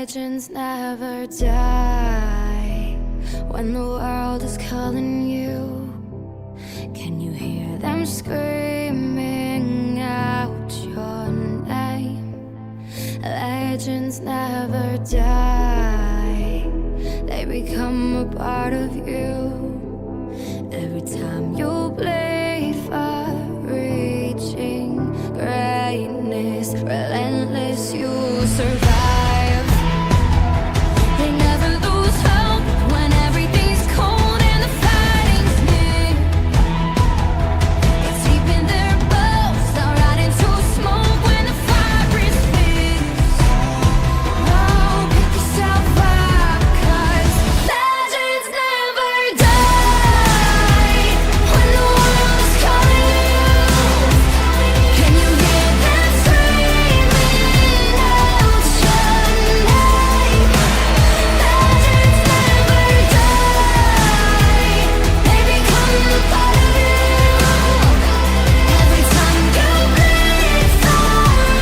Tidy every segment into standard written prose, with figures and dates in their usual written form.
Legends never die. When the world is calling you, can you hear them screaming out your name? Legends never die. They become a part of you. Every time you bleed for reaching greatness, relentless, you survive. They never lose hope when everything's cold and the fighting's near. It's deep in their bones, they'll ride into smoke when the fire is fierce. Oh, pick yourself up, 'cause legends never die. When the world is calling you, can you hear them screaming out your name? Legends never die. They become a part of you. Every time you bleed for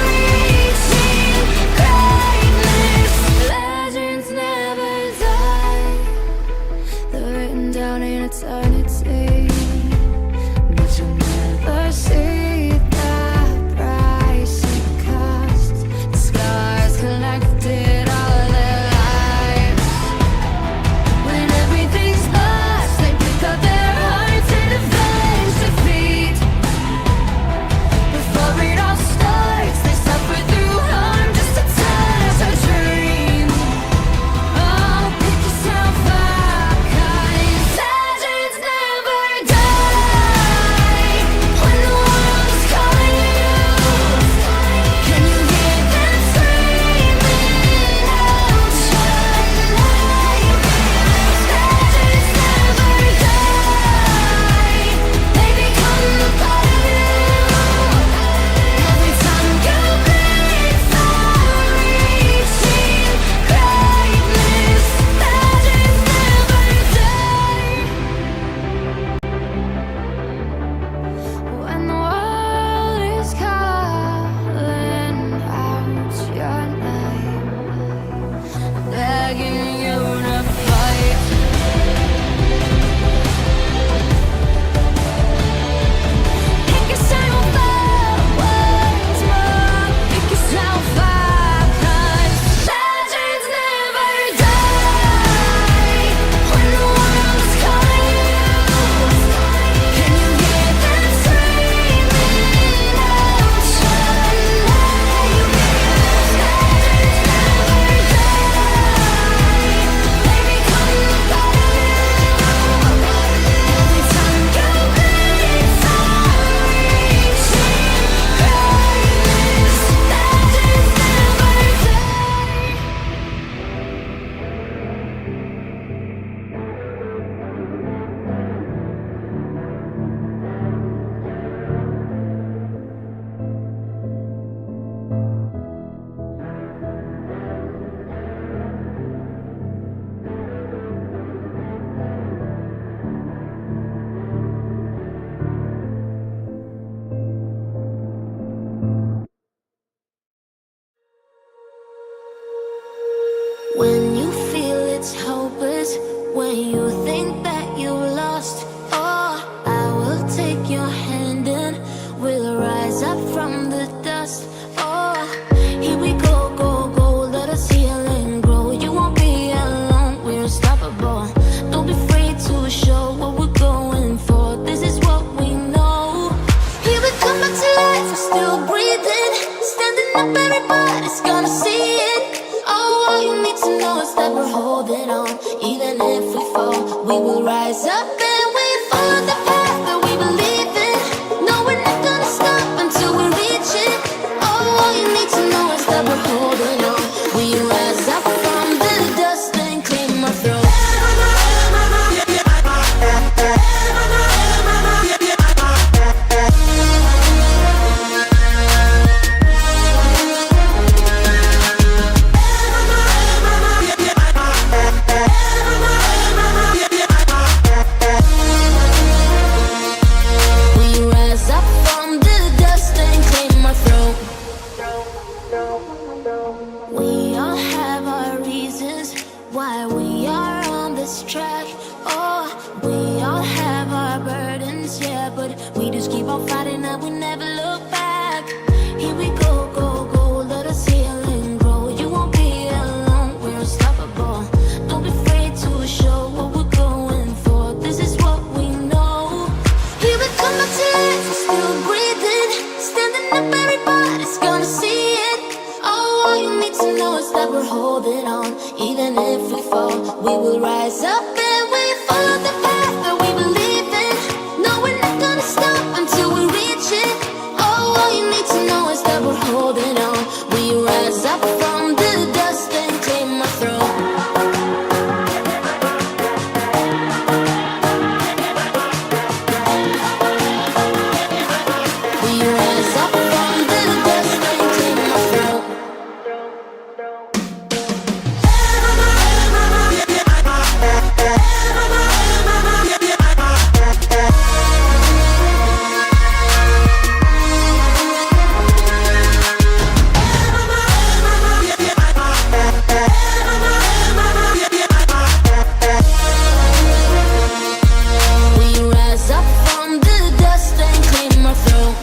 reaching greatness, legends never die. They're written down in eternity, but you'll never see the price it costs. The scars collected all their lives. When everything's lost, they pick up their hearts and avenge defeat. Before it all starts, they suffer through harm just to touch a dream. Oh, pick yourself up, 'cause legends never die. When the world is calling you, can you hear them screaming out your name? Legends never die. They become a part of you. Every time you bleed for reaching greatness, legends never die. When the world is calling out your name, begging you to fight. Pick yourself up once more. Pick yourself up, 'cause legends never die. When the world is calling you, can you hear them screaming out your name? Legends never die. They become a part of you. Every time you bleed for reaching greatness, legends never die. When you feel it's hopeless, when you think that you lost, oh, I will take your hand and we'll rise up from the dust. Oh, here we go, go, go, let us heal and grow. You won't be alone, we're unstoppable. Don't be afraid to show what we're going for. This is what we know. Here we come back to life, we're still breathing. Standing up, everybody's gonna see it. Oh, all you need to know is that we're holding on. Even if we fall, we will rise up and we follow the path that we believe in. No, we're not gonna stop until we reach it. Oh, all you need to know is that we're holding on. We rise up from the dust and clean our throat. good. We just keep on fighting and we never look back. Here we go, go, go, let us heal and grow. You won't be alone, we're unstoppable. Don't be afraid to show what we're going for. This is what we know. Here we come back to life, we're still breathing. Standing up, everybody's gonna see it. Oh, all you need to know is that we're holding on. Even if we fall, we will rise up and we follow the path that we believe in. No, we're not gonna stop until we reach it. Oh, all you need to know is that we're holding on. We rise up from the dust and claim our throne. We rise up from the dust and claim our throne. We rise up from the dust and claim our throne.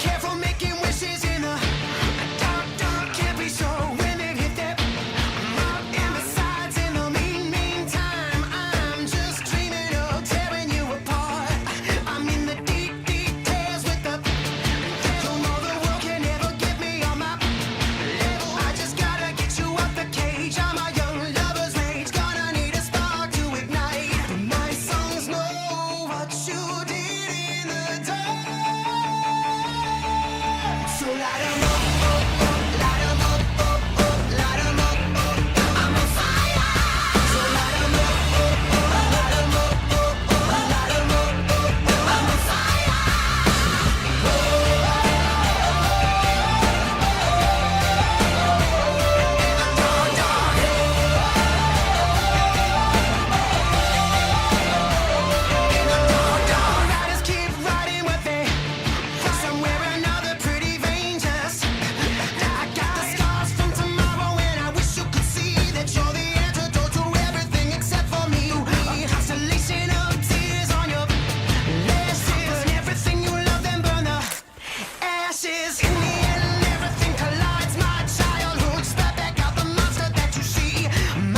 Careful making wishes in the dark, dark, can't be so when it hit that mark in the sides in the meantime. I'm just dreaming of tearing you apart. I'm in the deep details with the you'll know the world can never get me on my level. I just gotta get you out the cage. I'm a young lover's rage, gonna need a spark to ignite. My songs know what you did in the dark. So light 'em up, light 'em up, light 'em up, I'm on fire. So light 'em up, light 'em up, light 'em up, I'm on fire. Riders keep riding with me. Somewhere another pretty vein just I got the scars from tomorrow and I wish you could see that you're the antidote to everything except for me. A constellation of tears on your lashes. Burn everything you love, then burn the ashes. In the end, everything collides. My childhood, spat back out the monster that you see.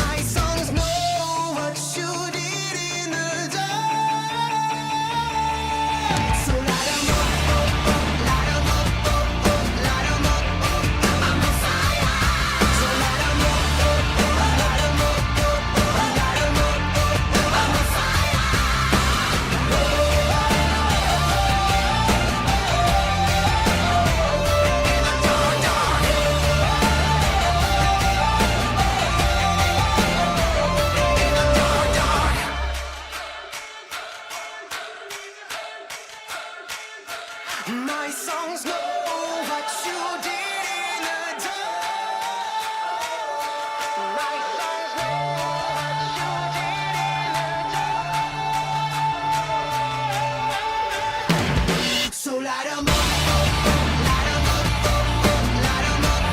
My songs know what you did in the dark. So light 'em up, light 'em up, light 'em up, I'm on fire. So light 'em up, light 'em up, light 'em up, I'm on fire. My songs know what you did in the dark. My songs know what you did in the dark. So light 'em up, light 'em up, light 'em up,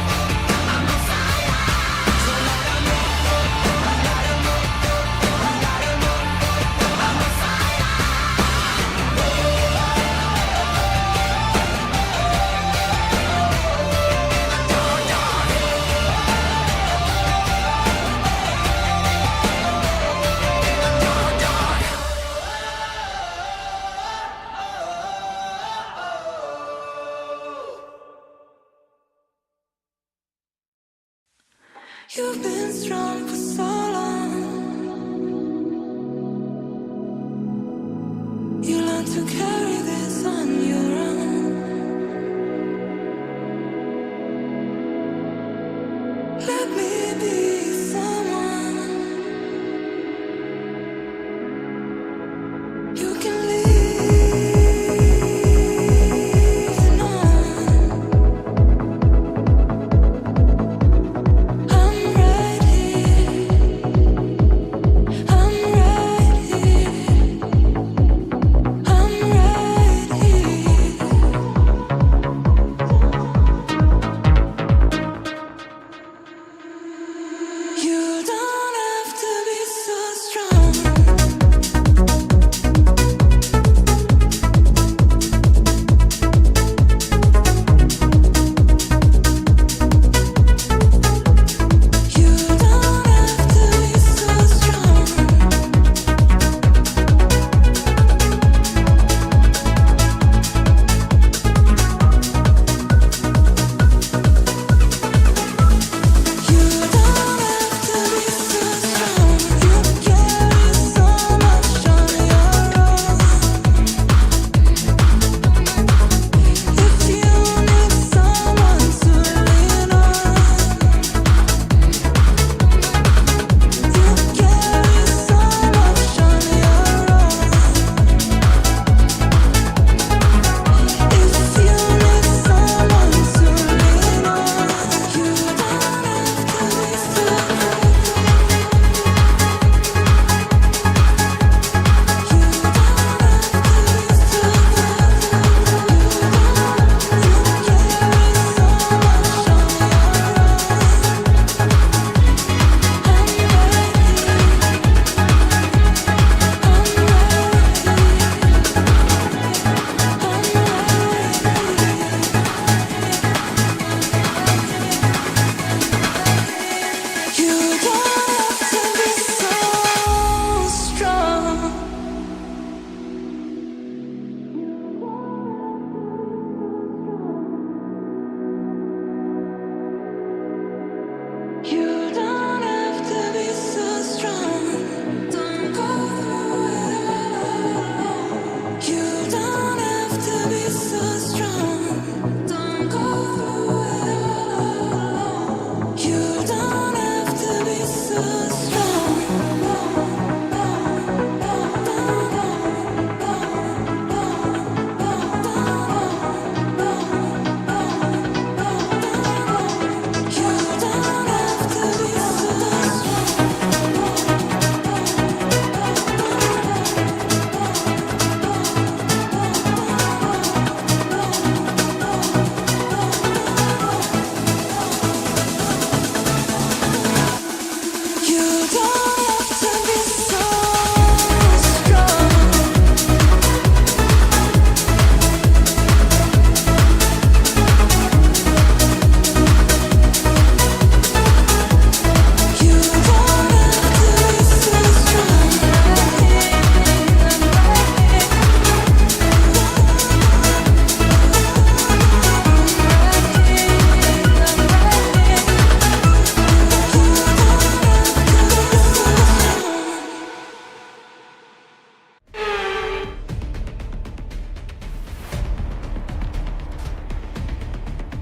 I'm on fire. So light 'em up, light 'em up, light 'em up, I'm on fire. You've been strong for so long. You learn to carry this on your own. Let me be someone you can lean on.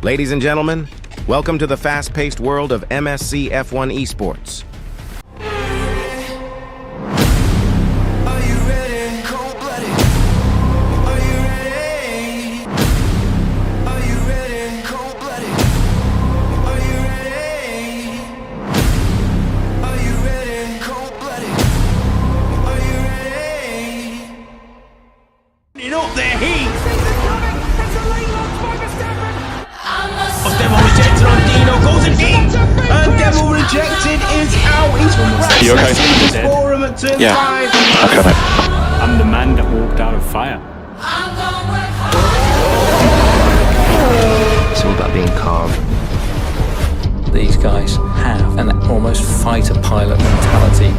Ladies and gentlemen, welcome to the fast-paced world of MSC F1 Esports. Are you ready? Cold-blooded. Are you ready? Are you ready? Cold-blooded. Are you ready? Are you ready? Cold-blooded. Are you ready? Up there, heat. Devil rejected on Dino, goes in deep, and Devil rejected is out. He's crashed. You okay? Forum at turn Yeah. 5. Okay, mate. I'm the man that walked out of fire. It's all about being calm. These guys have an almost fighter pilot mentality.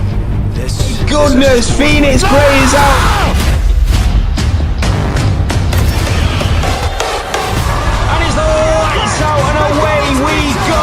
Goodness, Phoenix Grey is out. And it's the lights out and away we go.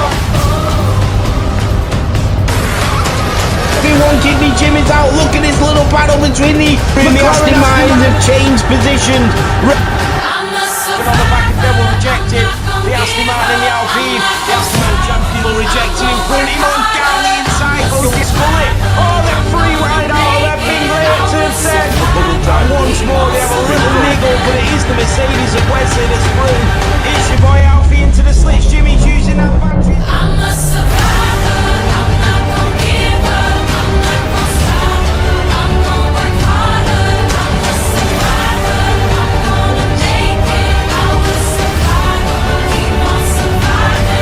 One kidney Jim is out. Look at this little battle between the Aston Martins have changed positions. On the back of Devil rejected. The Aston Martin and the Alpine. The Aston Martin champion will reject him in front. Him on down the inside. Lucas Bullet. Oh, they're free wide out. They're being late to set. And once more they have a little niggle, but it is the Mercedes of Wesley that's through. It's your boy Alfie into the slits. Jimmy's using that battery. I'm a survivor. I'm not gonna give up. I'm not gonna stop. I'm gonna work harder. I'm a survivor. I'm gonna make it. I'm a survivor. Keep on surviving.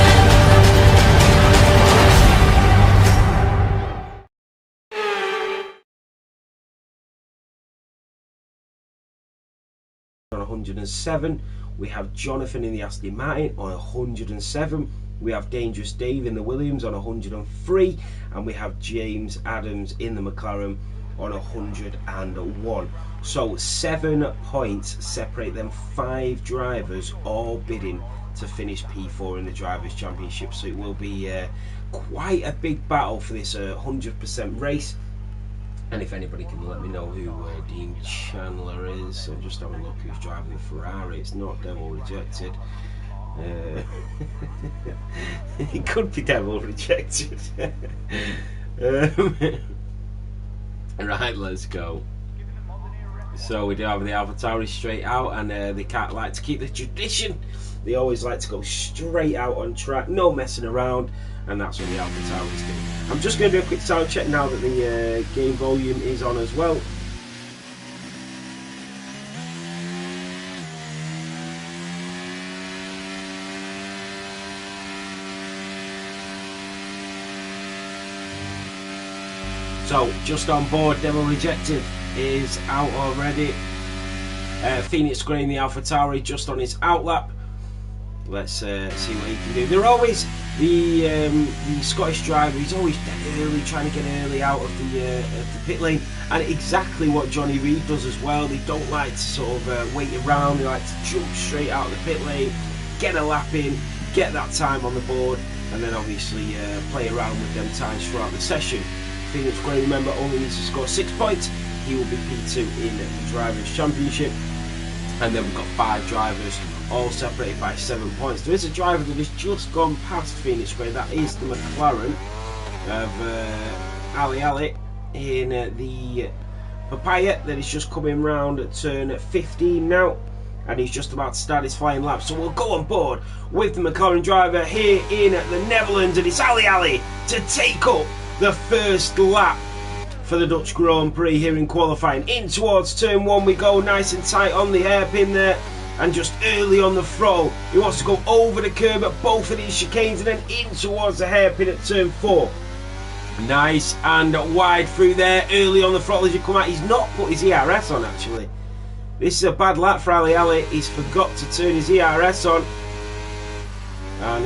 On 107, we have Jonathan in the Aston Martin on 107. We have Dangerous Dave in the Williams on 103, and we have James Adams in the McLaren on 101. So 7 points separate them 5 drivers, all bidding to finish P4 in the Drivers' Championship. So it will be quite a big battle for this 100% race. And if anybody can let me know who Dean Chandler is, so just have a look who's driving the Ferrari. It's not Devil Rejected. It could be Devil Rejected. Right, let's go. So we do have the AlphaTauri straight out, and they can't like to keep the tradition. They always like to go straight out on track, no messing around, and that's what the AlphaTauri's do. I'm just going to do a quick sound check now that the game volume is on as well. So, just on board, Devil Rejected is out already. Phoenix Grey in the AlphaTauri just on his outlap. Let's see what he can do. They're always the Scottish driver. He's always early, trying to get early out of the pit lane, and exactly what Johnny Reed does as well. They don't like to sort of wait around. They like to jump straight out of the pit lane, get a lap in, get that time on the board, and then obviously play around with them times throughout the session. Phoenix Grey, remember, only needs to score 6 points. He will be P2 in the Drivers' Championship, and then we've got 5 drivers, all separated by 7 points. There is a driver that has just gone past Phoenix Grey. That is the McLaren of Ali in the Papaya that is just coming round at turn 15 now, and he's just about to start his flying lap. So we'll go on board with the McLaren driver here in the Netherlands, and it's Ali to take up the first lap for the Dutch Grand Prix here in qualifying. In towards turn 1 we go, nice and tight on the hairpin there, and just early on the throttle. He wants to go over the curb at both of these chicanes and then in towards the hairpin at turn 4. Nice and wide through there, early on the throttle as you come out. He's not put his ERS on actually. This is a bad lap for Ali. He's forgot to turn his ERS on, and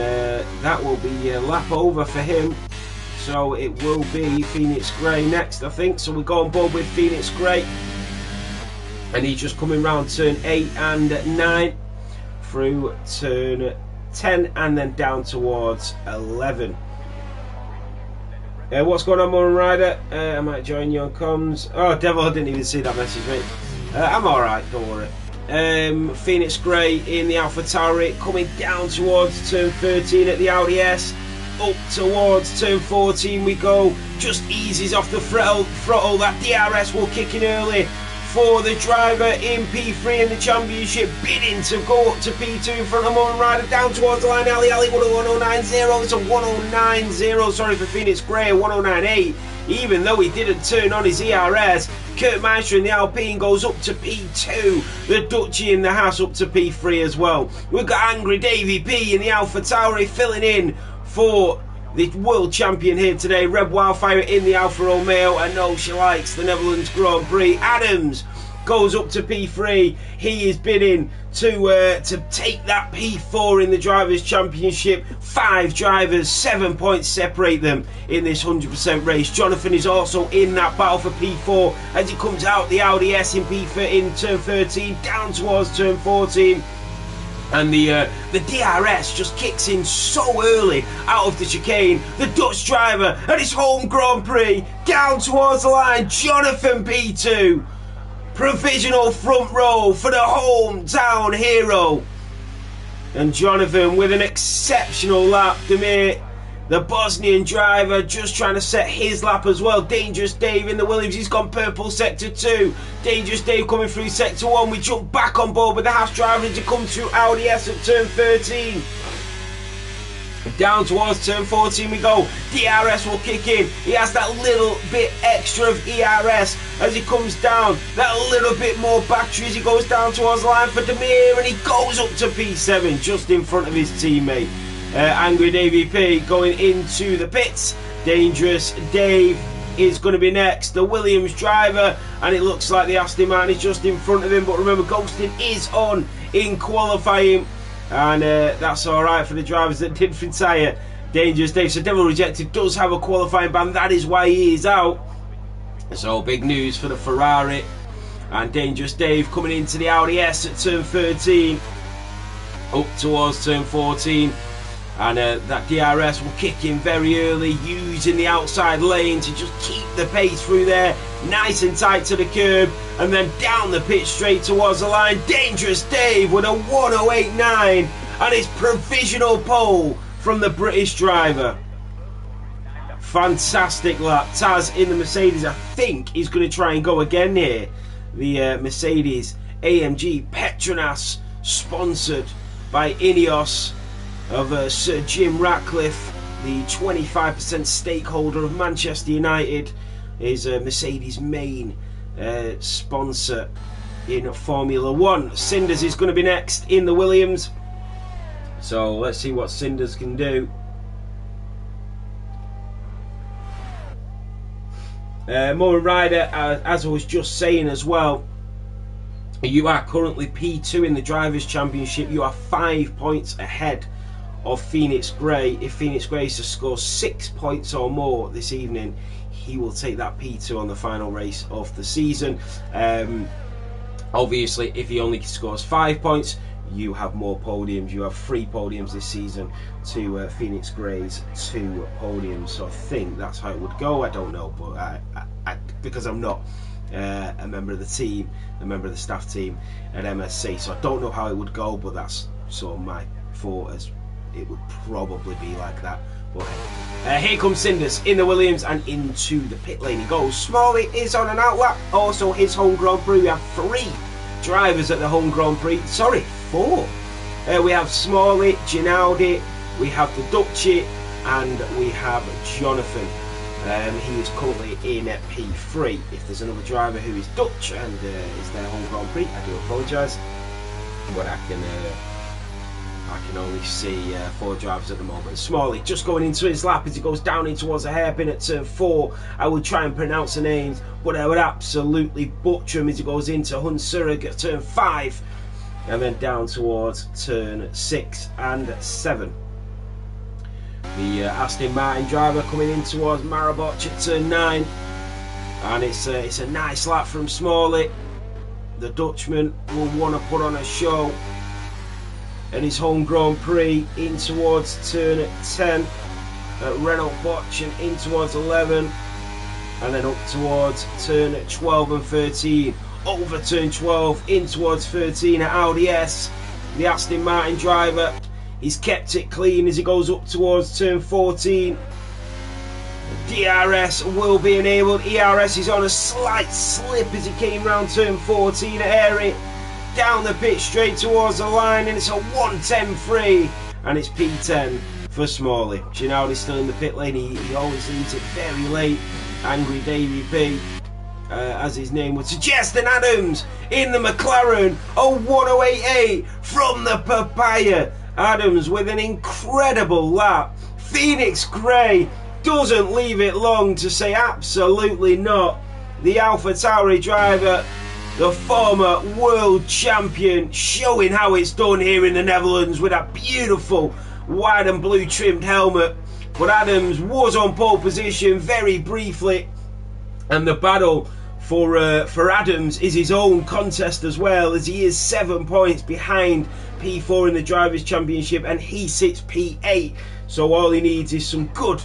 that will be a lap over for him. So it will be Phoenix Grey next, I think. So we go on board with Phoenix Grey, and he's just coming round turn 8 and 9 through turn 10 and then down towards 11. What's going on, Moran Rider? I might join you on comms. Oh, Devil, I didn't even see that message, mate. I'm alright, don't worry. Phoenix Grey in the AlphaTauri, coming down towards turn 13 at the Audi S. Up towards turn 14 we go, just eases off the throttle. That DRS will kick in early for the driver in P3 in the championship, bidding to go up to P2 in front of Moen Rider, down towards the line. Ali with a 1090, it's a 1090, sorry, for Phoenix Grey, a 1098, even though he didn't turn on his ERS. Kurt Meister in the Alpine goes up to P2, the Dutchie in the Haas up to P3 as well. We've got Angry Davey P in the AlphaTauri filling in for the world champion here today, Red Wildfire in the Alfa Romeo. I know she likes the Netherlands Grand Prix. Adams goes up to P3. He is bidding to take that P4 in the Drivers' Championship. 5 drivers, 7 points separate them in this 100% race. Jonathan is also in that battle for P4 as he comes out the Audi S in in turn 13, down towards turn 14. And the DRS just kicks in so early out of the chicane. The Dutch driver at his home Grand Prix, down towards the line, Jonathan P2. Provisional front row for the hometown hero. And Jonathan with an exceptional lap. Demir, the Bosnian driver, just trying to set his lap as well. Dangerous Dave in the Williams, he's gone purple sector 2. Dangerous Dave coming through sector 1. We jump back on board with the Haas driver to come through Audi S at turn 13. Down towards turn 14 we go. DRS will kick in. He has that little bit extra of ERS as he comes down. That little bit more battery as he goes down towards the line for Demir, and he goes up to P7 just in front of his teammate. Angry Davey P going into the pits. Dangerous Dave is going to be next, the Williams driver, and it looks like the Aston Martin is just in front of him, but remember, ghosting is on in qualifying, and that's alright for the drivers that did retire. Dangerous Dave, so Devil Rejected does have a qualifying ban, that is why he is out. So big news for the Ferrari. And Dangerous Dave coming into the Audi S at turn 13, up towards turn 14. And that DRS will kick in very early, using the outside lane to just keep the pace through there, nice and tight to the curb, and then down the pitch straight towards the line. Dangerous Dave with a 1089 and his provisional pole from the British driver. Fantastic lap. Taz in the Mercedes, I think he's going to try and go again here. The Mercedes AMG Petronas, sponsored by Ineos, of Sir Jim Ratcliffe, the 25% stakeholder of Manchester United, is Mercedes' main sponsor in Formula 1. Cinders is going to be next in the Williams, so let's see what Cinders can do. Moen Rider, as I was just saying as well, you are currently P2 in the Drivers' Championship. You are 5 points ahead of Phoenix Grey. If Phoenix Grey is to score 6 points or more this evening, he will take that P2 on the final race of the season. Obviously, if he only scores 5 points, you have more podiums. You have 3 podiums this season to Phoenix Grey's 2 podiums. So I think that's how it would go. I don't know, but I because I'm not a member of the team, a member of the staff team at MSC, so I don't know how it would go, but that's sort of my thought, as it would probably be like that. But here comes Cinders in the Williams and into the pit lane he goes. Smalley is on an outlap, also his home Grand Prix. We have 3 drivers at the home Grand Prix, sorry, 4. We have Smalley, Ginaldi, we have the Dutchie, and we have Jonathan. He is currently in P3. If there's another driver who is Dutch and is their home Grand Prix, I do apologise, but I can only see 4 drivers at the moment. Smalley just going into his lap as he goes down in towards a hairpin at turn 4. I would try and pronounce the names, but I would absolutely butcher him as he goes into Hunsurig at turn 5, and then down towards turn 6 and 7. The Aston Martin driver coming in towards Maraboch at turn 9, and it's a nice lap from Smalley. The Dutchman will want to put on a show, and his home Grand Prix in towards turn 10 at Renault Bosch, and in towards 11, and then up towards turn 12 and 13. over turn 12 in towards 13 at Audi S. The Aston Martin driver, he's kept it clean as he goes up towards turn 14. DRS will be enabled. ERS is on a slight slip as he came round turn 14 at Airy. Down the pitch straight towards the line, and it's a 1:10.3, and it's P10 for Smalley. Ginaud's still in the pit lane. He always leaves it very late. Angry Davey P, as his name would suggest. And Adams in the McLaren, a 1:08.8 from the Papaya. Adams with an incredible lap. Phoenix Gray doesn't leave it long to say absolutely not. The AlphaTauri driver, the former world champion, showing how it's done here in the Netherlands with a beautiful white and blue trimmed helmet. But Adams was on pole position very briefly, and the battle for Adams is his own contest as well, as he is 7 points behind P4 in the Drivers' Championship, and he sits P8. So all he needs is some good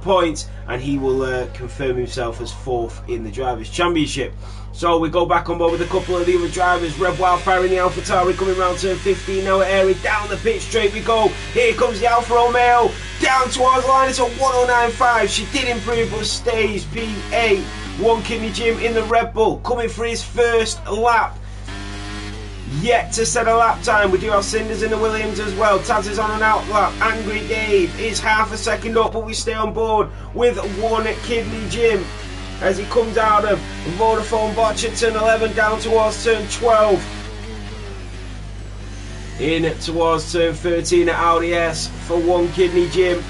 points, and he will confirm himself as 4th in the Drivers' Championship. So we go back on board with a couple of the other drivers. Red Wildfire in the AlphaTauri coming round turn 15 now at Airy. Down the pitch straight we go. Here comes the Alfa Romeo. Down towards the line. It's a 1:09.5. She did improve but stays P8. One Kidney Jim in the Red Bull coming for his first lap. Yet to set a lap time. We do have Cinders in the Williams as well. Taz is on an out lap. Angry Dave is half a second up, but we stay on board with One Kidney Jim as he comes out of Vodafone Botch at turn 11 down towards turn 12. In towards turn 13 at Audi S for One Kidney Jim.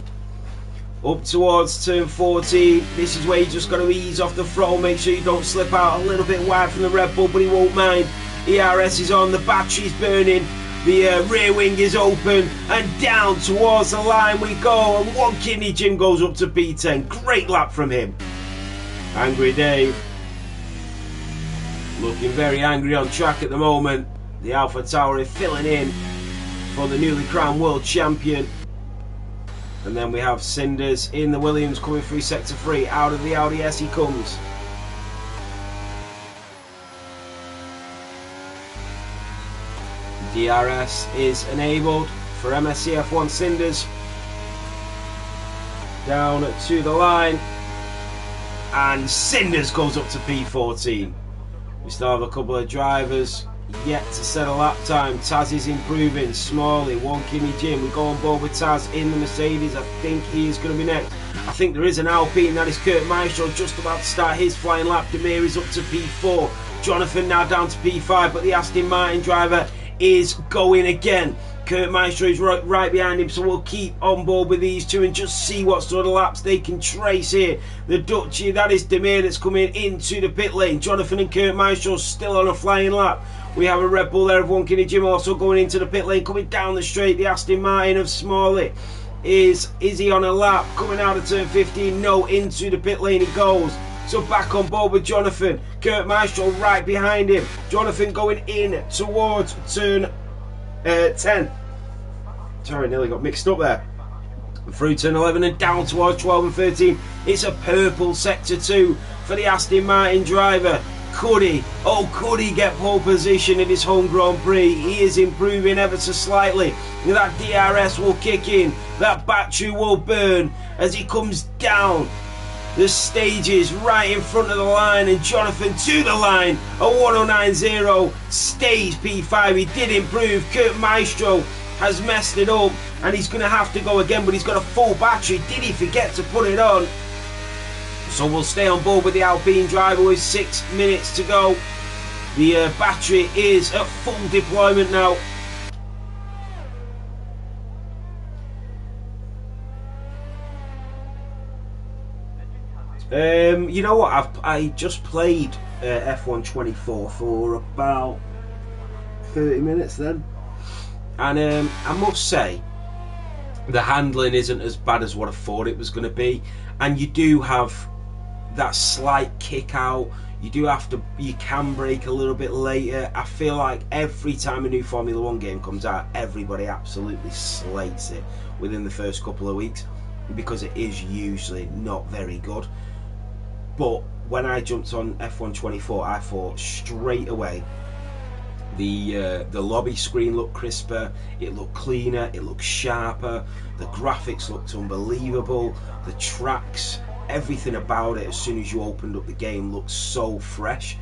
Up towards turn 14. This is where you just got to ease off the throttle. Make sure you don't slip out a little bit wide from the Red Bull, but he won't mind. ERS is on, the battery's burning, the rear wing is open, and down towards the line we go, and One Kidney Jim goes up to P10. Great lap from him. Angry Dave looking very angry on track at the moment. The AlphaTauri filling in for the newly crowned world champion. And then we have Cinders in the Williams coming through sector 3. Out of the Audi S he comes. DRS is enabled for MSC F1 Cinders. Down to the line. And Cinders goes up to P14. We still have a couple of drivers yet to set a lap time. Taz is improving. Smalley, One Kidney Jim. We go on board with Taz in the Mercedes. I think he is going to be next. I think there is an Alpine. That is Kurt Maestro just about to start his flying lap. Demir is up to P4. Jonathan now down to P5. But the Aston Martin driver is going again. Kurt Maestro is right behind him, so we'll keep on board with these two and just see what sort of laps they can trace here. The Dutchie, that is Demir that's coming into the pit lane. Jonathan and Kurt Maestro still on a flying lap. We have a Red Bull there of One Kidney Jim also going into the pit lane, coming down the straight. The Aston Martin of Smalley. Is he on a lap? Coming out of turn 15, no, into the pit lane he goes. So back on board with Jonathan. Kurt Maestro right behind him. Jonathan going in towards turn 10. Sorry, nearly got mixed up there. Through turn 11 and down towards 12 and 13. It's a purple sector 2 for the Aston Martin driver. Could he get pole position in his home Grand Prix? He is improving ever so slightly. That DRS will kick in. That battery will burn as he comes down the stages right in front of the line, and Jonathan to the line. A 1:09.0 stays P5. He did improve. Kurt Maestro has messed it up and he's going to have to go again, but he's got a full battery. Did he forget to put it on? So we'll stay on board with the Alpine driver with 6 minutes to go. The battery is at full deployment now. You know what? I just played F1 24 for about 30 minutes then, and I must say the handling isn't as bad as what I thought it was going to be. And you do have that slight kick out. You can brake a little bit later. I feel like every time a new Formula 1 game comes out, everybody absolutely slates it within the first couple of weeks because it is usually not very good. But when I jumped on F1 24, I thought straight away the lobby screen looked crisper, it looked cleaner, it looked sharper, the graphics looked unbelievable, the tracks, everything about it as soon as you opened up the game looked so fresh.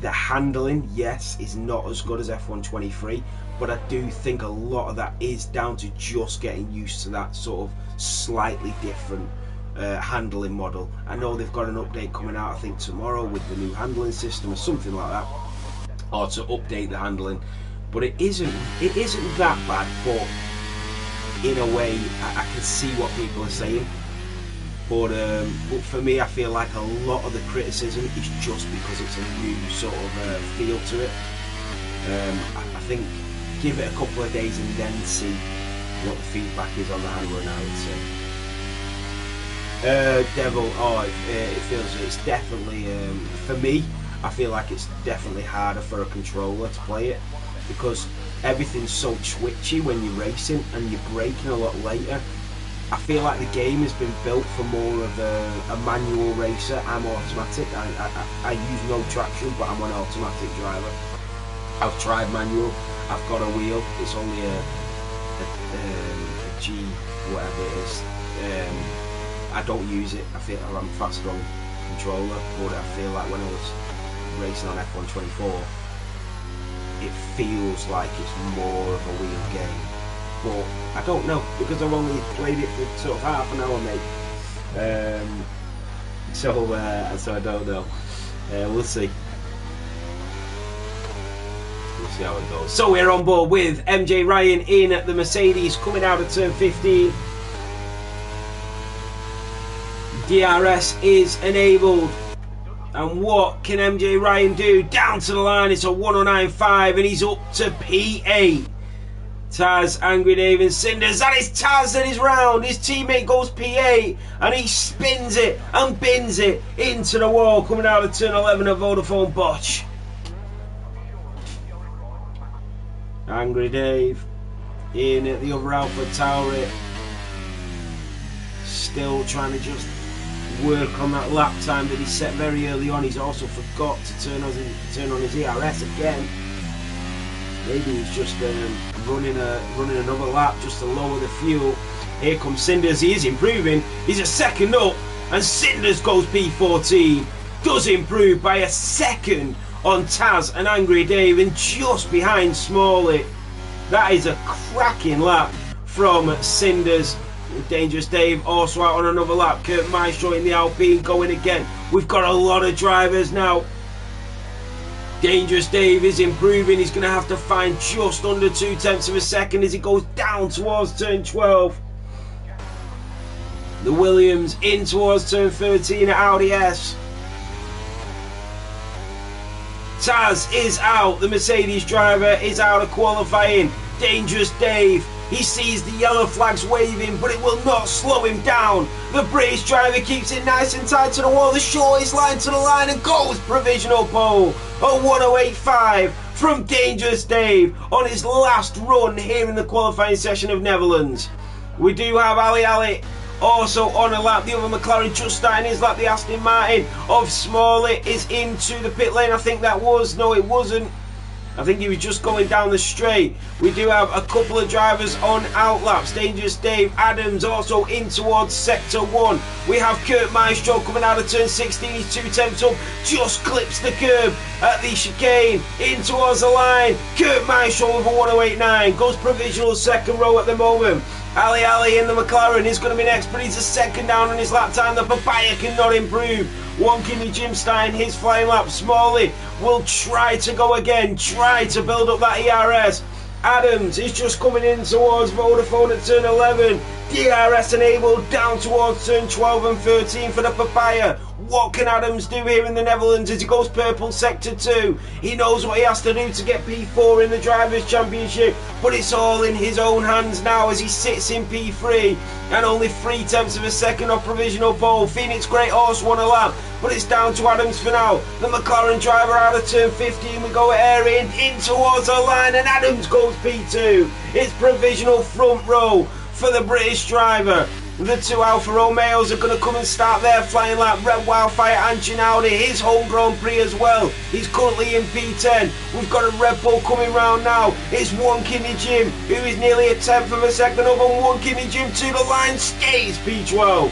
The handling, yes, is not as good as F1 23, but I do think a lot of that is down to just getting used to that sort of slightly different handling model. I know they've got an update coming out, I think tomorrow, with the new handling system or something like that, or to update the handling. But it isn't that bad. But in a way, I can see what people are saying. But for me, I feel like a lot of the criticism is just because it's a new sort of feel to it. I think give it a couple of days and then see what the feedback is on the handling, I would say. Devil, it feels it's definitely, for me, I feel like it's definitely harder for a controller to play it because everything's so twitchy when you're racing and you're braking a lot later. I feel like the game has been built for more of a manual racer. I'm automatic. I use no traction, but I'm an automatic driver. I've tried manual. I've got a wheel. It's only a G, whatever it is. I don't use it. I feel I'm faster on controller, but I feel like when I was racing on F1 24, it feels like it's more of a wheel game. But I don't know because I've only played it for sort of half an hour, mate. So I don't know. We'll see. We'll see how it goes. So we're on board with MJ Ryan in the Mercedes coming out of turn 15. DRS is enabled. And what can MJ Ryan do? Down to the line, it's a 109.5 and he's up to P8. Taz, Angry Dave and Cinders. That is Taz that is round. His teammate goes P8 and he spins it and bins it into the wall coming out of turn 11 of Vodafone Bosch. Angry Dave in at the other Alpha Tauri. Still trying to just work on that lap time that he set very early on. He's also forgot to turn on his ERS again. Maybe he's just running another lap just to lower the fuel. Here comes Cinders. He is improving. He's a second up, and Cinders goes P14. Does improve by a second on Taz and Angry Dave, and just behind Smalley. That is a cracking lap from Cinders. Dangerous Dave also out on another lap. Kurt Maestro in the Alpine going again. We've got a lot of drivers now. Dangerous Dave is improving. He's going to have to find just under 0.2 of a second as he goes down towards turn 12. The Williams in towards turn 13 at Audi S. Taz is out. The Mercedes driver is out of qualifying. Dangerous Dave. He sees the yellow flags waving, but it will not slow him down. The British driver keeps it nice and tight to the wall. The shortest line to the line and goes provisional pole. A 108.5 from Dangerous Dave on his last run here in the qualifying session of Netherlands. We do have Ali also on a lap. The other McLaren just starting his lap. The Aston Martin of Smalley is into the pit lane. I think that was, no it wasn't. I think he was just going down the straight. We do have a couple of drivers on outlaps. Dangerous Dave Adams also in towards sector 1. We have Kurt Maestro coming out of turn 16. He's 2/10 up. Just clips the curb at the chicane. In towards the line. Kurt Maestro with a 108.9. Goes provisional second row at the moment. Ali in the McLaren is going to be next, but he's a second down on his lap time. The Papaya cannot improve. Wonkini Jim Stein, his flying lap. Smalley will try to go again, try to build up that ERS. Adams is just coming in towards Vodafone at turn 11. DRS enabled down towards turn 12 and 13 for the Papaya. What can Adams do here in the Netherlands as he goes purple sector 2? He knows what he has to do to get P4 in the Drivers' Championship, but it's all in his own hands now as he sits in P3 and only 0.3 of a second off provisional pole. Phoenix Great Horse won a lap, but it's down to Adams for now. The McLaren driver out of turn 15, we go at air in towards the line, and Adams goes P2. It's provisional front row for the British driver. The two Alfa Romeos are going to come and start their flying lap. Red Wildfire and Ginaldi, his home Grand Prix as well. He's currently in P10. We've got a Red Bull coming round now. It's one Kimmy Jim, who is nearly a tenth of a second up, and one Kimmy Jim to the line, stays P12.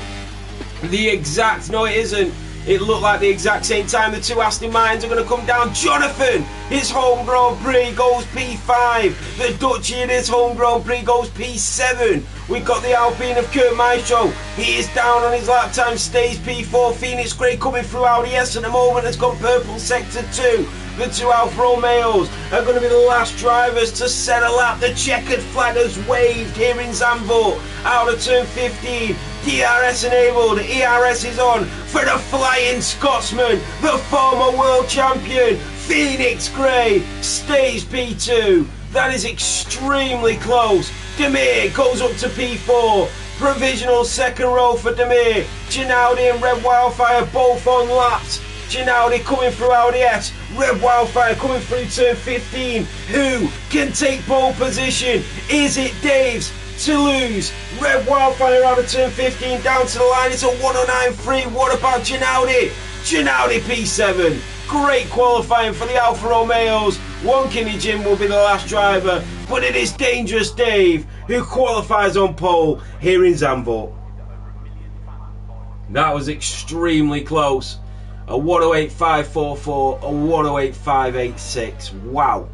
No it isn't. It looked like the exact same time. The two Aston Martins are going to come down. Jonathan, his home Grand Prix, goes P5. The Dutchie in his home Grand Prix goes P7. We've got the Alpine of Kurt Maestro. He is down on his lap time, stays P4. Phoenix Grey coming through Audi S at the moment has gone purple sector 2. The two Alfa Romeos are going to be the last drivers to set a lap. The checkered flag has waved here in Zandvoort. Out of turn 15, DRS enabled, ERS is on for the Flying Scotsman, the former world champion, Phoenix Grey, stays P2. That is extremely close. Demir goes up to P4. Provisional second row for Demir. Ginaldi and Red Wildfire both on laps. Ginaldi coming through Audi S. Red Wildfire coming through turn 15. Who can take pole position? Is it Dave's to lose? Red Wildfire out of turn 15 down to the line. It's a 109.3. What about Ginaldi? Ginaldi P7. Great qualifying for the Alfa Romeos. One Kimmy Jim will be the last driver, but it is Dangerous Dave who qualifies on pole here in Zandvoort. That was extremely close. A 108.544, a 108.586. Wow.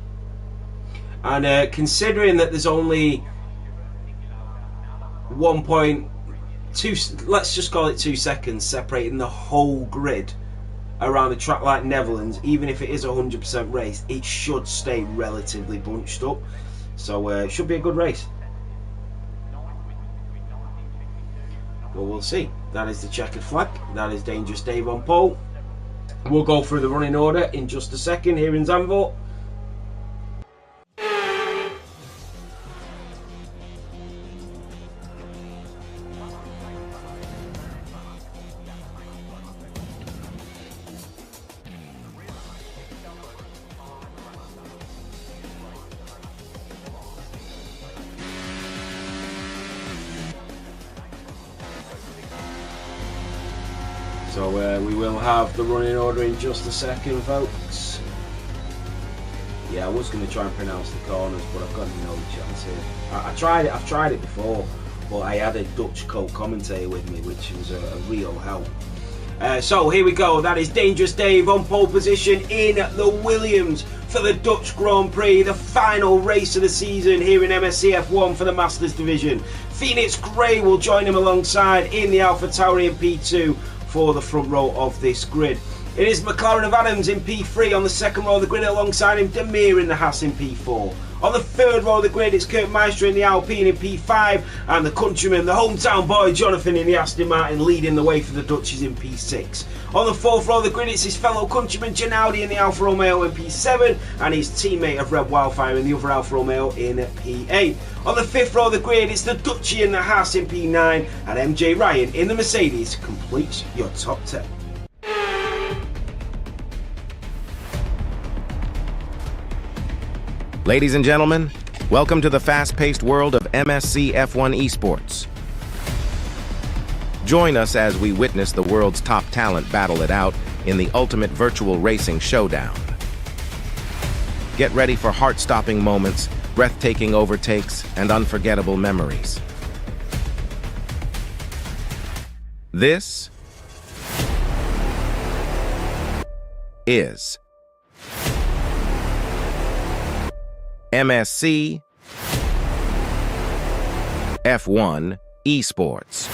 And considering that there's only 1.2, let's just call it 2 seconds separating the whole grid around a track like Netherlands, even if it is a 100% race, it should stay relatively bunched up. So it should be a good race. Well, we'll see. That is the checkered flag. That is Dangerous Dave on pole. We'll go through the running order in just a second here in Zandvoort. So we will have the running order in just a second, folks. Yeah, I was going to try and pronounce the corners, but I've got no chance here. I've tried it before, but I had a Dutch co-commentator with me, which was a real help. So here we go. That is Dangerous Dave on pole position in the Williams for the Dutch Grand Prix, the final race of the season here in MSC F1 for the Masters Division. Phoenix Grey will join him alongside in the AlphaTauri in P2 for the front row of this grid. It is McLaren of Adams in P3 on the second row of the grid, alongside him Demir in the Haas in P4. On the third row of the grid, it's Kurt Maestro in the Alpine in P5, and the countryman, the hometown boy Jonathan in the Aston Martin, leading the way for the Dutchies in P6. On the fourth row of the grid, it's his fellow countryman Ginaldi in the Alfa Romeo in P7, and his teammate of Red Wildfire in the other Alfa Romeo in P8. On the fifth row of the grid, it's the Dutchie in the Haas in P9, and MJ Ryan in the Mercedes completes your top 10. Ladies and gentlemen, welcome to the fast-paced world of MSC F1 Esports. Join us as we witness the world's top talent battle it out in the ultimate virtual racing showdown. Get ready for heart-stopping moments, breathtaking overtakes, and unforgettable memories. This is MSC F1 Esports.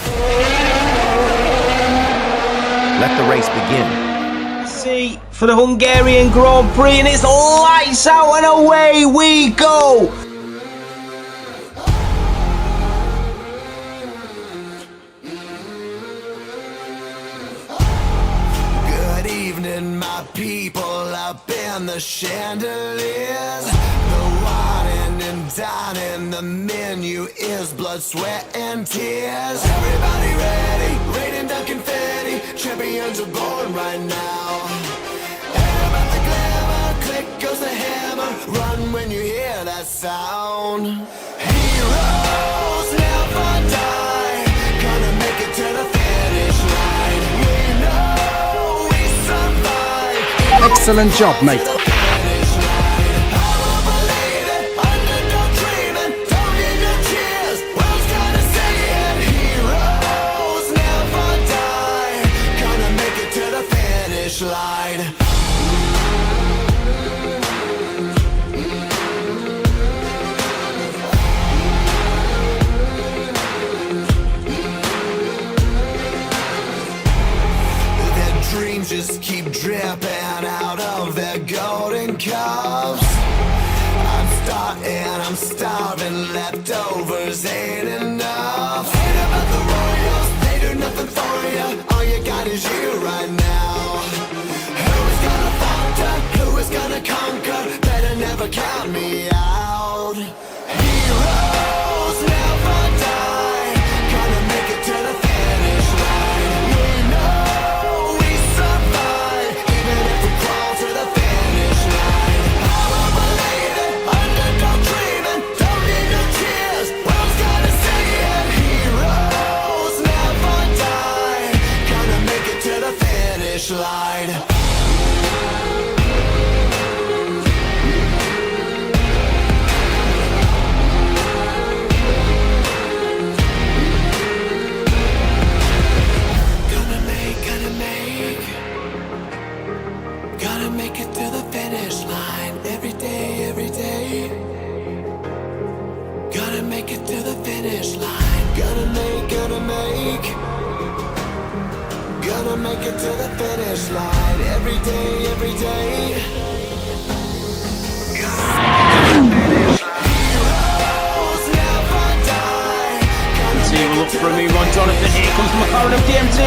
Let the race begin. See for the Hungarian Grand Prix, and it's lights out and away we go. Good evening, my people up in the chandeliers. And dining, the menu is blood, sweat, and tears. Everybody ready, raining down confetti. Champions are born right now. Air about the glamour, click goes the hammer. Run when you hear that sound. Heroes never die. Gonna Excellent job, mate. Just keep dripping out of their golden cups. I'm starving, leftovers ain't enough. Ain't about the royals, they do nothing for you. All you got is you right now. Who's gonna falter, who is gonna conquer? Better never count me out. Heroes never die, gonna make it to the finish line. We know we survive, even if we crawl to the finish line. Power believing, underdog dreaming, don't need no tears. World's gonna see it. Heroes never die, gonna make it to the finish line. Gotta make it to the finish line every day, every day. Gotta make it to the finish line. Gotta make it to the finish line every day, every day. Heroes never die. He will look for a move on Jonathan. Here comes McLaren of DMT.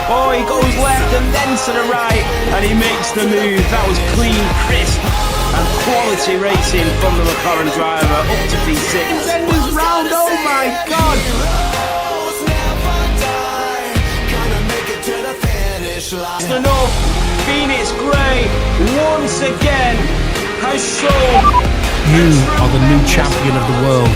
Oh, he goes left and then to the right, and he makes the move. That was clean, crisp, and quality racing from the McLaren driver up to P6. Then was round. Oh my God! Heroes never die. Gonna make it to the finish line. Enough. Phoenix Grey once again has shown You are the new champion of the world.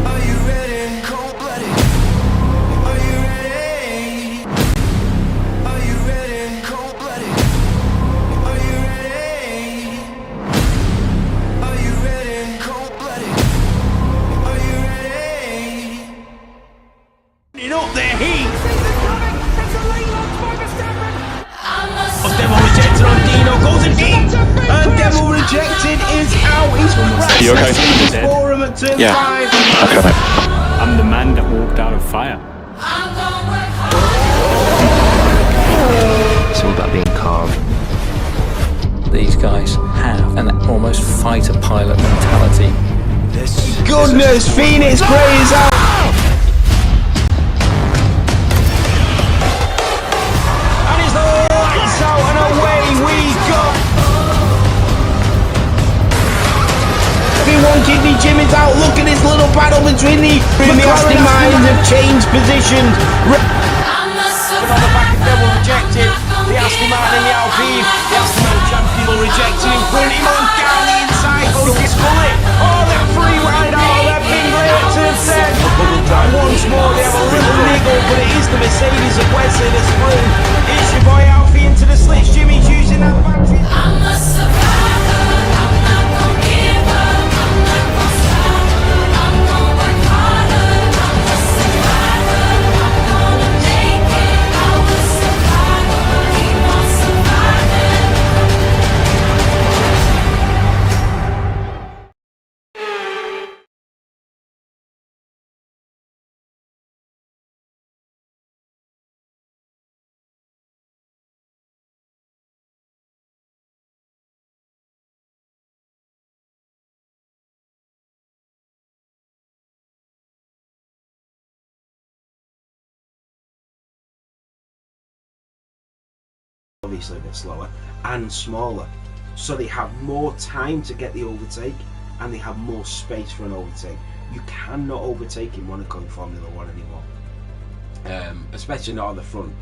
Are you ready? Cold-blooded. Are you ready? Are you ready? Cold-blooded. Are you ready? Are you ready? Cold-blooded. Are you ready? it up there. Heat. Oh, Devil rejected on Dino. Goes in deep. And Devil rejected is out. He's crashed. You okay? Forum at turn Yeah. 5. Okay. I'm the man that walked out of fire. It's all about being calm. These guys have an almost fighter pilot mentality. Goodness, Phoenix Grey is out. And it's the lights out and away we go. Everyone, Kidney Jim is out. Look at this little battle between the Aston Martins have changed positions. On the back of Devil rejected. The Aston Martin and the Alpine. The Aston Martin champion will reject him. Put him on down the inside. Goes to Scully. Oh, they're free wide out. They're being great at turn 10. And once more they have a little niggle, but it is the Mercedes of Wesley the Spring. It's your boy Alfie into the slits. Jimmy's using that battery. I'm a survivor. I'm not gonna give up. I'm not gonna stop. I'm gonna work harder. I'm a survivor. I'm gonna make it. I'm a survivor. Keep on surviving. Obviously a bit slower and smaller, so they have more time to get the overtake and they have more space for an overtake. You cannot overtake in Monaco in Formula 1 anymore, especially not on the front.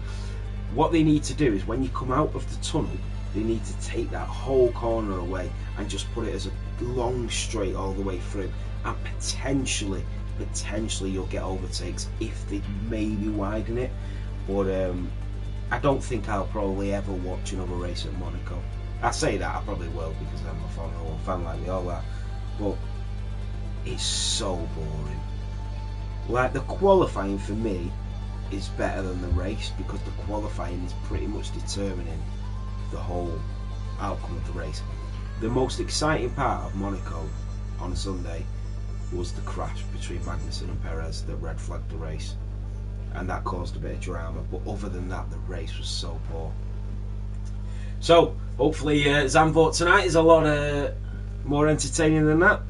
What they need to do is when you come out of the tunnel, They need to take that whole corner away and just put it as a long straight all the way through, and potentially you'll get overtakes if they maybe widen it. But I don't think I'll probably ever watch another race at Monaco. I say that, I probably will, because I'm a Formula 1 fan like we all are, but it's so boring. Like, the qualifying for me is better than the race, because the qualifying is pretty much determining the whole outcome of the race. The most exciting part of Monaco on Sunday was the crash between Magnussen and Perez that red flagged the race, and that caused a bit of drama, but other than that, the race was so poor. So hopefully Zandvoort tonight is a lot more entertaining than that.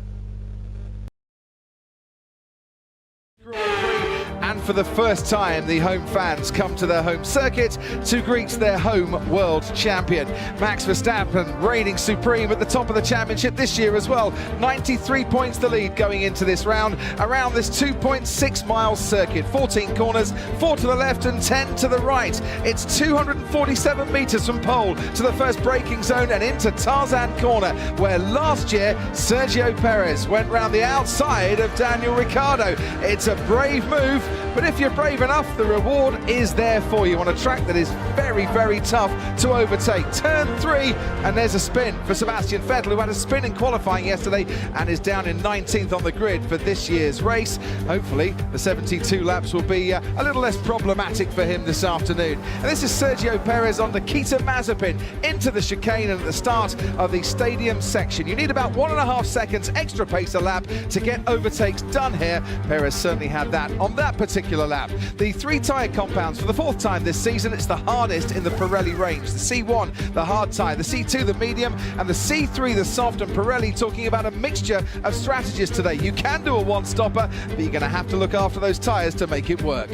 And for the first time, the home fans come to their home circuit to greet their home world champion. Max Verstappen reigning supreme at the top of the championship this year as well. 93 points the lead going into this round around this 2.6 mile circuit. 14 corners, 4 to the left and 10 to the right. It's 247 metres from pole to the first braking zone and into Tarzan corner, where last year Sergio Perez went round the outside of Daniel Ricciardo. It's a brave move, but if you're brave enough, the reward is there for you on a track that is very, very tough to overtake. Turn 3, and there's a spin for Sebastian Vettel, who had a spin in qualifying yesterday and is down in 19th on the grid for this year's race. Hopefully, the 72 laps will be a little less problematic for him this afternoon. And this is Sergio Perez on Nikita Mazepin into the chicane and at the start of the stadium section. You need about 1.5 seconds extra pace a lap to get overtakes done here. Perez certainly had that on that particular lap. The 3 tyre compounds for the 4th time this season. It's the hardest in the Pirelli range. The C1, the hard tyre, the C2, the medium, and the C3, the soft. And Pirelli talking about a mixture of strategies today. You can do a one-stopper, but you're going to have to look after those tyres to make it work.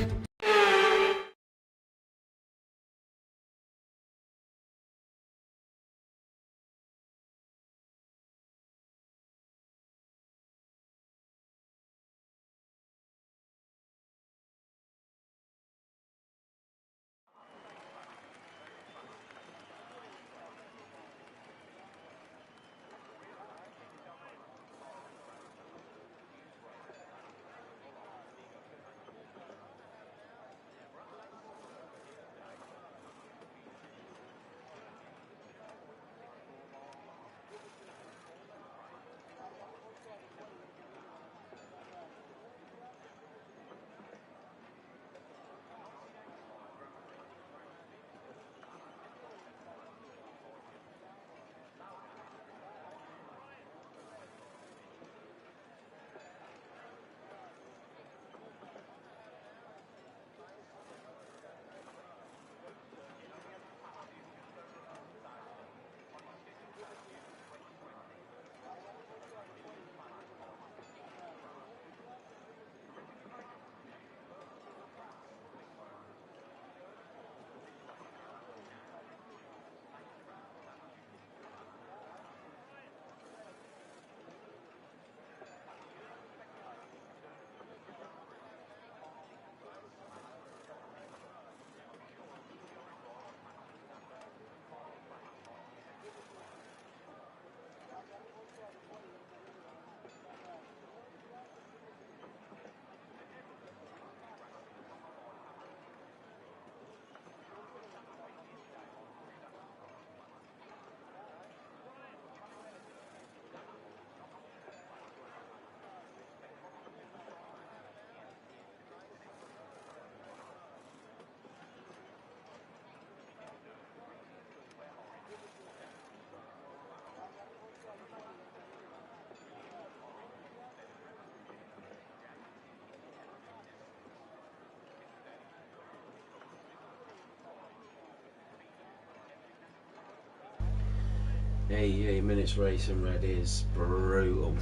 Hey, minutes racing red is brutal.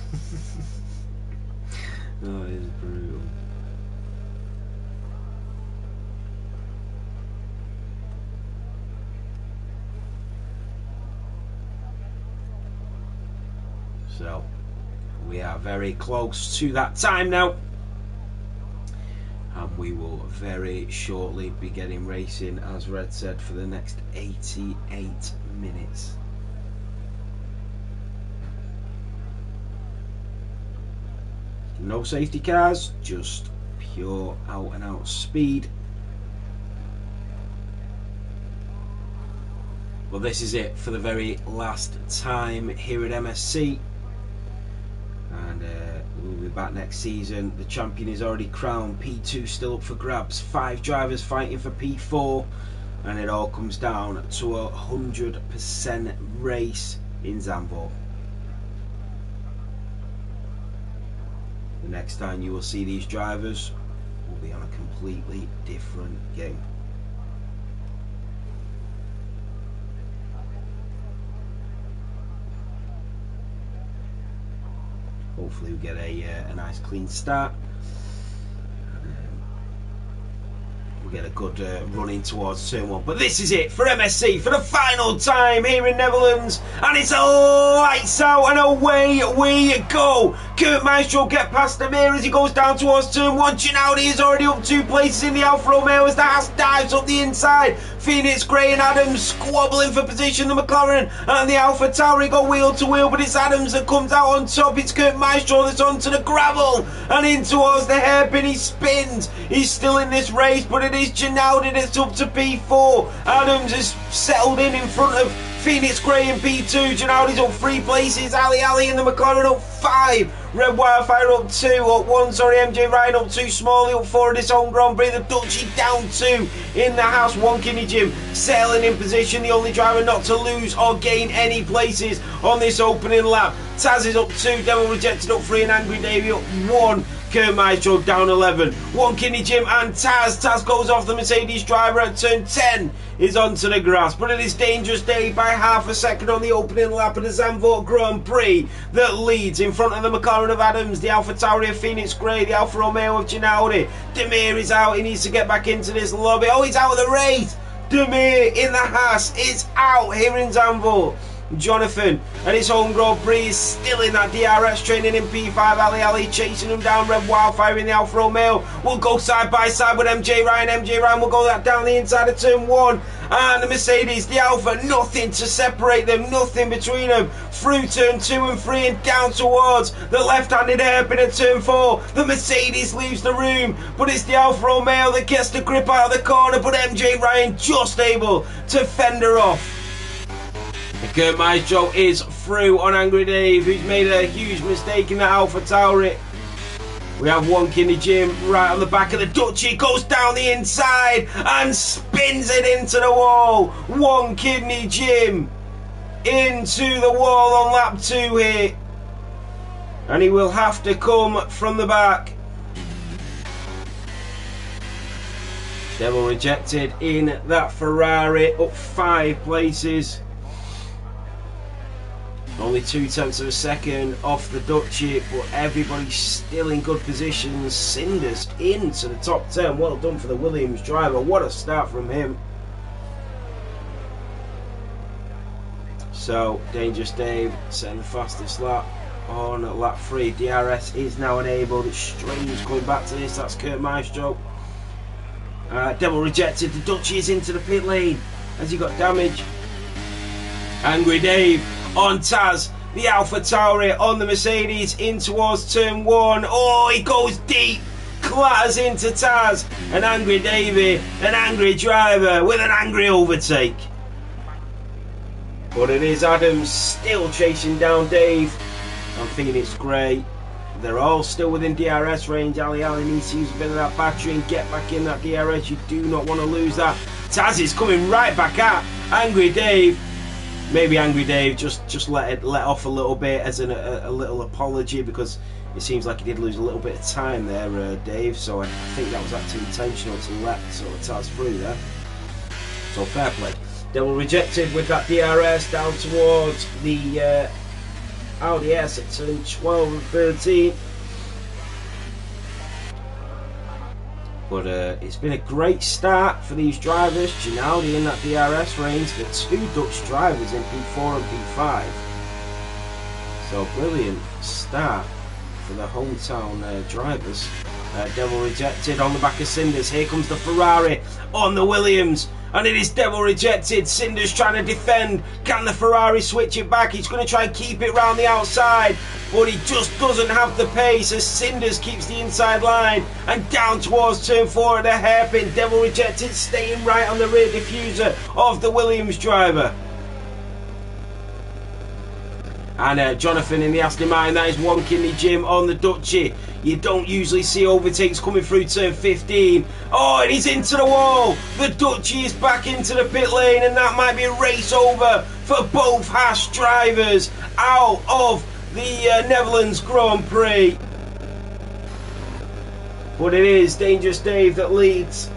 Oh, it is brutal. So we are very close to that time now, and we will very shortly be getting racing, as Red said, for the next 88 minutes. No safety cars, just pure out and out speed. Well, this is it for the very last time here at MSC, and we'll be back next season. The champion is already crowned. P2 still up for grabs. 5 drivers fighting for P4, and it all comes down to a 100% race in Zandvoort. The next time you will see these drivers will be on a completely different game. Hopefully we get a nice clean start. We get a good run in towards turn 1. But this is it for MSC for the final time here in Netherlands, and it's a lights out and away we go. Kurt Maestro get past the mirror as he goes down towards turn 1. Ginaudi is already up 2 places in the Alfa Romeo as the Haas dives up the inside. Phoenix, Gray and Adams squabbling for position. The McLaren and the Alfa Tauri go wheel to wheel, but it's Adams that comes out on top. It's Kurt Maestro that's onto the gravel and in towards the hairpin. He spins. He's still in this race, but it is Ginaudi that's up to P4. Adams is settled in front of Phoenix, Gray and P2. Ginaudi's up 3 places. Ali and the McLaren up 5. Red Wildfire up 2. Up 1, MJ Ryan up 2. Smalley up 4 at his own Grand Prix. The Dutchie down 2 in the house. 1 Kinney Jim sailing in position. The only driver not to lose or gain any places on this opening lap. Taz is up 2. Devil Rejected up 3 and Angry Davey up 1. Kurt Maestro down 11. 1 Kinney Jim and Taz. Taz goes off the Mercedes driver at turn 10. Is onto the grass, but it is Dangerous Dave by half a second on the opening lap of the Zandvoort Grand Prix that leads in front of the McLaren of Adams, the Alfa Tauri of Phoenix Gray, the Alfa Romeo of Ginaudi. Demir is out. He needs to get back into this lobby. Oh, he's out of the race. Demir in the Haas is out here in Zandvoort. Jonathan and his home Grand Prix is still in that DRS training in P5. Ali chasing him down. Red Wildfire in the Alfa Romeo will go side by side with MJ Ryan. MJ Ryan will go down the inside of turn 1. And the Mercedes, the Alfa, nothing to separate them, nothing between them. Through turn 2 and 3 and down towards the left-handed hairpin at turn 4. The Mercedes leaves the room, but it's the Alfa Romeo that gets the grip out of the corner, but MJ Ryan just able to fend her off. Kurt Maestro is through on Angry Dave, who's made a huge mistake in the Alfa Tauri. We have 1 Kinney Jim right on the back of the Dutchie, goes down the inside and spins it into the wall. 1 Kinney Jim into the wall on lap 2 here. And he will have to come from the back. Devil Rejected in that Ferrari, up 5 places. Only 0.2 of a second off the Dutchie, but everybody's still in good positions. Cinders into the top 10. Well done for the Williams driver. What a start from him. So, Dangerous Dave setting the fastest lap on lap 3. DRS is now enabled. It's strange going back to this. That's Kurt Maestro. Devil Rejected. The Dutchie is into the pit lane. Has he got damage? Angry Dave on Taz, the Alfa Tauri on the Mercedes in towards turn 1. Oh, he goes deep, clatters into Taz, an Angry Davey, an angry driver with an angry overtake. But it is Adams still chasing down Dave and Phoenix Gray. They're all still within DRS range. Ali needs to use a bit of that battery and get back in that DRS. You do not want to lose that. Taz is coming right back at Angry Dave. Maybe Angry Dave just let off a little bit as a little apology, because it seems like he did lose a little bit of time there, Dave. So I think that was actually intentional to let sort of Taz through there. So fair play. Devil Rejected with that DRS down towards the Audi S at turn 12 and 13. But it's been a great start for these drivers. Ginaudi in that DRS range, the 2 Dutch drivers in P4 and P5. So brilliant start for the hometown drivers. Devil Rejected on the back of Cinders. Here comes the Ferrari on the Williams. and it is Devil rejected. Cinder's trying to defend. Can the Ferrari switch it back? He's going to try and keep it round the outside, but he just doesn't have the pace as Cinders keeps the inside line and down towards turn 4 at a hairpin. Devil rejected, staying right on the rear diffuser of the Williams driver. And Jonathan in the Aston Martin, that is one kidney Jim on the Dutchie. You don't usually see overtakes coming through turn 15. Oh, and he's into the wall. The Dutchie is back into the pit lane, and that might be a race over for both Haas drivers out of the Netherlands Grand Prix. But it is Dangerous Dave that leads.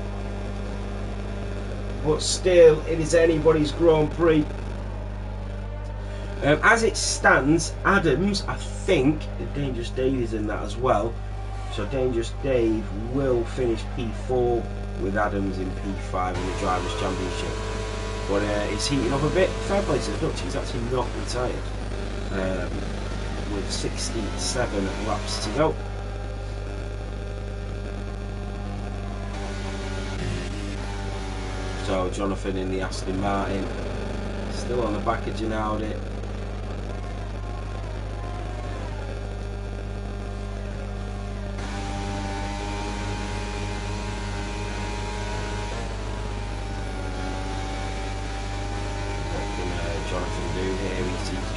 But still, it is anybody's Grand Prix. As it stands, Adams, I think Dangerous Dave is in that as well. So Dangerous Dave will finish P4 with Adams in P5 in the Drivers' Championship. But he's heating up a bit. Fair play to the Dutch, he's actually not retired. With 67 laps to go. So Jonathan in the Aston Martin, still on the back of Ginaldi.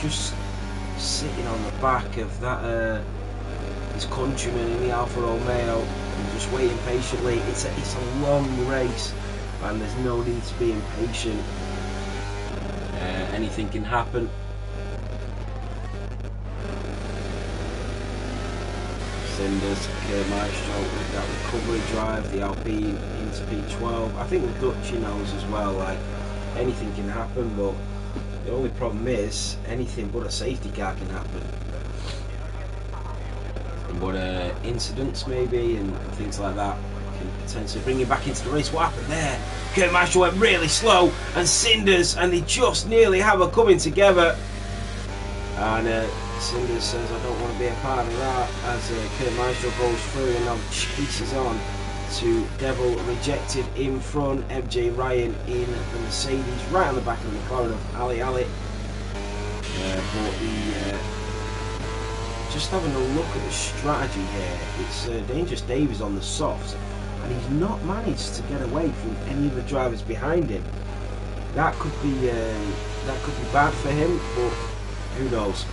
Just sitting on the back of that his countryman in the Alfa Romeo and just waiting patiently. It's a long race and there's no need to be impatient. Anything can happen. Cinders, Maestro with that recovery drive, the Alpine into P12. I think the Dutch knows as well, like anything can happen, but the only problem is anything but a safety car can happen. But incidents maybe and things like that can potentially bring you back into the race. What happened there? Kurt Marshall went really slow and Cinders, and they just nearly have a coming together. And Cinders says, I don't want to be a part of that, as Kurt Marshall goes through and now chases on to Devil rejected in front. MJ Ryan in the Mercedes, right on the back of the McLaren of Ali Ali. Just having a look at the strategy here, it's Dangerous Dave is on the softs, and he's not managed to get away from any of the drivers behind him. That could be bad for him, but who knows?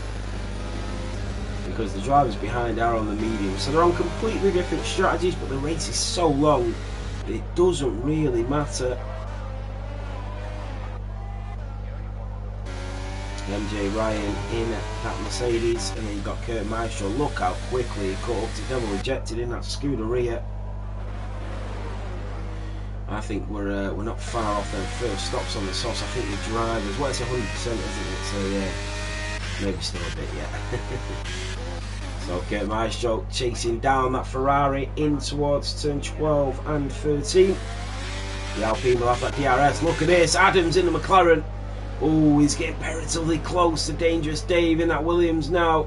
Because the drivers behind are on the medium, so they're on completely different strategies, but the race is so long that it doesn't really matter. MJ Ryan in that Mercedes, and then you've got Kurt Maestro. Look how quickly he caught up to Devil rejected in that Scuderia. I think we're not far off their first stops on the sauce. I think the drivers, well, it's 100%, isn't it? So yeah, maybe still a bit yet. So Kurt Maestro chasing down that Ferrari in towards turn 12 and 13. The Alpine will have that DRS. Look at this, Adams in the McLaren. Oh, he's getting perilously close to Dangerous Dave in that Williams now.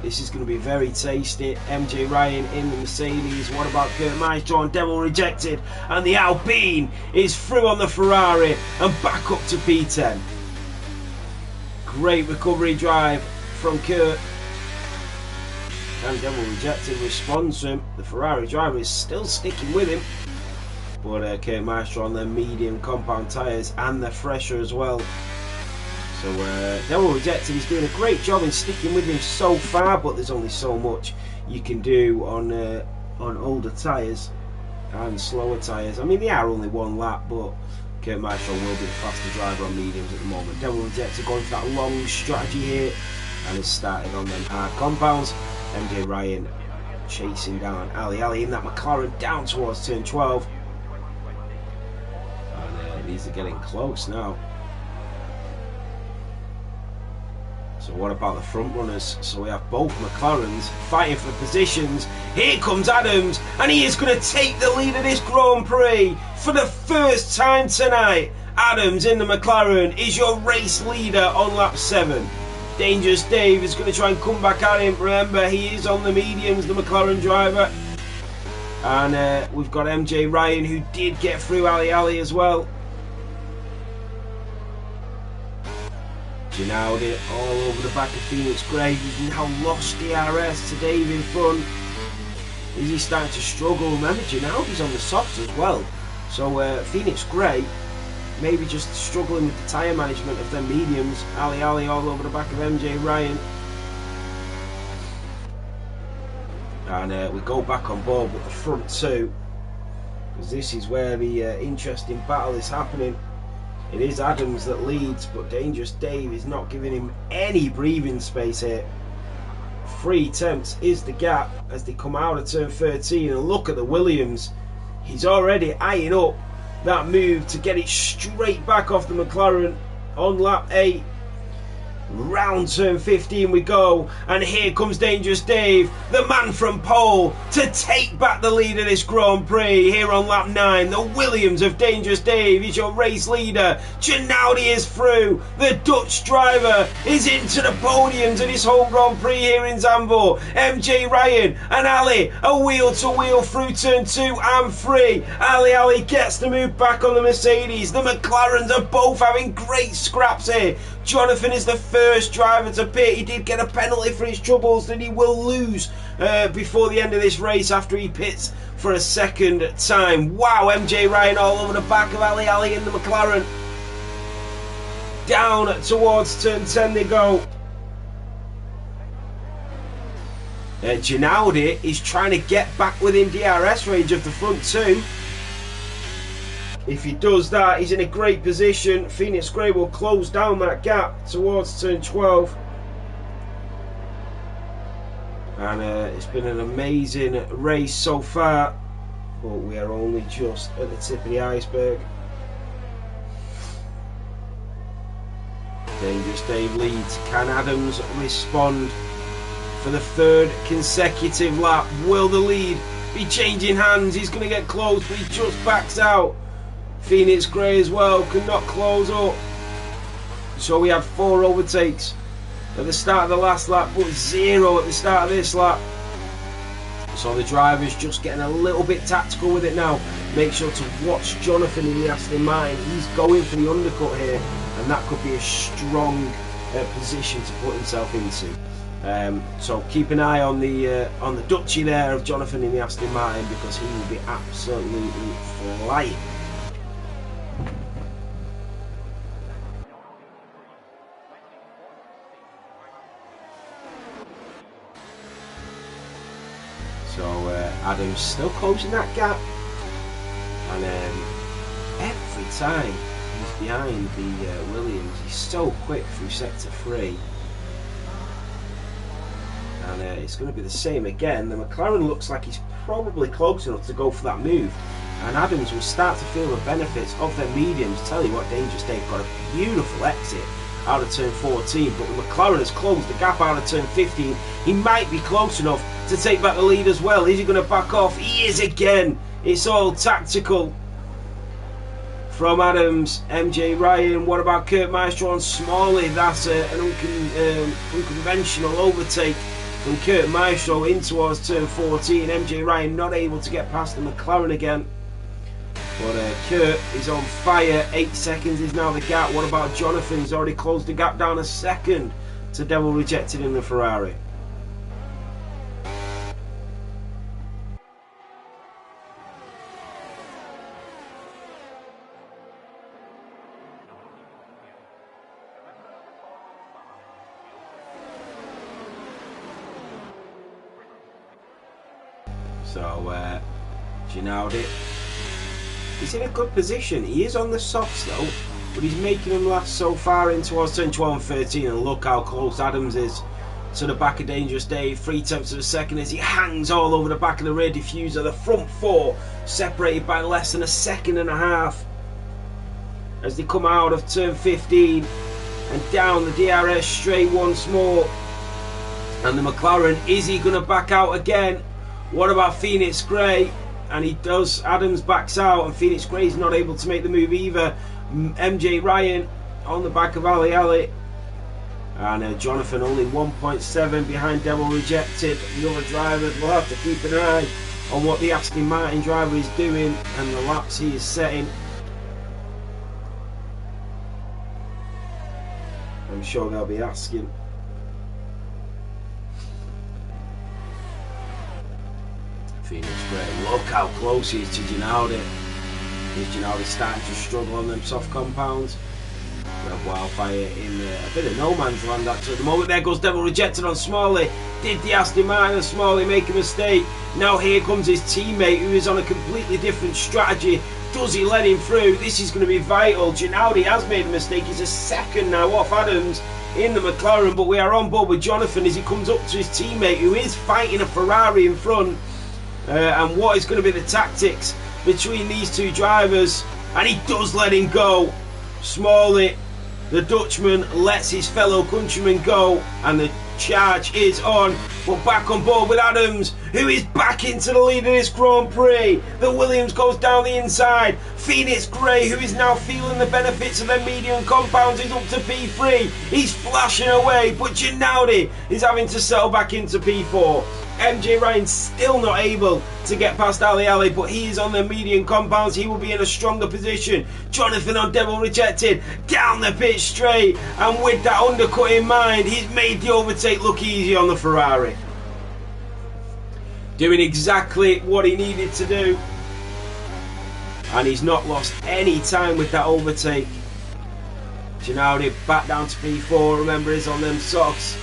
This is going to be very tasty. MJ Ryan in the Mercedes. What about Kurt Maestro and Devil rejected? And the Alpine is through on the Ferrari and back up to P10. Great recovery drive from Kurt. And Devil rejected responds to him. The Ferrari driver is still sticking with him. But Kurt Maestro on their medium compound tyres, and they're fresher as well. So Devil rejected is doing a great job in sticking with him so far, but there's only so much you can do on older tyres and slower tyres. I mean, they are only one lap, but Kurt Maestro will be the faster driver on mediums at the moment. Devil rejected going for that long strategy here, and has started on them hard compounds. MJ Ryan chasing down Ali Ali in that McLaren down towards turn 12. And these are getting close now. So what about the front runners? So we have both McLarens fighting for positions. Here comes Adams, and he is going to take the lead of this Grand Prix for the first time tonight. Adams in the McLaren is your race leader on lap 7. Dangerous Dave is going to try and come back at him. Remember, he is on the mediums, the McLaren driver. And we've got MJ Ryan, who did get through Ali Ali as well. Ginaldi all over the back of Phoenix Gray. He's now lost DRS to Dave in front. Is he starting to struggle? Remember, Ginaldi's on the softs as well. So Phoenix Gray maybe just struggling with the tyre management of their mediums. Ali all over the back of MJ Ryan. And we go back on board with the front two, because this is where the interesting battle is happening. It is Adams that leads, but Dangerous Dave is not giving him any breathing space here. 3 attempts is the gap as they come out of turn 13, and look at the Williams. He's already eyeing up that move to get it straight back off the McLaren on lap 8. Round turn 15 we go, and here comes Dangerous Dave, the man from pole, to take back the lead of this Grand Prix. Here on lap 9, the Williams of Dangerous Dave is your race leader. Ginaldi is through, the Dutch driver is into the podiums of this whole Grand Prix here in Zandvoort. MJ Ryan and Ali are wheel to wheel through turn 2 and 3. Ali gets the move back on the Mercedes. The McLarens are both having great scraps here. Jonathan is the first driver to pit. He did get a penalty for his troubles that he will lose before the end of this race after he pits for a second time. Wow, MJ Ryan all over the back of Ali in the McLaren. Down towards turn 10 they go. Ginaldi is trying to get back within DRS range of the front two. If he does that, he's in a great position. Phoenix Gray will close down that gap towards turn 12. And it's been an amazing race so far, but we are only just at the tip of the iceberg. Dangerous Dave leads. Can Adams respond for the 3rd consecutive lap? Will the lead be changing hands? He's going to get close, but he just backs out. Phoenix Gray as well cannot close up. So we had 4 overtakes at the start of the last lap, but 0 at the start of this lap. So the driver's just getting a little bit tactical with it now. Make sure to watch Jonathan in the Aston Martin. He's going for the undercut here, and that could be a strong position to put himself into. So keep an eye on the Dutchie there of Jonathan in the Aston Martin, because he will be absolutely flying. So Adams still closing that gap, and every time he's behind the Williams, he's so quick through sector 3, and it's going to be the same again. The McLaren looks like he's probably close enough to go for that move, and Adams will start to feel the benefits of their mediums. Tell you what, Dangerous Dave got a beautiful exit out of turn 14, but the McLaren has closed the gap out of turn 15. He might be close enough to take back the lead as well. Is he going to back off? He is again. It's all tactical from Adams. MJ Ryan. What about Kurt Maestro on Smalley? That's an unconventional overtake from Kurt Maestro in towards turn 14. MJ Ryan not able to get past the McLaren again. But Kurt is on fire. 8 seconds is now the gap. What about Jonathan? He's already closed the gap down a second to Devil Rejected in the Ferrari. So Ginaldi, he's in a good position. He is on the softs though, but he's making them last so far in towards turn 12 and 13, and look how close Adams is to the back of Dangerous Dave. 3 tenths of a second as he hangs all over the back of the rear diffuser. The front 4 separated by less than a second and a half as they come out of turn 15 and down the DRS straight once more. And the McLaren, is he going to back out again? What about Phoenix Gray? And he does. Adams backs out, and Phoenix Gray's not able to make the move either. MJ Ryan on the back of Ali, and Jonathan only 1.7 behind Devil Rejected. The other drivers will have to keep an eye on what the Aston Martin driver is doing and the laps he is setting. And I'm sure they'll be asking. Phoenix Gray, look how close he is to Ginaldi. Is Ginaldi starting to struggle on them soft compounds? Red Wildfire in a bit of no man's land actually at the moment. There goes Devil Rejected on Smalley. Did the Aston Martin and Smalley make a mistake? Now here comes his teammate who is on a completely different strategy. Does he let him through? This is going to be vital. Ginaldi has made a mistake. He's a second now off Adams in the McLaren, but we are on board with Jonathan as he comes up to his teammate who is fighting a Ferrari in front. And what is going to be the tactics between these two drivers? And he does let him go. Smalley, the Dutchman, lets his fellow countryman go, and the charge is on. But back on board with Adams, who is back into the lead of this Grand Prix. The Williams goes down the inside. Phoenix Gray, who is now feeling the benefits of their medium compounds, is up to P3. He's flashing away, but Ginaldi is having to settle back into P4. MJ Ryan still not able to get past Ali, but he is on the medium compounds. He will be in a stronger position. Jonathan on Devil Rejected down the pit straight, and with that undercut in mind, he's made the overtake look easy on the Ferrari, doing exactly what he needed to do, and he's not lost any time with that overtake. Ginaldi back down to P4. Remember, he's on them softs.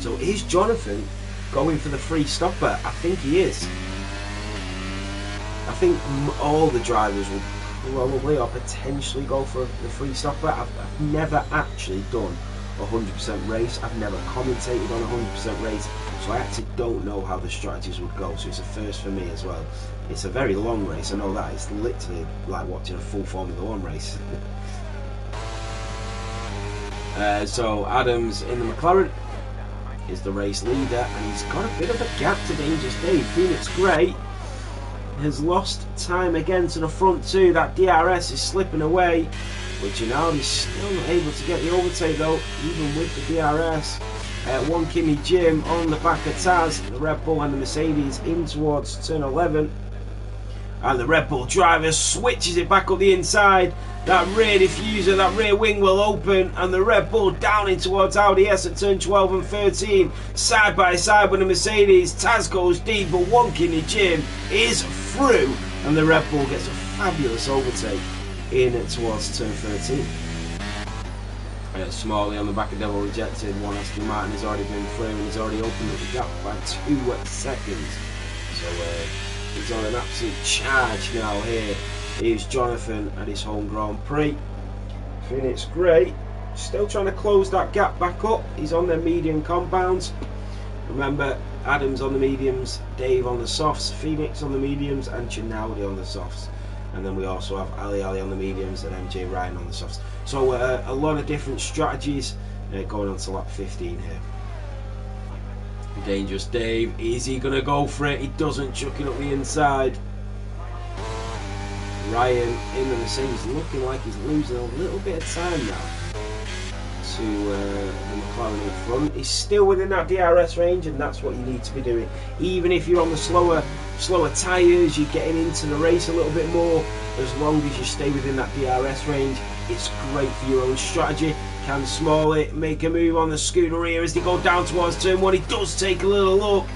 So is Jonathan going for the free stopper? I think he is. I think all the drivers will probably or potentially go for the free stopper. I've never actually done 100% race. I've never commentated on 100% race, so I actually don't know how the strategies would go. So it's a first for me as well. It's a very long race, I know that. It's literally like watching a full Formula 1 race. So Adams in the McLaren is the race leader, and he's got a bit of a gap to Dangerous Dave. Phoenix Gray has lost time again to the front two. That DRS is slipping away, but Ginaldi's still not able to get the overtake though, even with the DRS. One Kimmy Jim on the back of Taz, the Red Bull and the Mercedes in towards turn 11, and the Red Bull driver switches it back up the inside. That rear diffuser, that rear wing will open, and the Red Bull down in towards Audi S at turn 12 and 13. Side by side with the Mercedes. Taz goes deep, but one Kimmy Jim is through, and the Red Bull gets a fabulous overtake in towards turn 13. Smalley on the back of Devil Rejected. One Aston Martin has already been through and has already opened up the gap by 2 seconds. So he's on an absolute charge now here. Here's Jonathan at his home Grand Prix. Phoenix Gray still trying to close that gap back up. He's on their medium compounds. Remember, Adams on the mediums, Dave on the softs, Phoenix on the mediums, and Ginaldi on the softs. And then we also have Ali on the mediums and MJ Ryan on the softs. So a lot of different strategies going on to lap 15 here. Dangerous Dave, is he going to go for it? He doesn't, chuck it up the inside. Ryan in the Mercedes looking like he's losing a little bit of time now to the McLaren in front. He's still within that DRS range, and that's what you need to be doing. Even if you're on the slower tyres, you're getting into the race a little bit more. As long as you stay within that DRS range, it's great for your own strategy. Can Smalley make a move on the scooter here as they go down towards turn 1? He does take a little look,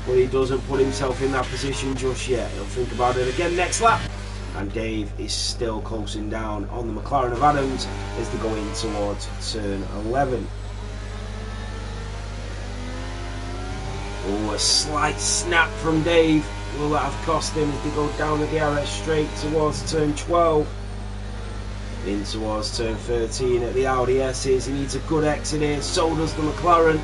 but he doesn't put himself in that position just yet. He'll think about it again next lap. And Dave is still closing down on the McLaren of Adams as they go in towards turn 11. Oh, a slight snap from Dave. Will that have cost him as they go down the DRS straight towards turn 12? In towards turn 13 at the Audi S's. He needs a good exit here, so does the McLaren.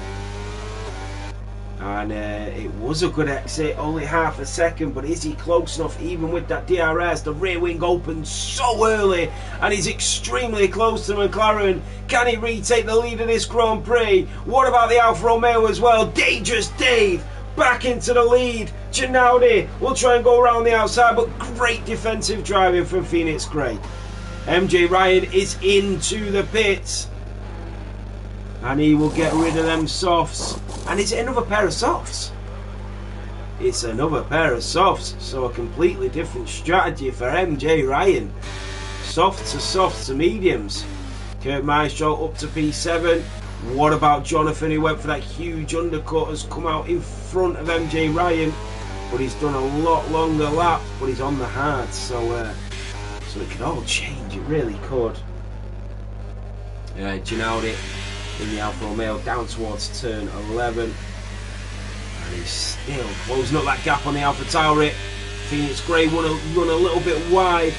And it was a good exit, only half a second, but is he close enough? Even with that DRS, the rear wing opened so early, and he's extremely close to McLaren. Can he retake the lead of this Grand Prix? What about the Alfa Romeo as well? Dangerous Dave back into the lead. Ginaldi will try and go around the outside, but great defensive driving from Phoenix Gray. MJ Ryan is into the pits, and he will get rid of them softs. And it's another pair of softs. It's another pair of softs. So a completely different strategy for MJ Ryan. Softs to mediums. Kurt Maestro up to P7. What about Jonathan, who went for that huge undercut, has come out in front of MJ Ryan, but he's done a lot longer lap, but he's on the hard, so it could all change, it really could. Ginaldi in the Alfa Romeo down towards turn 11, and he's still closing up that gap on the AlphaTauri. Phoenix Gray run a little bit wide.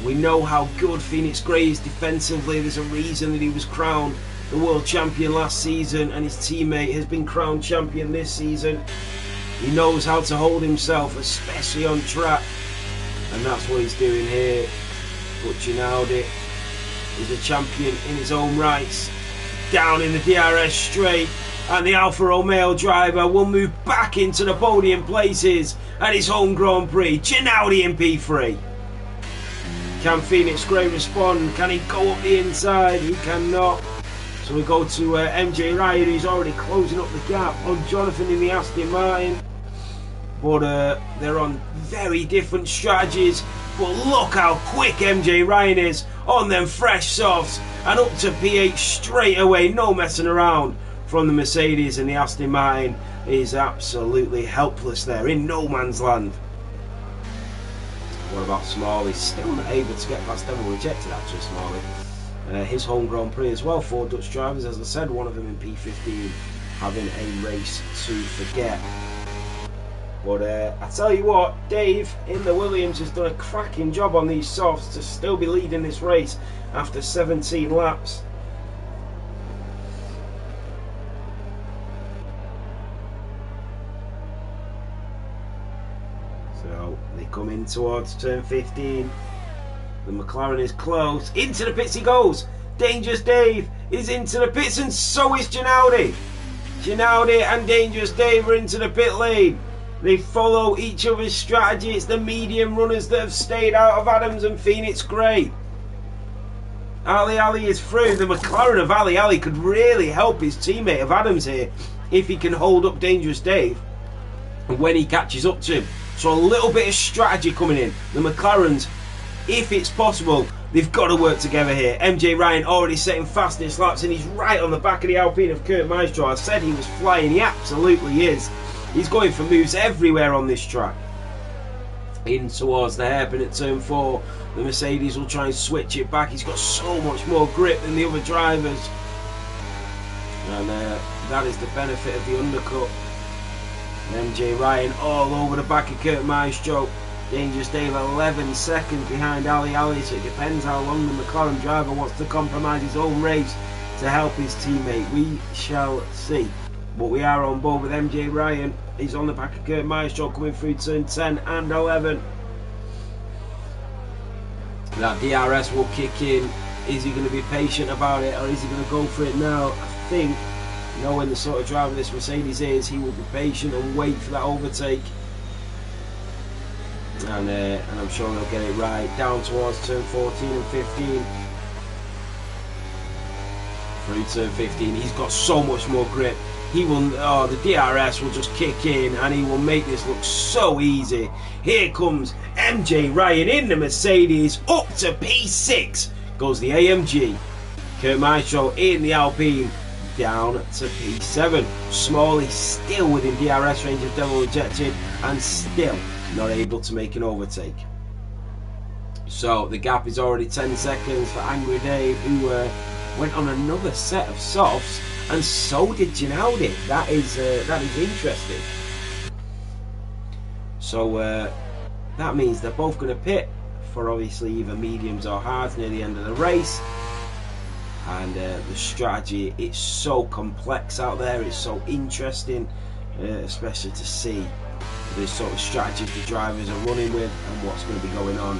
We know how good Phoenix Gray is defensively. There's a reason that he was crowned the world champion last season, and his teammate has been crowned champion this season. He knows how to hold himself, especially on track, and that's what he's doing here. But Ginaldi is a champion in his own rights. Down in the DRS straight, and the Alfa Romeo driver will move back into the podium places at his home Grand Prix. Ginaldi in P3. Can Phoenix Gray respond? Can he go up the inside? He cannot. So we go to MJ Ryan, who's already closing up the gap on Jonathan in the Aston Martin. But they're on very different strategies. But look how quick MJ Ryan is on them fresh softs, and up to P8 straight away, no messing around from the Mercedes, and the Aston Martin is absolutely helpless there in no man's land. What about Smalley? Still not able to get past Devil Rejected, actually, Smalley. His home Grand Prix as well, 4 Dutch drivers, as I said, one of them in P15, having a race to forget. But I tell you what, Dave in the Williams has done a cracking job on these softs to still be leading this race after 17 laps. So they come in towards turn 15. The McLaren is close. Into the pits he goes. Dangerous Dave is into the pits, and so is Ginaldi. Ginaldi and Dangerous Dave are into the pit lane. They follow each other's strategy. It's the medium runners that have stayed out of Adams and Phoenix Gray. Ali is through. The McLaren of Ali could really help his teammate of Adams here if he can hold up Dangerous Dave when he catches up to him. So a little bit of strategy coming in. The McLarens, if it's possible, they've got to work together here. MJ Ryan already setting fastest laps, and he's right on the back of the Alpine of Kurt Maestro. I said he was flying. He absolutely is. He's going for moves everywhere on this track. In towards the hairpin at turn 4. The Mercedes will try and switch it back. He's got so much more grip than the other drivers. And that is the benefit of the undercut. And MJ Ryan all over the back of Kurt Maestro. Dangerous Dave 11 seconds behind Ali, so it depends how long the McLaren driver wants to compromise his own race to help his teammate. We shall see. But we are on board with MJ Ryan. He's on the back of Kurt Maestro coming through turn 10 and 11. That DRS will kick in. Is he going to be patient about it, or is he going to go for it now? I think, knowing the sort of driver this Mercedes is, he will be patient and wait for that overtake. And I'm sure he'll get it right. Down towards turn 14 and 15. Through turn 15, he's got so much more grip. He will, the DRS will just kick in, and he will make this look so easy. Here comes MJ Ryan in the Mercedes, up to P6 goes the AMG. Kurt Maestro in the Alpine, down to P7. Smalley still within DRS range of Devil Rejected, and still not able to make an overtake. So the gap is already 10 seconds for Angry Dave, who went on another set of softs, and so did Ginaldi. That is interesting. So that means they're both going to pit for obviously either mediums or hards near the end of the race. And the strategy, it's so complex out there, it's so interesting, especially to see the sort of strategies the drivers are running with and what's going to be going on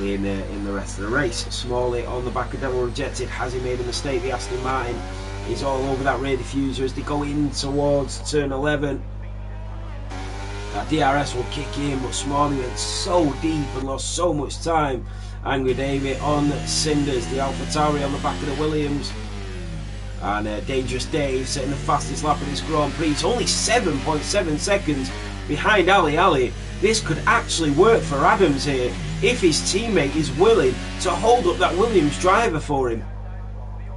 in the rest of the race. Smalley on the back of Devil Rejected. Has he made a mistake? The Aston Martin is all over that rear diffuser as they go in towards turn 11. That DRS will kick in, but Smalley went so deep and lost so much time. Angry David on cinders, the AlphaTauri on the back of the Williams. And Dangerous Dave setting the fastest lap of this Grand Prix. It's only 7.7 seconds behind Ali. this could actually work for Adams here if his teammate is willing to hold up that Williams driver for him.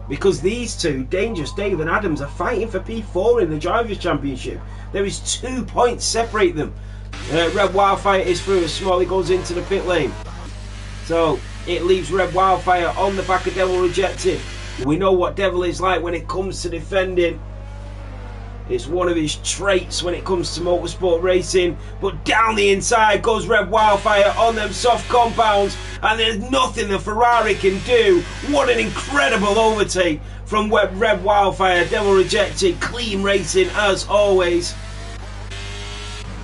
Because these two, Dangerous Dave and Adams, are fighting for P4 in the Drivers' Championship. There is 2 points separate them. Red Wildfire is through as Smalley goes into the pit lane. So it leaves Red Wildfire on the back of Devil Rejected. We know what Devil is like when it comes to defending. It's one of his traits when it comes to motorsport racing. But down the inside goes Red Wildfire on them soft compounds, and there's nothing the Ferrari can do. What an incredible overtake from Red Wildfire. Devil Rejected, clean racing as always.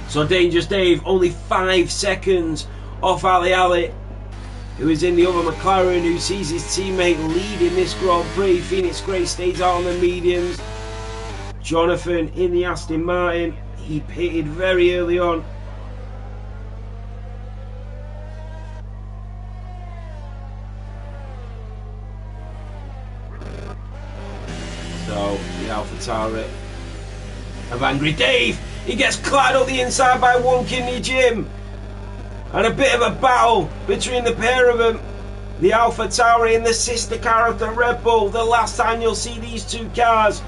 So Dangerous Dave only 5 seconds off Ali, who is in the other McLaren, who sees his teammate leading this Grand Prix. Phoenix Gray stays out on the mediums. Jonathan in the Aston Martin, he pitted very early on. So the AlphaTauri of Angry Dave, he gets clad up the inside by One Kidney Jim, and a bit of a battle between the pair of them. The AlphaTauri and the sister car of the Red Bull. The last time you'll see these two cars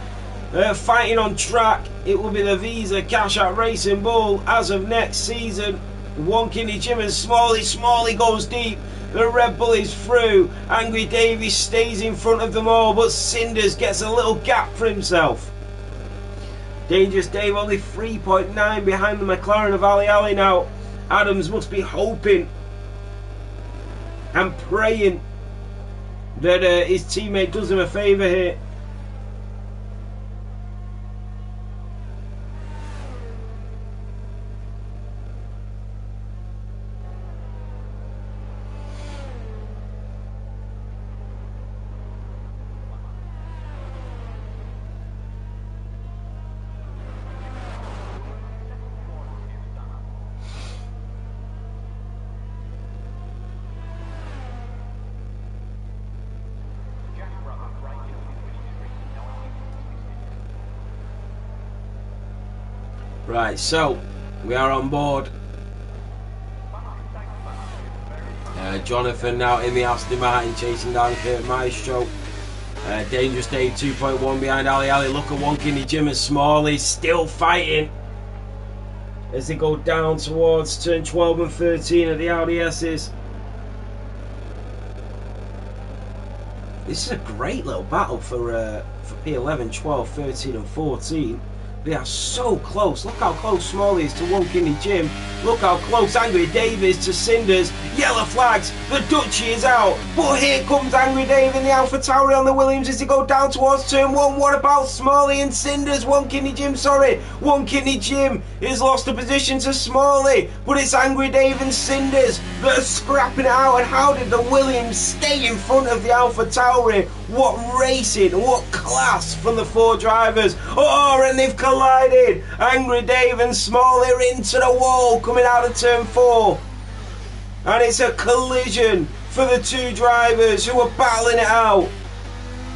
fighting on track, it will be the Visa Cash Out Racing Bull as of next season. One Kidney Jim and Smalley goes deep. The Red Bull is through. Angry Davey stays in front of them all, but Cinders gets a little gap for himself. Dangerous Dave only 3.9 behind the McLaren of Ali now. Adams must be hoping and praying that his teammate does him a favour here. Right, so we are on board. Jonathan now in the Aston Martin chasing down Kurt Maestro. Dangerous Dave 2.1 behind Ali. Look at One Kidney Jim and Smalley still fighting as they go down towards turn 12 and 13 of the Audi S's. This is a great little battle for P11, 12, 13 and 14. They are so close. Look how close Smalley is to One Kidney Jim. Look how close Angry Dave is to Cinders. Yellow flags. The Dutchie is out. But here comes Angry Dave in the AlphaTauri on the Williams as they go down towards turn 1. What about Smalley and Cinders? One Kidney Jim, sorry. One Kidney Jim has lost the position to Smalley. But it's Angry Dave and Cinders that are scrapping it out. And how did the Williams stay in front of the AlphaTauri? What racing, what class from the 4 drivers. Oh, and they've collided. Angry Dave and Smalley are into the wall coming out of turn 4. And it's a collision for the 2 drivers who are battling it out.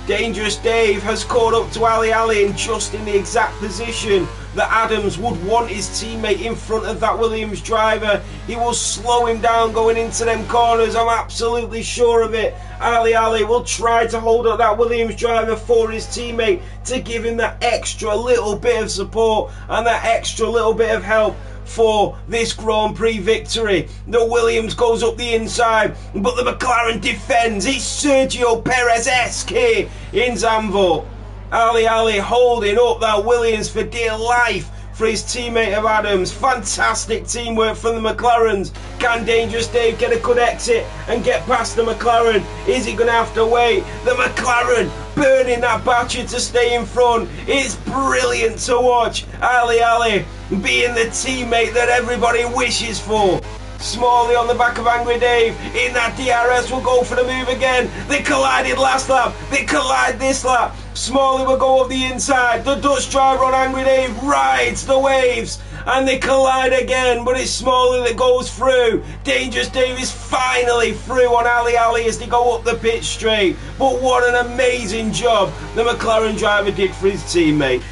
Dangerous Dave has caught up to Ali and just in the exact position that Adams would want his teammate in front of that Williams driver. He will slow him down going into them corners, I'm absolutely sure of it. Ali will try to hold up that Williams driver for his teammate to give him that extra little bit of support and that extra little bit of help for this Grand Prix victory. The Williams goes up the inside, but the McLaren defends. It's Sergio Perez-esque here in Zandvoort. Ali holding up that Williams for dear life for his teammate of Adams. Fantastic teamwork from the McLarens. Can Dangerous Dave get a good exit and get past the McLaren? Is he going to have to wait? The McLaren burning that battery to stay in front. It's brilliant to watch. Ali being the teammate that everybody wishes for. Smalley on the back of Angry Dave in that DRS will go for the move again. They collided last lap, they collide this lap. Smalley will go up the inside. The Dutch driver on Angry Dave rides the waves and they collide again, but it's Smalley that goes through. Dangerous Dave is finally through on Ali as they go up the pit straight. But what an amazing job the McLaren driver did for his teammate.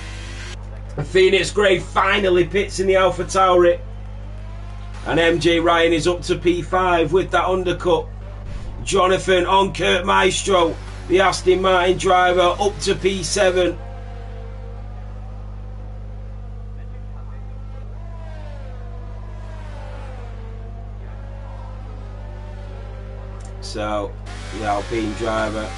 Phoenix Gray finally pits in the AlphaTauri. And MJ Ryan is up to P5 with that undercut. Jonathan on Kurt Maestro, the Aston Martin driver, up to P7. So, the Alpine driver.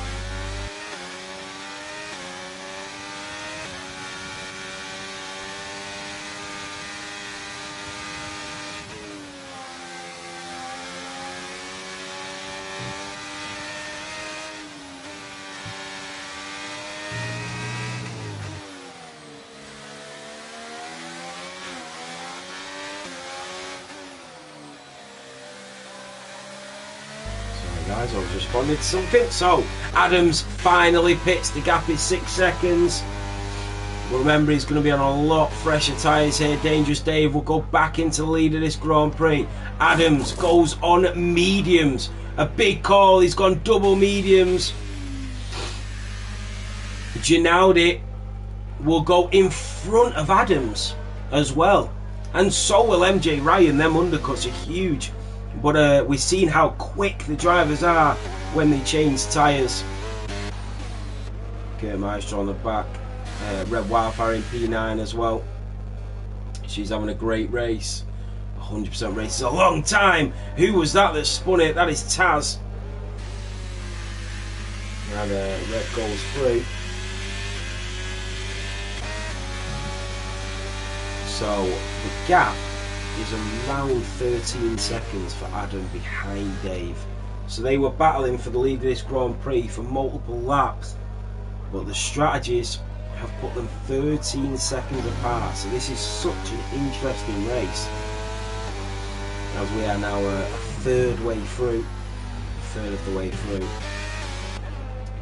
Guys, I was responding to something. So, Adams finally pits. The gap is 6 seconds. Remember, he's going to be on a lot fresher tyres here. Dangerous Dave will go back into the lead of this Grand Prix. Adams goes on mediums. A big call. He's gone double mediums. Ginaudi will go in front of Adams as well. And so will MJ Ryan. Them undercuts are huge. But we've seen how quick the drivers are when they change tyres. Kurt Maestro on the back. Red Wildfire in P9 as well. She's having a great race. 100% race is a long time. Who was that spun it? That is Taz. And red goes through. So the gap is around 13 seconds for Adam behind Dave. So they were battling for the lead of this Grand Prix for multiple laps, but the strategies have put them 13 seconds apart. So this is such an interesting race, as we are now a third way through, a third of the way through.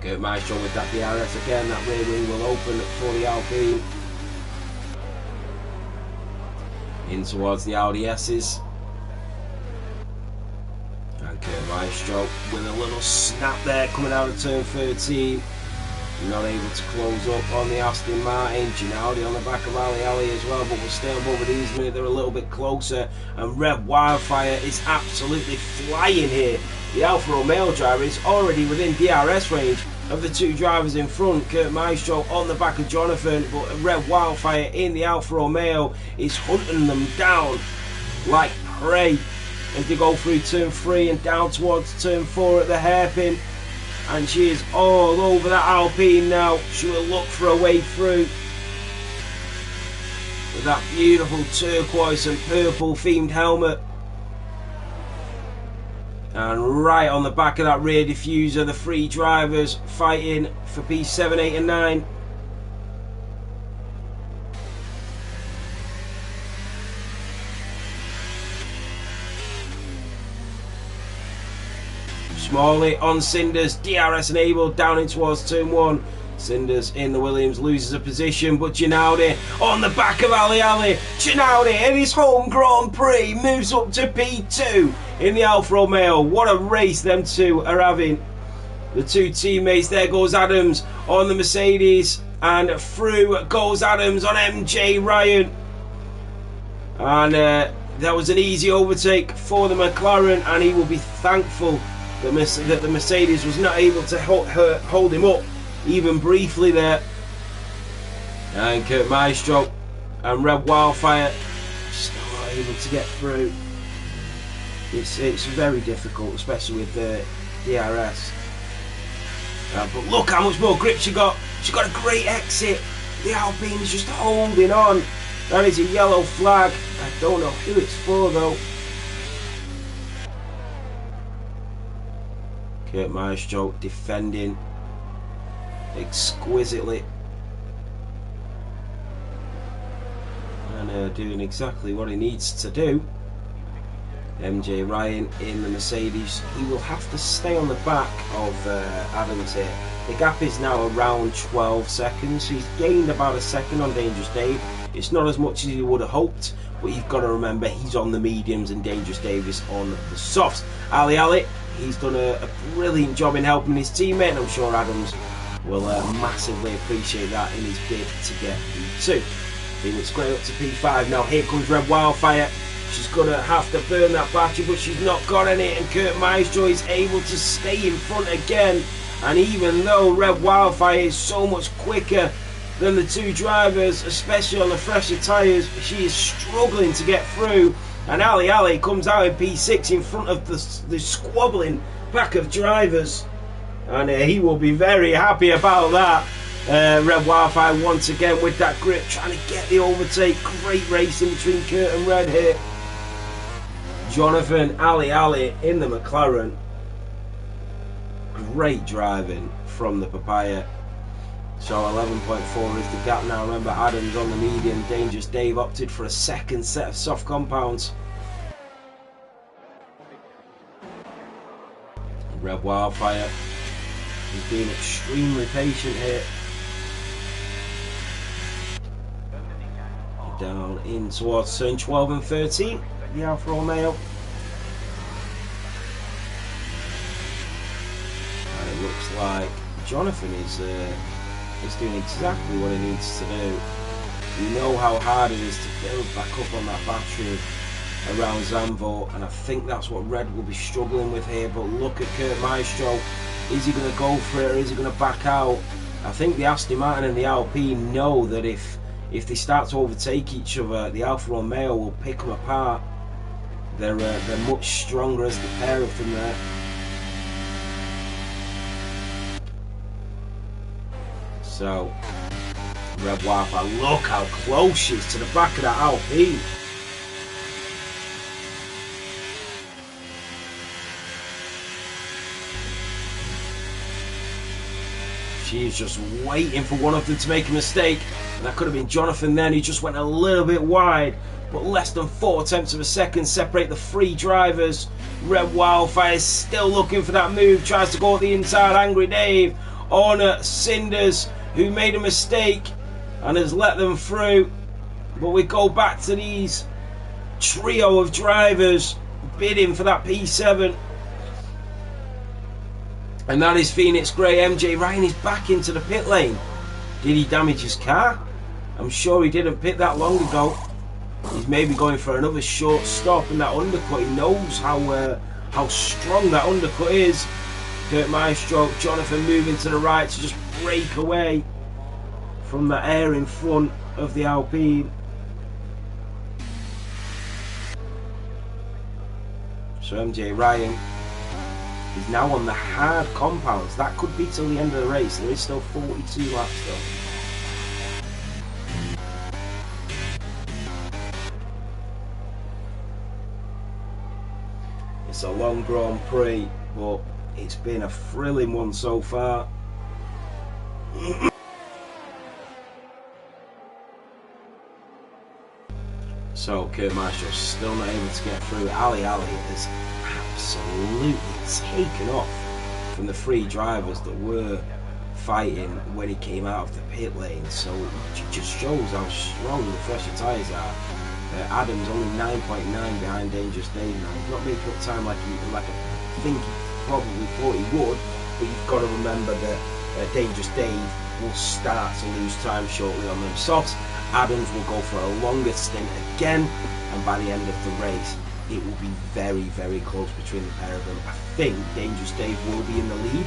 Kurt Maestro with that DRS again. That rear wing will open for the Alpine. In towards the Audi S's. And Kurt Maestro with a little snap there coming out of turn 13. Not able to close up on the Aston Martin. Ginaudi on the back of Ali as well, but we'll stay above with these minutes. They're a little bit closer. And Red Wildfire is absolutely flying here. The Alfa Romeo driver is already within DRS range of the two drivers in front. Kurt Maestro on the back of Jonathan, but Red Wildfire in the Alfa Romeo is hunting them down like prey as they go through turn 3 and down towards turn 4 at the hairpin. And she is all over that Alpine now. She will look for a way through with that beautiful turquoise and purple themed helmet. And right on the back of that rear diffuser, the three drivers fighting for P7, 8 and 9. Smalley on Cinders, DRS enabled down in towards turn 1. Cinders in the Williams loses a position, but Ginaudi on the back of Ali. Ginaudi in his home Grand Prix moves up to P2 in the Alfa Romeo. What a race them two are having. The two teammates, there goes Adams on the Mercedes, and through goes Adams on MJ Ryan. And that was an easy overtake for the McLaren, and he will be thankful that the Mercedes was not able to hold him up even briefly there. And Kurt Maestro and Red Wildfire still not able to get through. It's very difficult, especially with the DRS. But look how much more grip she got. She got a great exit. The Alpine is just holding on. That is a yellow flag. I don't know who it's for though. Kurt Maestro defending exquisitely and doing exactly what he needs to do. MJ Ryan in the Mercedes, he will have to stay on the back of Adams here. The gap is now around 12 seconds. He's gained about a second on Dangerous Dave. It's not as much as he would have hoped, but you've got to remember he's on the mediums and Dangerous Dave is on the softs. Ali, he's done a brilliant job in helping his teammate, and I'm sure Adams will massively appreciate that in his bid to get P2. Phoenix Gray up to P5 now. Here comes Red Wildfire. She's going to have to burn that battery, but she's not got any, and Kurt Maestro is able to stay in front again. And even though Red Wildfire is so much quicker than the two drivers, especially on the fresher tyres, she is struggling to get through. And Ali comes out in P6 in front of the squabbling pack of drivers. And he will be very happy about that. Red Wildfire once again with that grip, trying to get the overtake. Great racing between Kurt and Red here. Jonathan, Ali in the McLaren. Great driving from the Papaya. So 11.4 is the gap now. Remember, Adams on the medium. Dangerous Dave opted for a second set of soft compounds. Red Wildfire is being extremely patient here. Down in towards turn 12 and 13. The Alfa Romeo. And it looks like Jonathan is doing exactly what he needs to do. We know how hard it is to build back up on that battery around Zandvoort, and I think that's what Red will be struggling with here. But look at Kurt Maestro. Is he going to go for it, or is he going to back out? I think the Aston Martin and the Alpine know that if they start to overtake each other, the Alfa Romeo will pick them apart. They're much stronger as the pair of them there. So, Red Wildfire, look how close she is to the back of that Alpine. She is just waiting for one of them to make a mistake. And that could have been Jonathan then, who just went a little bit wide. But less than 4 tenths of a second separate the 3 drivers. Red Wildfire is still looking for that move. Tries to go at the inside. Angry Dave on Cinders, who made a mistake and has let them through. But we go back to these trio of drivers bidding for that P7. And that is Phoenix Grey. MJ Ryan is back into the pit lane. Did he damage his car? I'm sure he didn't pit that long ago. He's maybe going for another short stop, and that undercut, he knows how strong that undercut is. Kurt Maestro, Jonathan moving to the right to just break away from the air in front of the Alpine. So MJ Ryan is now on the hard compounds. That could be till the end of the race. There is still 42 laps though. It's a long Grand Prix, but it's been a thrilling one so far. So Kurt Maestro still not able to get through. Ali has absolutely taken off from the 3 drivers that were fighting when he came out of the pit lane. So it just shows how strong the fresher tyres are. Adams only 9.9 behind Dangerous Dave now. He's not making up time like I think he probably thought he would, but you've got to remember that Dangerous Dave will start to lose time shortly on them softs. Adams will go for a longer stint again, and by the end of the race it will be very, very close between the pair of them. I think Dangerous Dave will be in the lead,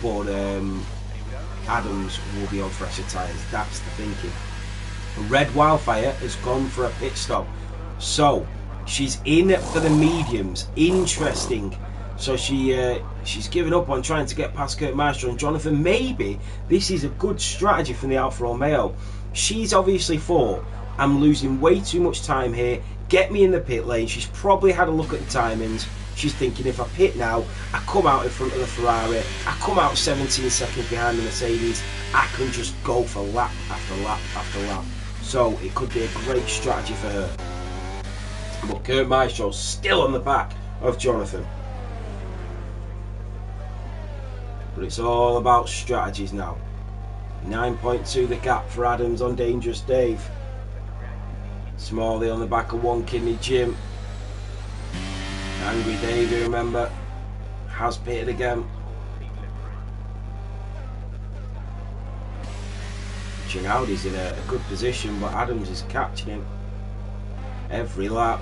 but Adams will be on fresher tyres. That's the thinking. Red Wildfire has gone for a pit stop, so she's in for the mediums. Interesting. So she's given up on trying to get past Kurt Maestro and Jonathan. Maybe this is a good strategy from the Alfa Romeo. She's obviously thought, I'm losing way too much time here, get me in the pit lane. She's probably had a look at the timings. She's thinking, if I pit now, I come out in front of the Ferrari, I come out 17 seconds behind the Mercedes, I can just go for lap after lap after lap. So it could be a great strategy for her. But Kurt Maestro's still on the back of Jonathan. But it's all about strategies now. 9.2 the gap for Adams on Dangerous Dave. Smalley on the back of One Kidney Jim. Angry Dave, you remember, has pitted again. Chinaudi's in a good position, but Adams is catching him every lap.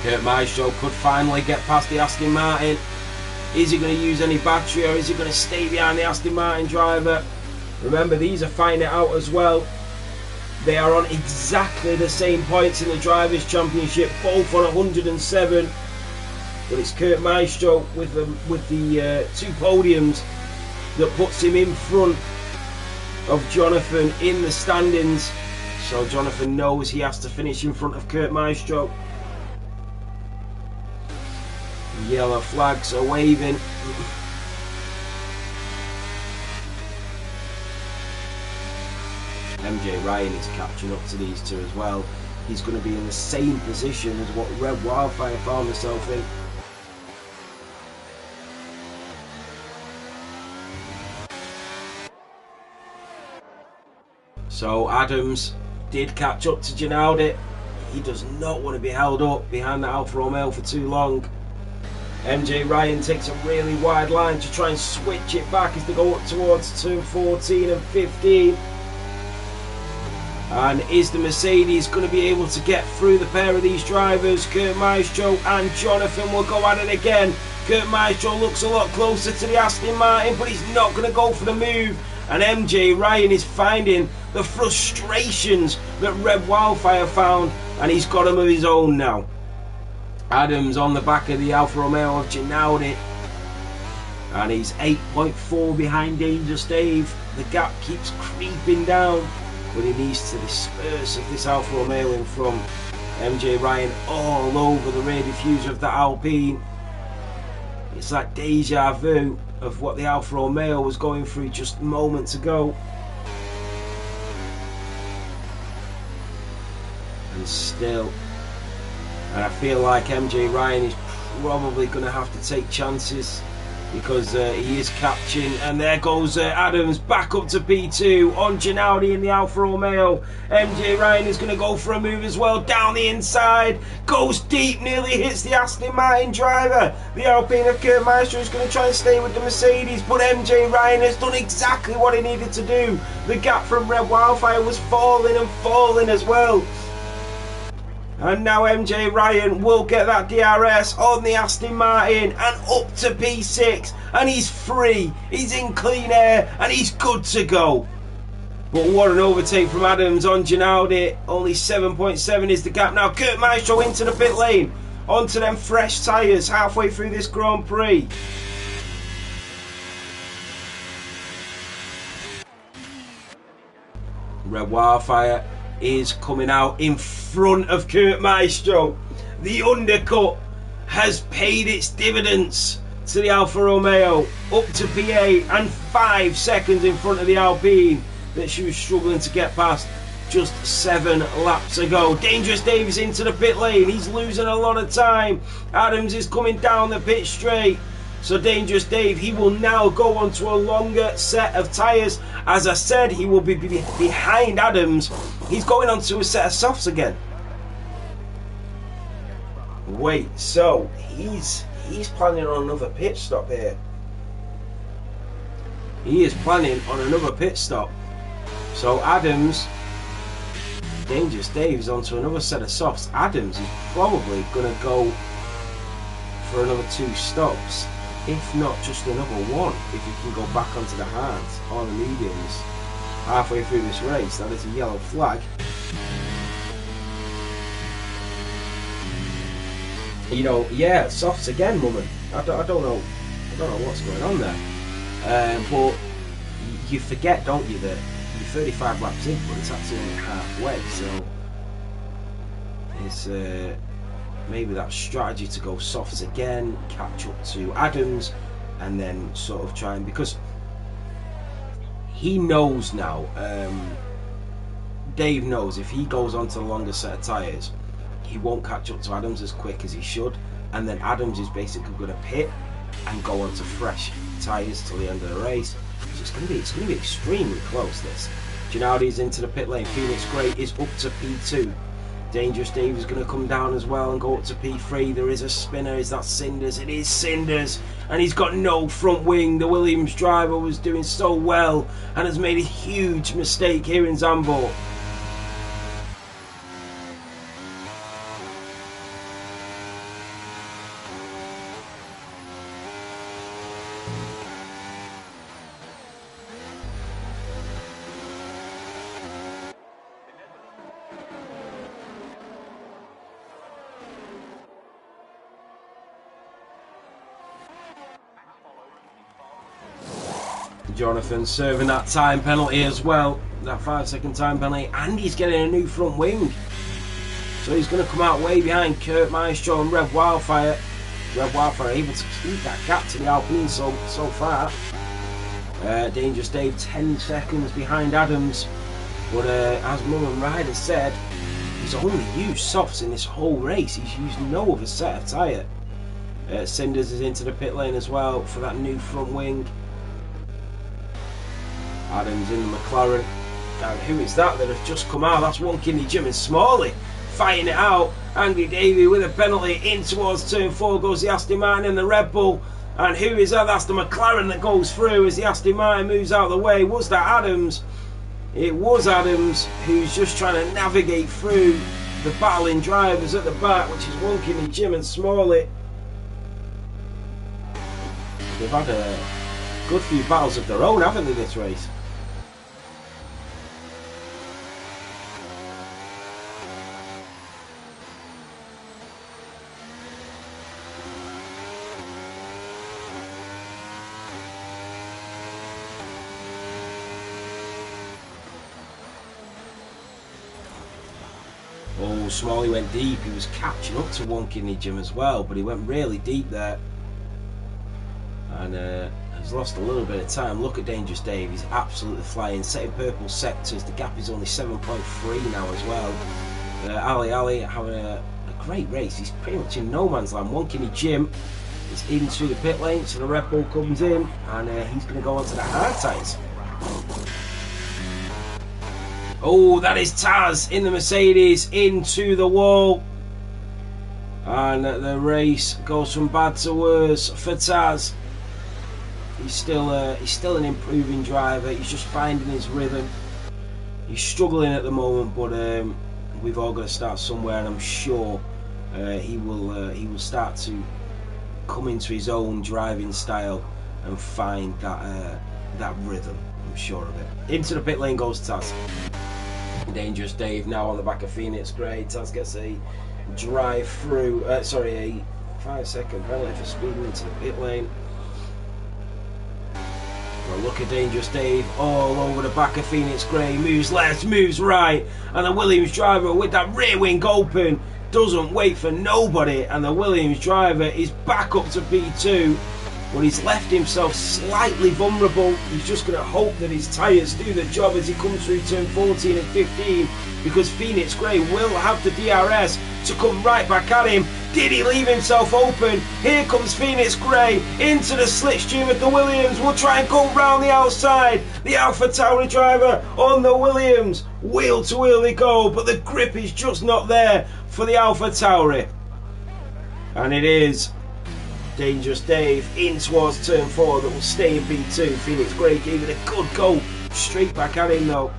Kurt Maestro could finally get past the Aston Martin. Is he going to use any battery, or is he going to stay behind the Aston Martin driver? Remember, these are fighting it out as well. They are on exactly the same points in the Drivers' Championship, both on 107. But it's Kurt Maestro with the 2 podiums that puts him in front of Jonathan in the standings. So Jonathan knows he has to finish in front of Kurt Maestro. Yellow flags are waving. MJ Ryan is catching up to these two as well. He's going to be in the same position as what Red Wildfire found herself in. So Adams did catch up to Ginaudi. He does not want to be held up behind the Alfa Romeo for too long. MJ Ryan takes a really wide line to try and switch it back as they go up towards turn 14 and 15. And is the Mercedes going to be able to get through the pair of these drivers? Kurt Maestro and Jonathan will go at it again. Kurt Maestro looks a lot closer to the Aston Martin, but he's not going to go for the move. And MJ Ryan is finding the frustrations that Red Wildfire found, and he's got them of his own now. Adams on the back of the Alfa Romeo of Ginaudi, and he's 8.4 behind Dangerous Dave. The gap keeps creeping down, but he needs to disperse of this Alfa Romeo in front. MJ Ryan all over the rear diffuser of the Alpine. It's like deja vu of what the Alfa Romeo was going through just moments ago. And still, and I feel like MJ Ryan is probably going to have to take chances, because he is catching, and there goes Adams back up to P2 on Ginaudi in the Alfa Romeo. MJ Ryan is going to go for a move as well, down the inside, goes deep, nearly hits the Aston Martin driver. The Alpine of Kurt Maestro is going to try and stay with the Mercedes, but MJ Ryan has done exactly what he needed to do. The gap from Red Wildfire was falling and falling as well. And now MJ Ryan will get that DRS on the Aston Martin and up to P6, and he's free, he's in clean air, and he's good to go. But what an overtake from Adams on Ginaudi. Only 7.7 is the gap now. Kurt Maestro into the pit lane, onto them fresh tyres halfway through this Grand Prix. Red Wildfire is coming out in front of Kurt Maestro. The undercut has paid its dividends to the Alfa Romeo, up to P8 and 5 seconds in front of the Alpine that she was struggling to get past just 7 laps ago. Dangerous Dave is into the pit lane, he's losing a lot of time. Adams is coming down the pit straight. So Dangerous Dave, he will now go onto a longer set of tyres. As I said, he will be behind Adams. He's going onto a set of softs again. Wait, so he's planning on another pit stop here. He is planning on another pit stop. So Adams, Dangerous Dave is onto another set of softs. Adams is probably going to go for another 2 stops. If not just another 1, if he can go back onto the hards or the mediums halfway through this race. That is a yellow flag. You know, yeah, softs again, Mumman. I don't know what's going on there. But you forget, don't you, that you're 35 laps in, but it's actually only halfway. So it's maybe that strategy to go softs again, catch up to Adams, and then sort of try and, because he knows now, Dave knows if he goes onto a longer set of tyres, he won't catch up to Adams as quick as he should, and then Adams is basically going to pit and go onto fresh tyres till the end of the race. So it's going to be extremely close. This Ginaudi into the pit lane. Phoenix Grey is up to P2. Dangerous Dave is going to come down as well and go up to P3. There is a spinner. Is that Cinders? It is Cinders. And he's got no front wing. The Williams driver was doing so well and has made a huge mistake here in Zandvoort. Jonathan serving that time penalty as well, that 5-second time penalty, and he's getting a new front wing. So he's going to come out way behind Kurt Maestro and Red Wildfire. Red Wildfire able to keep that gap to the Alpine so far. Dangerous Dave 10 seconds behind Adams. But as Mum and Ryder said, he's only used softs in this whole race. He's used no other set of tyre. Cinders is into the pit lane as well for that new front wing. Adams in the McLaren. And who is that has just come out? That's one Kidney Jim and Smalley fighting it out. Angry Davey with a penalty in towards turn 4 goes the Aston Martin and the Red Bull. And who is that? That's the McLaren that goes through as the Aston Martin moves out of the way. Was that Adams? It was Adams, who's just trying to navigate through the battling drivers at the back, which is one Kidney Jim and Smalley. They've had a good few battles of their own, haven't they, this race? Oh, Smalley went deep. He was catching up to one Kidney Jim as well, but he went really deep there. And has lost a little bit of time. Look at Dangerous Dave. He's absolutely flying. Setting purple sectors. The gap is only 7.3 now as well. Ali having a great race. He's pretty much in no man's land. One Kidney Jim is into the pit lane, so the Red Bull comes in, and he's going to go onto the hard tyres. Oh, that is Taz in the Mercedes into the wall. And the race goes from bad to worse for Taz. He's still an improving driver. He's just finding his rhythm. He's struggling at the moment, but we've all got to start somewhere, and I'm sure he will start to come into his own driving style and find that rhythm. I'm sure of it. Into the pit lane goes Taz. Dangerous Dave now on the back of Phoenix Grey. Taz gets a drive through, a 5-second penalty for speeding into the pit lane. Well, look at Dangerous Dave all over the back of Phoenix Grey. Moves left, moves right, and the Williams driver with that rear wing open doesn't wait for nobody, and the Williams driver is back up to P2. But he's left himself slightly vulnerable. He's just going to hope that his tyres do the job as he comes through turn 14 and 15, because Phoenix Grey will have the DRS to come right back at him. Did he leave himself open? Here comes Phoenix Grey into the slipstream of the Williams. We'll try and go round the outside. The Alpha Tauri driver on the Williams. Wheel to wheel they go, but the grip is just not there for the Alpha Tauri. And it is Dangerous Dave in towards turn 4 that will stay in B2. Phoenix Grey gave it a good go. Straight back at him though.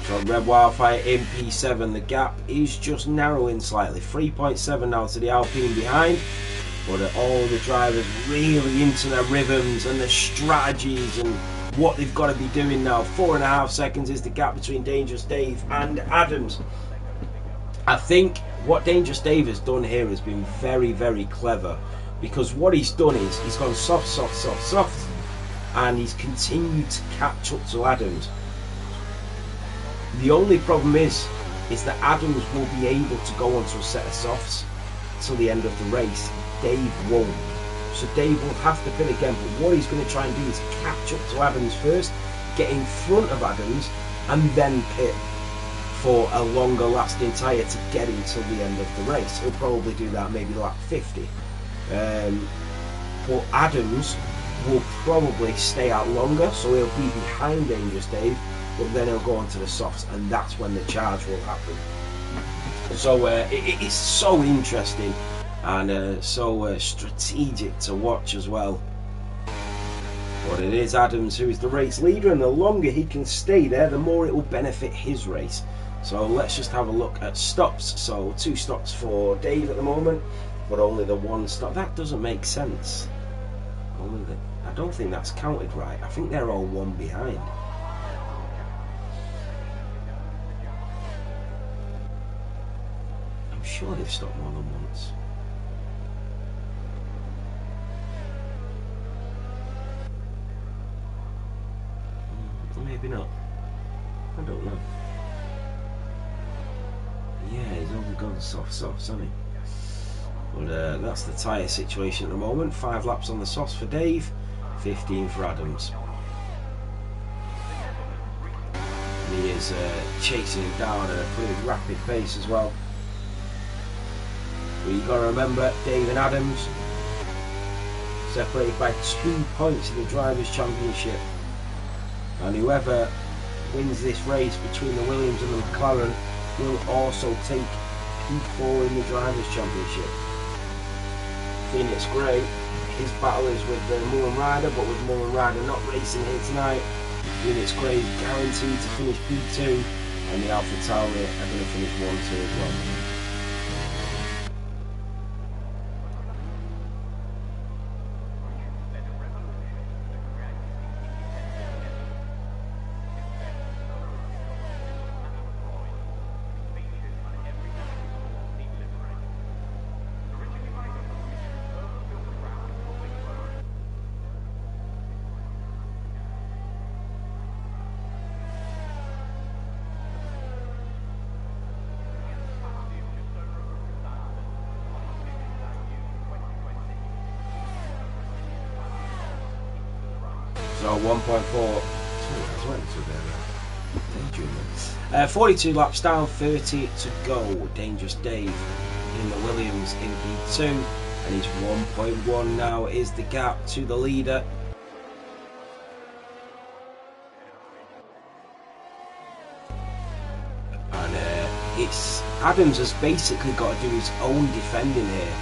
So Red Wildfire in P7. The gap is just narrowing slightly. 3.7 now to the Alpine behind. But all the drivers really into their rhythms and their strategies and what they've got to be doing now. 4.5 seconds is the gap between Dangerous Dave and Adams. I think what Dangerous Dave has done here has been very, very clever, because what he's done is he's gone soft, and he's continued to catch up to Adams. The only problem is that Adams will be able to go onto a set of softs till the end of the race. Dave won't. So Dave will have to pit again, but what he's going to try and do is catch up to Adams first, get in front of Adams, and then pit for a longer lasting tyre to get him till the end of the race. He'll probably do that maybe lap 50. But Adams will probably stay out longer, so he'll be behind Dangerous Dave, but then he'll go onto the softs, and that's when the charge will happen. So it's so interesting and so strategic to watch as well. But it is Adams who is the race leader, and the longer he can stay there, the more it will benefit his race. So let's just have a look at stops. So 2 stops for Dave at the moment, but only the 1 stop. That doesn't make sense. I don't think that's counted right. I think they're all 1 behind. I'm sure they've stopped more than once. maybe not. I don't know. Yeah, he's only gone soft, hasn't he? But that's the tyre situation at the moment. 5 laps on the softs for Dave, 15 for Adams. And he is chasing him down at a pretty rapid pace as well. But you've got to remember, Dave and Adams separated by 2 points in the Drivers' Championship. And whoever wins this race between the Williams and the McLaren will also take P4 in the Drivers' Championship. Phoenix Gray, his battle is with Mullen Ryder, but with Mullen Ryder not racing here tonight, Phoenix Gray is guaranteed to finish P2, and the AlphaTauri are going to finish 1-2 as well. So 1.4. 42 laps down, 30 to go. Dangerous Dave in the Williams in P2, and he's 1.1 now is the gap to the leader. And it's Adams has basically got to do his own defending here.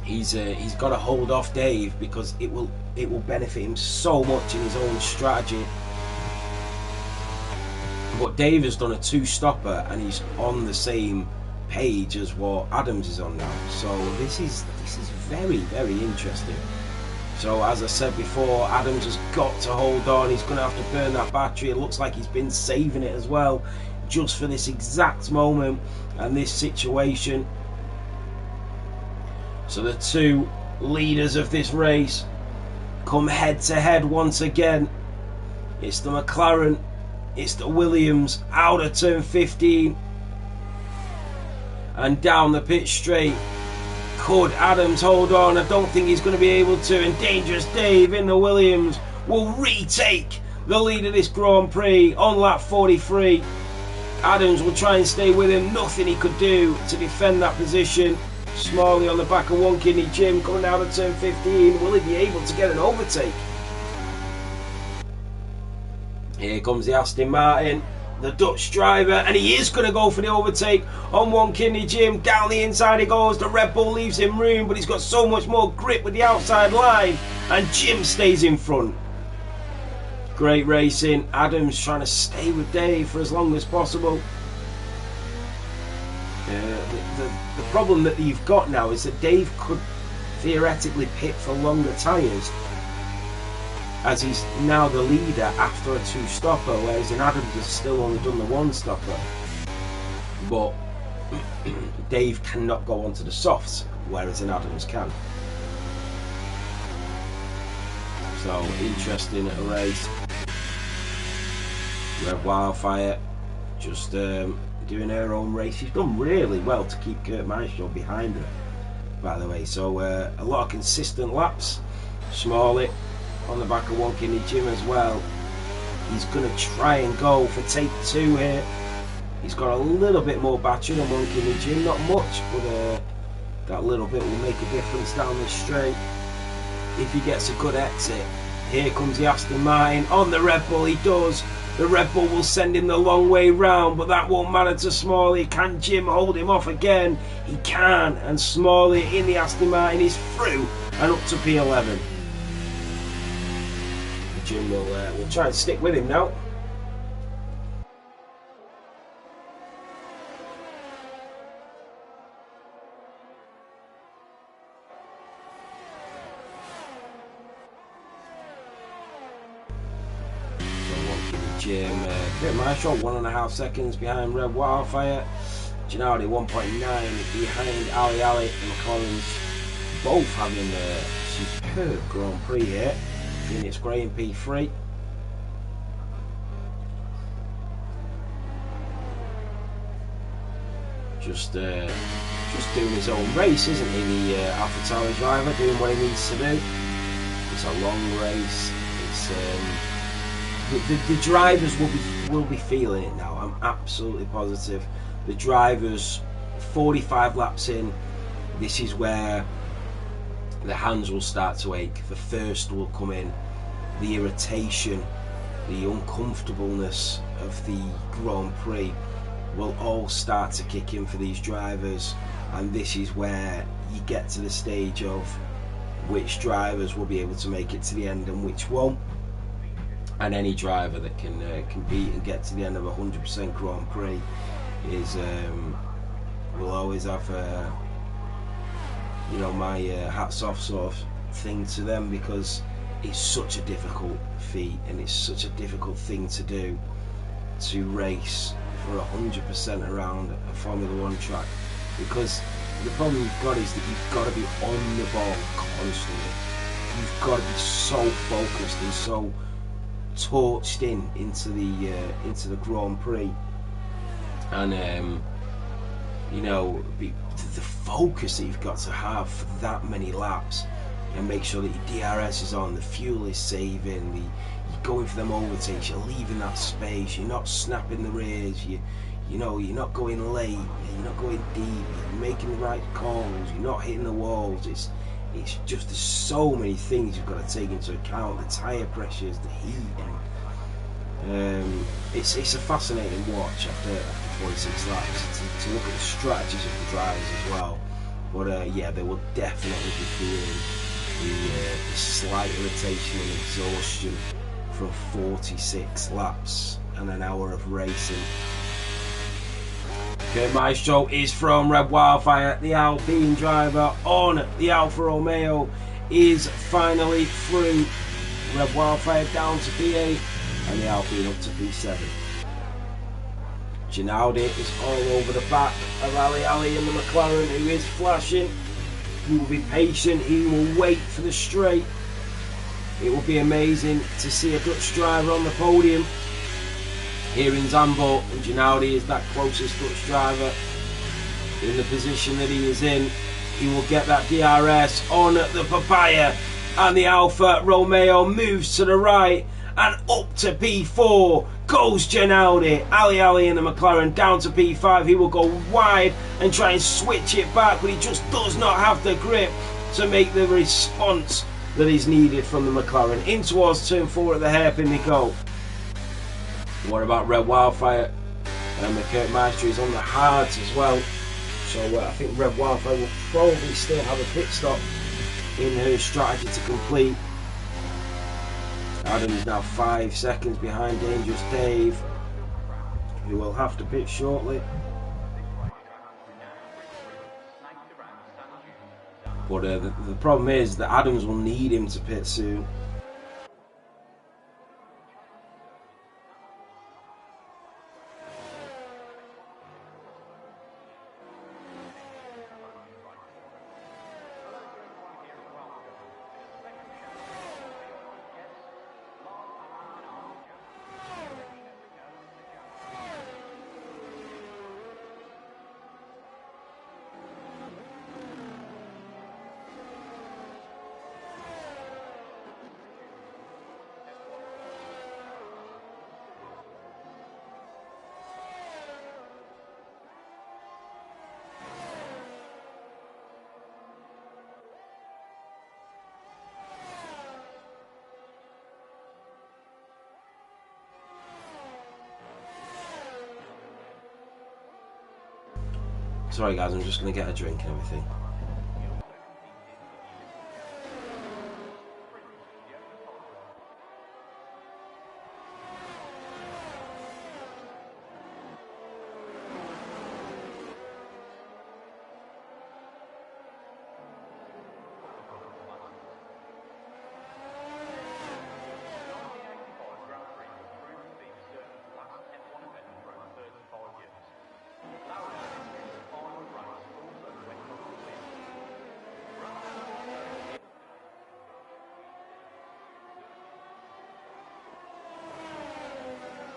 He's got to hold off Dave because it will benefit him so much in his own strategy. But Dave has done a 2-stopper and he's on the same page as what Adams is on now. So this is very, very interesting. So as I said before, Adams has got to hold on. He's going to have to burn that battery. It looks like he's been saving it as well, just for this exact moment and this situation. So the 2 leaders of this race come head to head once again. It's the McLaren, it's the Williams, out of turn 15 and down the pit straight. Could Adams hold on? I don't think he's going to be able to, and Dangerous Dave in the Williams will retake the lead of this Grand Prix on lap 43. Adams will try and stay with him, nothing he could do to defend that position. Smalley on the back of One Kidney Jim coming out of turn 15. Will he be able to get an overtake? Here comes the Aston Martin, the Dutch driver, and he is going to go for the overtake on One Kidney Jim. Down the inside he goes. The Red Bull leaves him room, but he's got so much more grip with the outside line, and Jim stays in front. Great racing. Adams trying to stay with Dave for as long as possible. The problem that you've got now is that Dave could theoretically pit for longer tyres, as he's now the leader after a 2-stopper, whereas in Adams has still only done the 1-stopper. But Dave cannot go onto the softs, whereas in Adams can. So interesting at a race. Red Wildfire just doing her own race. She's done really well to keep Kurt Maestro behind her, by the way. So a lot of consistent laps. Smalley on the back of One Kidney Jim as well. He's going to try and go for take 2 here. He's got a little bit more battery than One Kidney Jim, not much, but that little bit will make a difference down this straight if he gets a good exit. Here comes the Aston Martin on the Red Bull. He does. The Red Bull will send him the long way round, but that won't matter to Smalley. Can Jim hold him off again? He can, and Smalley in the Aston Martin is through and up to P11. Jim will try and stick with him now. Jim, Kurt Maestro 1.5 seconds behind Red Wildfire. Gennady 1.9 behind Ali and McCollins, both having a superb Grand Prix here. Phoenix Gray in P3. just doing his own race, isn't he? The AlphaTauri driver doing what he needs to do. It's a long race. It's the drivers will be feeling it now. I'm absolutely positive. The drivers, 45 laps in, this is where the hands will start to ache. The thirst will come in. The irritation, the uncomfortableness of the Grand Prix will all start to kick in for these drivers, and this is where you get to the stage of which drivers will be able to make it to the end and which won't. And any driver that can compete and get to the end of a 100% Grand Prix is will always have my hats off sort of thing to them, because it's such a difficult feat and it's such a difficult thing to do, to race for 100% around a Formula 1 track, because the problem you've got is that you've got to be on the ball constantly. You've got to be so focused and so torched into the Grand Prix, and the focus that you've got to have for that many laps, and make sure that your DRS is on, the fuel is saving, you're going for them overtakes, you're leaving that space, you're not snapping the rears, you're not going late, you're not going deep, you're making the right calls, you're not hitting the walls. It's just, there's so many things you've got to take into account, the tyre pressures, the heat, and it's a fascinating watch after 46 laps to look at the strategies of the drivers as well. But they will definitely be feeling the slight irritation and exhaustion from 46 laps and an hour of racing. Okay, Maestro is from Red Wildfire. The Alpine driver on the Alfa Romeo is finally through. Red Wildfire down to P8 and the Alpine up to P7. Ginaldi is all over the back of Ali in the McLaren, who is flashing. He will be patient, he will wait for the straight. It will be amazing to see a Dutch driver on the podium here in Zandvoort, and Ginaldi is that closest Dutch driver in the position that he is in. He will get that DRS on the papaya, and the Alfa Romeo moves to the right, and up to P4 goes Ginaldi. Ali in the McLaren down to P5. He will go wide and try and switch it back, but he just does not have the grip to make the response that is needed from the McLaren. In towards turn 4 at the hairpin they go. What about Red Wildfire? And the Kurt Maestro is on the hards as well. So I think Red Wildfire will probably still have a pit stop in her strategy to complete. Adam is now 5 seconds behind Dangerous Dave, who will have to pit shortly. But the problem is that Adams will need him to pit soon. Sorry guys, I'm just going to get a drink and everything.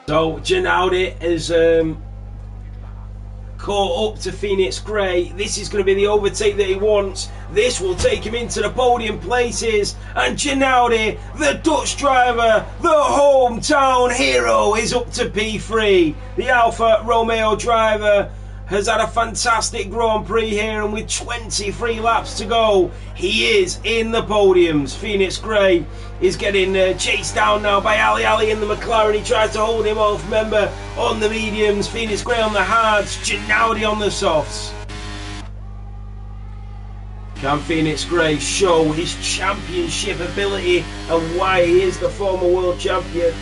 So Ginaldi has caught up to Phoenix Gray. This is going to be the overtake that he wants. This will take him into the podium places. And Ginaudi, the Dutch driver, the hometown hero, is up to P3. The Alfa Romeo driver has had a fantastic Grand Prix here, and with 23 laps to go, he is in the podiums. Phoenix Gray is getting chased down now by Ali in the McLaren. He tries to hold him off. Remember, on the mediums, Phoenix Gray on the hards, Ginaudi on the softs. Can Phoenix Gray show his championship ability and why he is the former world champion?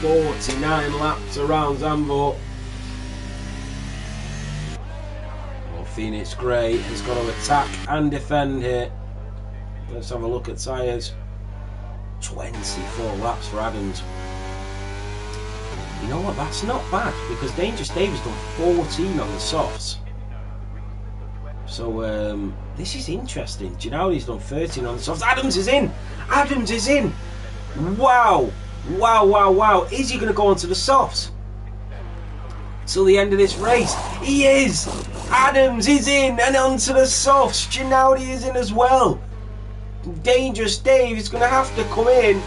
.49 laps around Zandvoort. Well, Phoenix Gray has got to attack and defend here. Let's have a look at tyres. 24 laps for Adams. You know what, that's not bad, because Dangerous Dave has done 14 on the softs. So this is interesting. Ginaudi's done 13 on the softs. Adams is in! Adams is in! Wow! Wow. Is he going to go onto the softs till the end of this race? He is! Adams is in and onto the softs. Ginaudi is in as well. Dangerous Dave is going to have to come in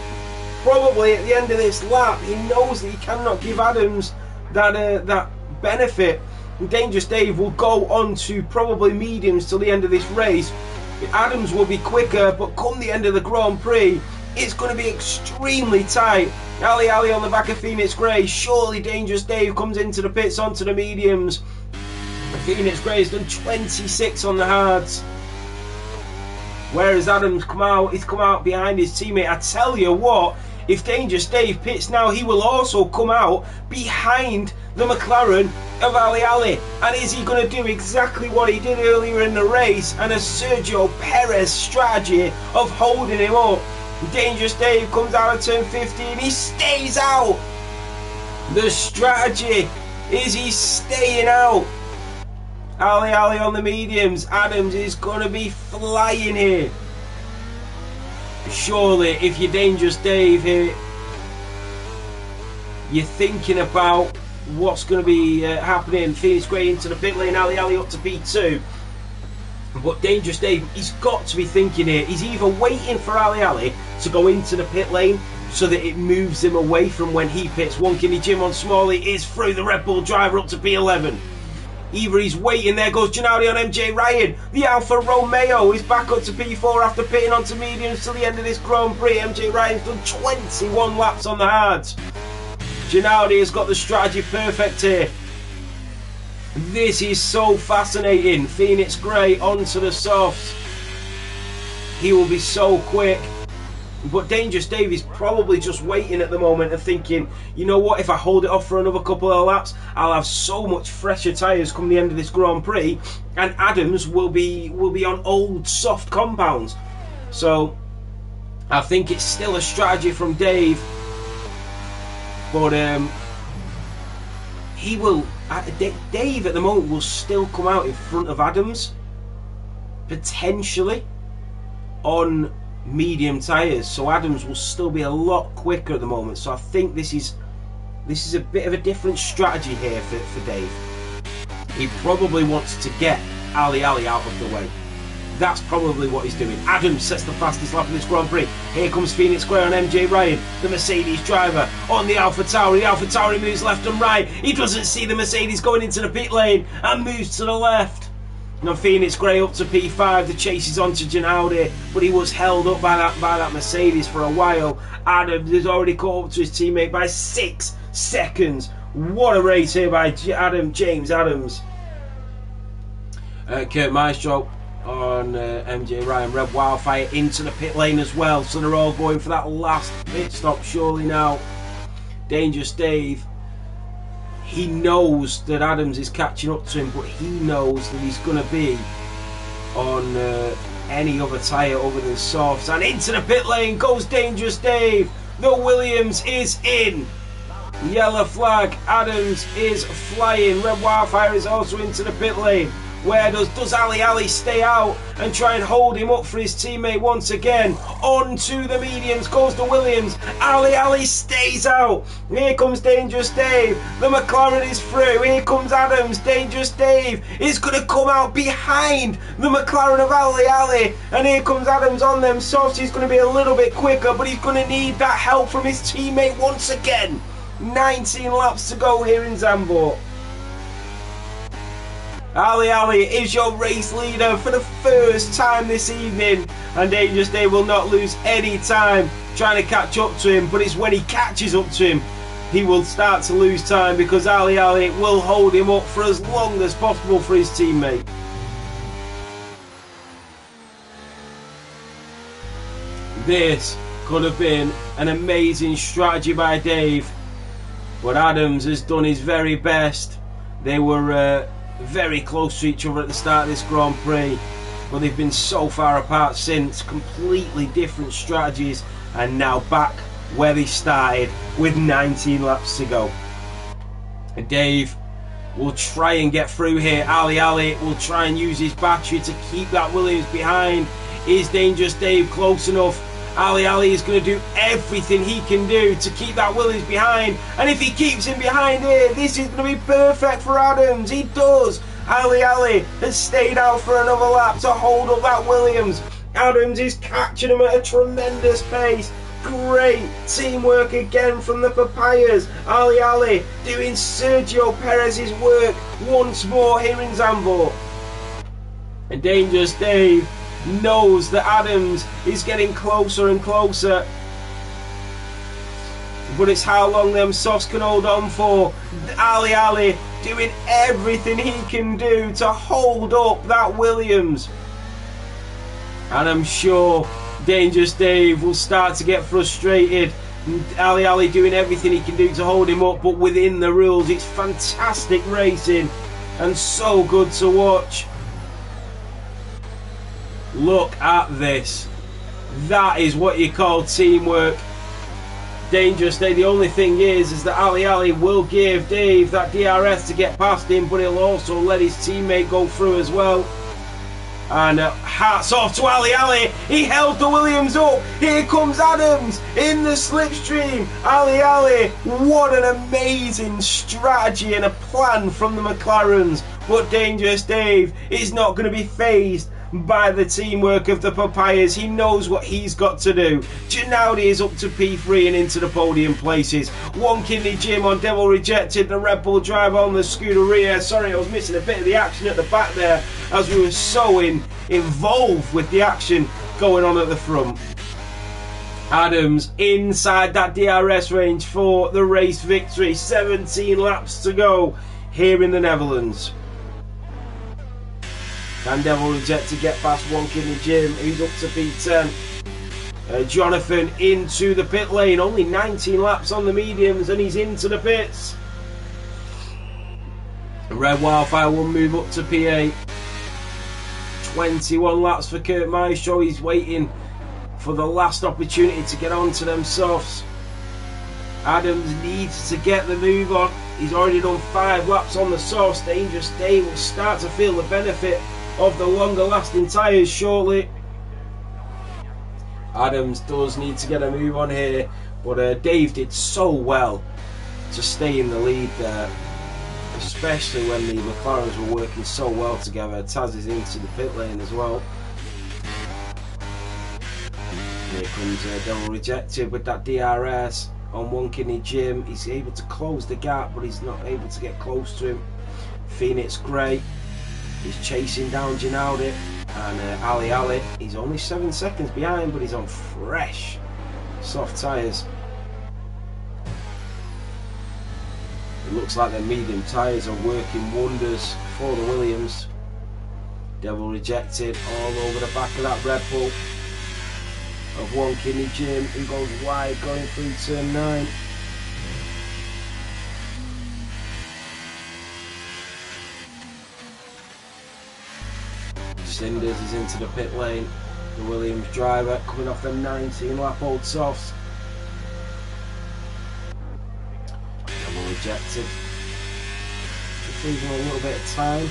probably at the end of this lap. He knows that he cannot give Adams that benefit. Dangerous Dave will go on to probably mediums till the end of this race. Adams will be quicker, but come the end of the Grand Prix, it's going to be extremely tight. Ali on the back of Phoenix Gray. Surely Dangerous Dave comes into the pits onto the mediums. Phoenix Gray has done 26 on the hards. Whereas Adams come out, he's come out behind his teammate. I tell you what, if Dangerous Dave pits now, he will also come out behind the McLaren of Ali. And is he going to do exactly what he did earlier in the race, and a Sergio Perez strategy of holding him up? Dangerous Dave comes out of turn 15, he stays out. The strategy is he's staying out. Ali on the mediums. Adams is going to be flying here. Surely, if you're Dangerous Dave here, you're thinking about what's going to be happening. Phoenix Gray into the pit lane, Ali up to P2. But Dangerous Dave, he's got to be thinking here. He's either waiting for Ali to go into the pit lane so that it moves him away from when he pits. One Kinney Jim on Smalley is through the Red Bull driver up to P11. Either he's waiting, there goes Ginaudi on MJ Ryan. The Alfa Romeo is back up to P4 after pitting onto mediums till the end of this Grand Prix. MJ Ryan's done 21 laps on the hards. Ginaudi has got the strategy perfect here. This is so fascinating. Phoenix Gray onto the softs. He will be so quick. But Dangerous Dave is probably just waiting at the moment and thinking, you know what, if I hold it off for another couple of laps, I'll have so much fresher tyres come the end of this Grand Prix, and Adams will be on old soft compounds. So I think it's still a strategy from Dave, but he will. Dave at the moment will still come out in front of Adams, potentially on medium tyres, so Adams will still be a lot quicker at the moment. So I think this is a bit of a different strategy here for Dave. He probably wants to get Ali out of the way. That's probably what he's doing. Adams sets the fastest lap of this Grand Prix. Here comes Phoenix Gray on MJ Ryan, the Mercedes driver on the AlphaTauri. The AlphaTauri moves left and right. He doesn't see the Mercedes going into the pit lane and moves to the left. Now Phoenix Gray up to P5. The chase is on to Ginaudi, but he was held up by that Mercedes for a while. Adams has already caught up to his teammate by 6 seconds. What a race here by James Adams. Kurt Maestro on MJ Ryan. Red Wildfire into the pit lane as well, so they're all going for that last pit stop surely now. Dangerous Dave, he knows that Adams is catching up to him, but he knows that he's going to be on any other tyre other than softs. And into the pit lane goes Dangerous Dave. The Williams is in. Yellow flag. Adams is flying. Red Wildfire is also into the pit lane. Where does Ali stay out and try and hold him up for his teammate once again? On to the mediums goes the Williams. Ali stays out. Here comes Dangerous Dave. The McLaren is through. Here comes Adams. Dangerous Dave is going to come out behind the McLaren of Ali. And here comes Adams on them softs. He's going to be a little bit quicker, but he's going to need that help from his teammate once again. 19 laps to go here in Zandvoort. Ali is your race leader for the first time this evening, and Dangerous Dave will not lose any time trying to catch up to him, but it's when he catches up to him he will start to lose time, because Ali will hold him up for as long as possible for his teammate. This could have been an amazing strategy by Dave, but Adams has done his very best. They were very close to each other at the start of this Grand Prix, but they've been so far apart since. Completely different strategies, and now back where they started with 19 laps to go. And Dave will try and get through here. Ali will try and use his battery to keep that Williams behind. Is Dangerous Dave close enough? Ali is going to do everything he can do to keep that Williams behind, and if he keeps him behind here, this is going to be perfect for Adams. He does. Ali has stayed out for another lap to hold up that Williams. Adams is catching him at a tremendous pace. Great teamwork again from the Papayas. Ali doing Sergio Perez's work once more here in Zandvoort. And Dangerous Dave knows that Adams is getting closer and closer, but it's how long them softs can hold on for. Ali doing everything he can do to hold up that Williams, and I'm sure Dangerous Dave will start to get frustrated. Ali doing everything he can do to hold him up, but within the rules. It's fantastic racing and so good to watch. Look at this. That is what you call teamwork. Dangerous Dave. The only thing is that Ali will give Dave that DRS to get past him, but he'll also let his teammate go through as well. And hats off to Ali. He held the Williams up. Here comes Adams in the slipstream. Ali, what an amazing strategy and a plan from the McLarens. But Dangerous Dave is not going to be fazed by the teamwork of the Papayas. He knows what he's got to do. Ginaudi is up to P3 and into the podium places. One Kidney Jim on Devil Rejected, the Red Bull driver on the Scuderia. Sorry, I was missing a bit of the action at the back there, as we were so involved with the action going on at the front. Adams inside that DRS range for the race victory. 17 laps to go here in the Netherlands. Can Devil Rejected get past One Kidney Jim, who's up to P10? Jonathan into the pit lane. Only 19 laps on the mediums and he's into the pits. Red Wildfire will move up to P8. 21 laps for Kurt Maestro. He's waiting for the last opportunity to get onto them softs. Adams needs to get the move on. He's already done 5 laps on the softs. Dangerous Dave will start to feel the benefit of the longer lasting tyres shortly. Adams does need to get a move on here, but Dave did so well to stay in the lead there, especially when the McLarens were working so well together. Taz is into the pit lane as well. Here comes Devil Rejected with that DRS on One Kidney Jim. He's able to close the gap, but he's not able to get close to him. Phoenix Grey is chasing down Ginaudi, and Ali, he's only 7 seconds behind, but he's on fresh soft tyres. It looks like the medium tyres are working wonders for the Williams. Devil Rejected all over the back of that Red Bull of One Kidney Jim, who goes wide going through turn 9. Cinders is into the pit lane. The Williams driver coming off the 19 lap old softs. Double Rejected. Just leaving a little bit of time.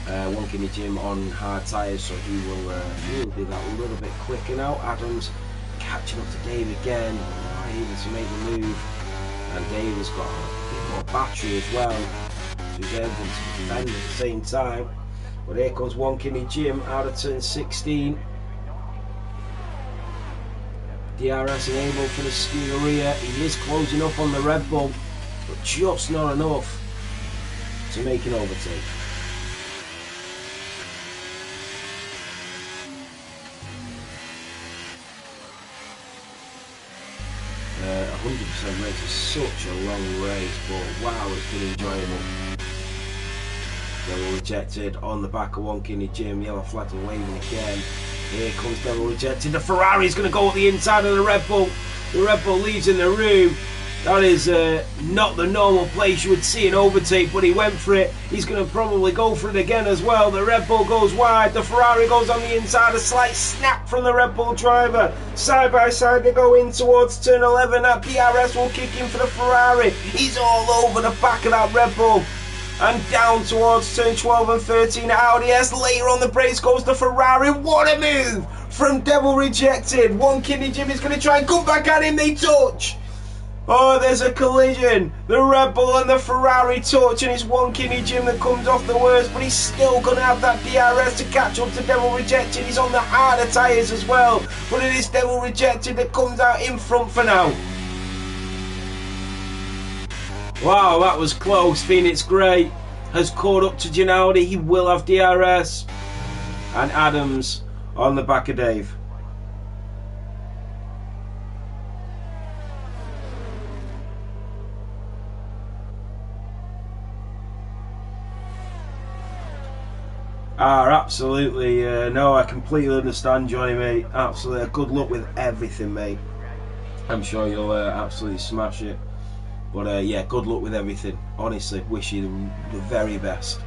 One Kidney Jim on hard tyres, so he will be that a little bit quicker now. Adams catching up to Dave again, able to make the move, and Dave has got a bit more battery as well, so he's able to defend at the same time. But here comes One Kidney Jim out of turn 16. DRS enabled for the Scuderia. He is closing up on the Red Bull, but just not enough to make an overtake. 100% race is such a long race, but wow, it's been enjoyable. Devil Rejected on the back of One Kidney Jim, yellow flags are waving again. Here comes Devil Rejected. The Ferrari's going to go at the inside of the Red Bull. The Red Bull leaves in the room. That is not the normal place you would see an overtake, but he went for it. He's going to probably go for it again as well. The Red Bull goes wide. The Ferrari goes on the inside. A slight snap from the Red Bull driver. Side by side they go in towards turn 11. That DRS will kick in for the Ferrari. He's all over the back of that Red Bull. And down towards turn 12 and 13 Audi S. Later on the brakes goes the Ferrari. What a move from Devil Rejected. One Kidney Jim is going to try and come back at him. They touch. Oh, there's a collision. The Red Bull and the Ferrari touch, and it's One Kidney Jim that comes off the worst, but he's still going to have that DRS to catch up to Devil Rejected. He's on the harder tyres as well, but it is Devil Rejected that comes out in front for now. Wow, that was close. Phoenix Grey has caught up to Ginaudi. He will have DRS. And Adams on the back of Dave. Absolutely. No, I completely understand, Johnny, mate. Absolutely. Good luck with everything, mate. I'm sure you'll absolutely smash it. But yeah, good luck with everything. Honestly, wish you the very best.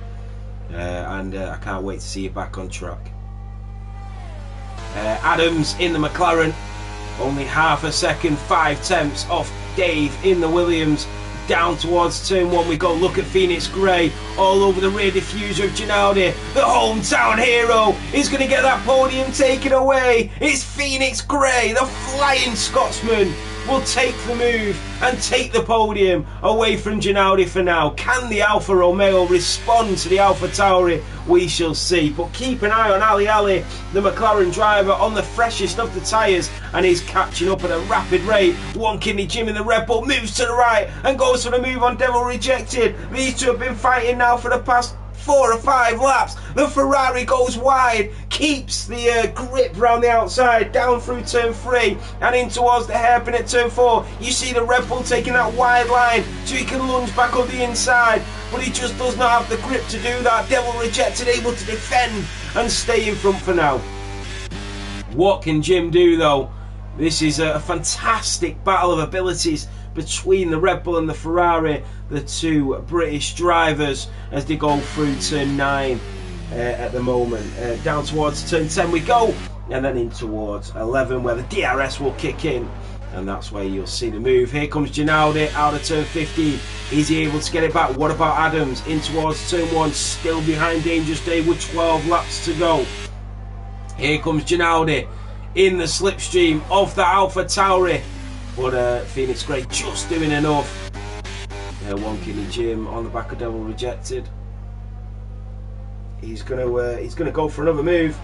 And I can't wait to see you back on track. Adams in the McLaren. Only half a second, 5/10 off Dave in the Williams. Down towards turn 1 we go. Look at Phoenix Grey all over the rear diffuser of Ginaudi. The hometown hero is going to get that podium taken away. It's Phoenix Grey, the flying Scotsman, will take the move and take the podium away from Ginaudi for now. Can the Alfa Romeo respond to the Alfa Tauri? We shall see. But keep an eye on Ali, the McLaren driver, on the freshest of the tyres, and he's catching up at a rapid rate. One Kidney Jim in the Red Bull moves to the right and goes for the move on Devil Rejected. These two have been fighting now for the past 4 or 5 laps. The Ferrari goes wide, keeps the grip round the outside, down through turn 3 and in towards the hairpin at turn 4. You see the Red Bull taking that wide line so he can lunge back on the inside, but he just does not have the grip to do that. Devil Rejected able to defend and stay in front for now. What can Jim do though? This is a fantastic battle of abilities between the Red Bull and the Ferrari, the two British drivers, as they go through turn 9 at the moment. Down towards turn 10 we go, and then in towards 11 where the DRS will kick in, and that's where you'll see the move. Here comes Ginaudi out of turn 15. Is he able to get it back? What about Adams in towards turn 1, still behind Dangerous Dave with 12 laps to go. Here comes Ginaudi in the slipstream of the Alfa Tauri, but Phoenix Grey just doing enough. One Kidney Jim on the back of Devil Rejected. He's gonna go for another move.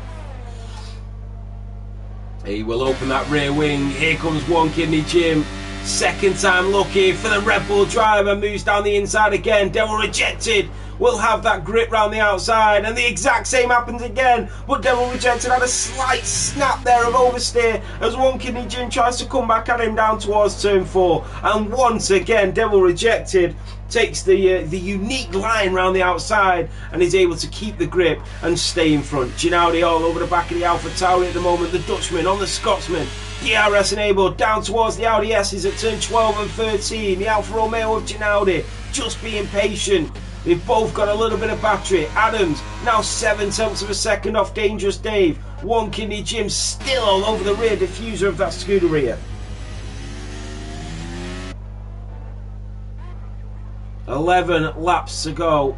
He will open that rear wing. Here comes One Kidney Jim. Second time lucky for the Red Bull driver. Moves down the inside again. Devil Rejected will have that grip round the outside, and the exact same happens again, but Devil Rejected had a slight snap there of oversteer as One Kidney Jim tries to come back at him down towards turn 4, and once again Devil Rejected takes the unique line round the outside and is able to keep the grip and stay in front. Ginaudi all over the back of the Alfa Tauri at the moment. The Dutchman on the Scotsman. DRS enabled down towards the Audi S's at turn 12 and 13. The Alfa Romeo of Ginaudi just being patient. They've both got a little bit of battery. Adams now 7/10 of a second off Dangerous Dave. One Kidney Jim still all over the rear diffuser of that Scuderia. 11 laps to go.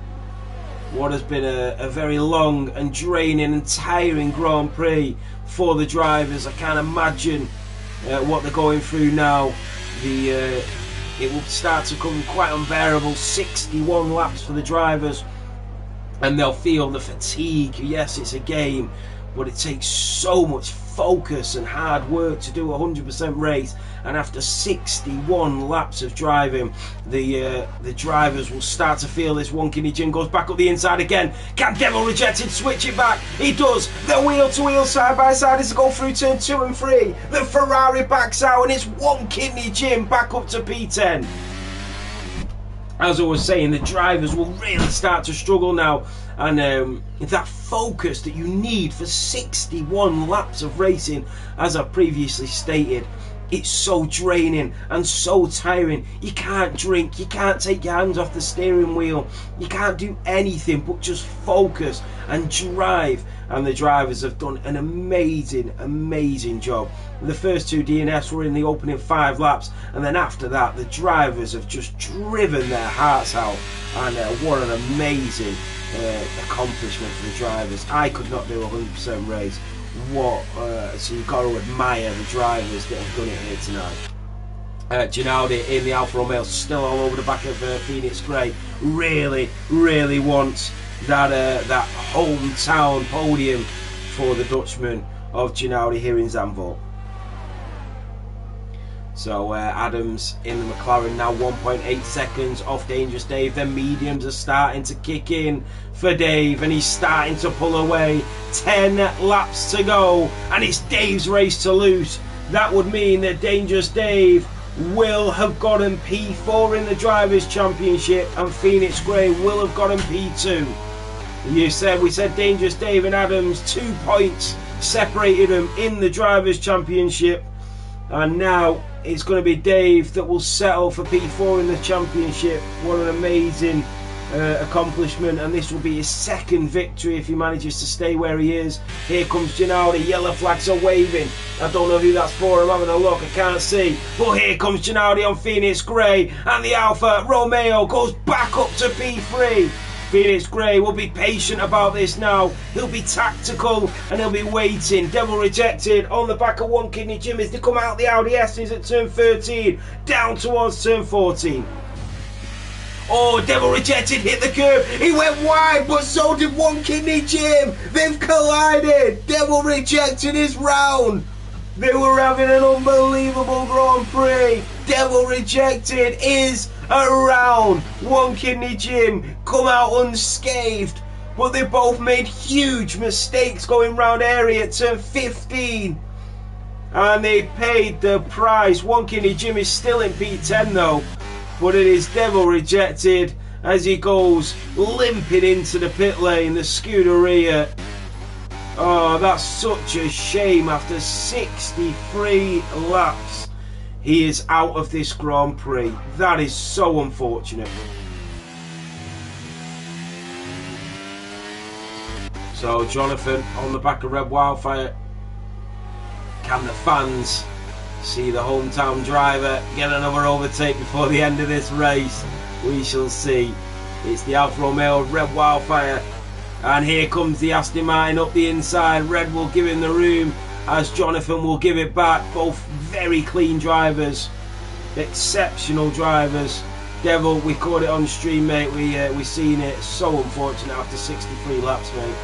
what has been a very long and draining and tiring Grand Prix for the drivers. I can't imagine what they're going through now. It will start to become quite unbearable. 61 laps for the drivers, and they'll feel the fatigue. Yes, it's a game, but it takes so much focus and hard work to do a 100% race. And after 61 laps of driving, the drivers will start to feel this. One Kidney Jim goes back up the inside again. Can Devil Rejected switch it back? He does. The wheel to wheel, side by side as they go through turn 2 and 3. The Ferrari backs out, and it's One Kidney Jim back up to P10. As I was saying, the drivers will really start to struggle now, and that focus that you need for 61 laps of racing, as I previously stated, it's so draining and so tiring. You can't drink, you can't take your hands off the steering wheel, you can't do anything but just focus and drive. And the drivers have done an amazing job. The first 2 DNFs were in the opening 5 laps, and then after that the drivers have just driven their hearts out, and what an amazing accomplishment for the drivers. I could not do a 100% race. So you've got to admire the drivers that have done it here tonight. Gennady in the Alfa Romeo, still all over the back of Phoenix Gray. Really wants that hometown podium for the Dutchman of Gennady here in Zandvoort. So Adams in the McLaren now 1.8 seconds off Dangerous Dave. The mediums are starting to kick in for Dave, and he's starting to pull away. 10 laps to go, and it's Dave's race to lose. That would mean that Dangerous Dave will have gotten P4 in the Drivers' Championship, and Phoenix Gray will have gotten P2. We said Dangerous Dave and Adams, 2 points separated them in the Drivers' Championship, and now it's going to be Dave that will settle for P4 in the championship. What an amazing accomplishment, and this will be his 2nd victory if he manages to stay where he is. Here comes Gennady, yellow flags are waving. I don't know who that's for, I'm having a look, I can't see. But here comes Gennady on Phoenix Gray, and the Alfa Romeo goes back up to P3. Phoenix Gray will be patient about this now. He'll be tactical and he'll be waiting. Devil Rejected on the back of One Kidney Jim as they come out the Audi S's at turn 13, down towards turn 14. Oh, Devil Rejected hit the curb. He went wide, but so did One Kidney Jim. They've collided. Devil Rejected is round. They were having an unbelievable Grand Prix. Devil Rejected is around. One Kidney Jim come out unscathed, but they both made huge mistakes going round area at turn 15, and they paid the price. One Kidney Jim is still in P10 though, but it is Devil Rejected as he goes limping into the pit lane, the Scuderia. Oh, that's such a shame. After 63 laps, he is out of this Grand Prix. That is so unfortunate. So Jonathan on the back of Red Wildfire. Can the fans see the hometown driver get another overtake before the end of this race? We shall see. It's the Alfa Romeo Red Wildfire, and here comes the Aston Martin up the inside. Red will give him the room as Jonathan will give it back. Both very clean drivers, exceptional drivers. Devil, we caught it on stream, mate. We seen it. So unfortunate after 63 laps, mate.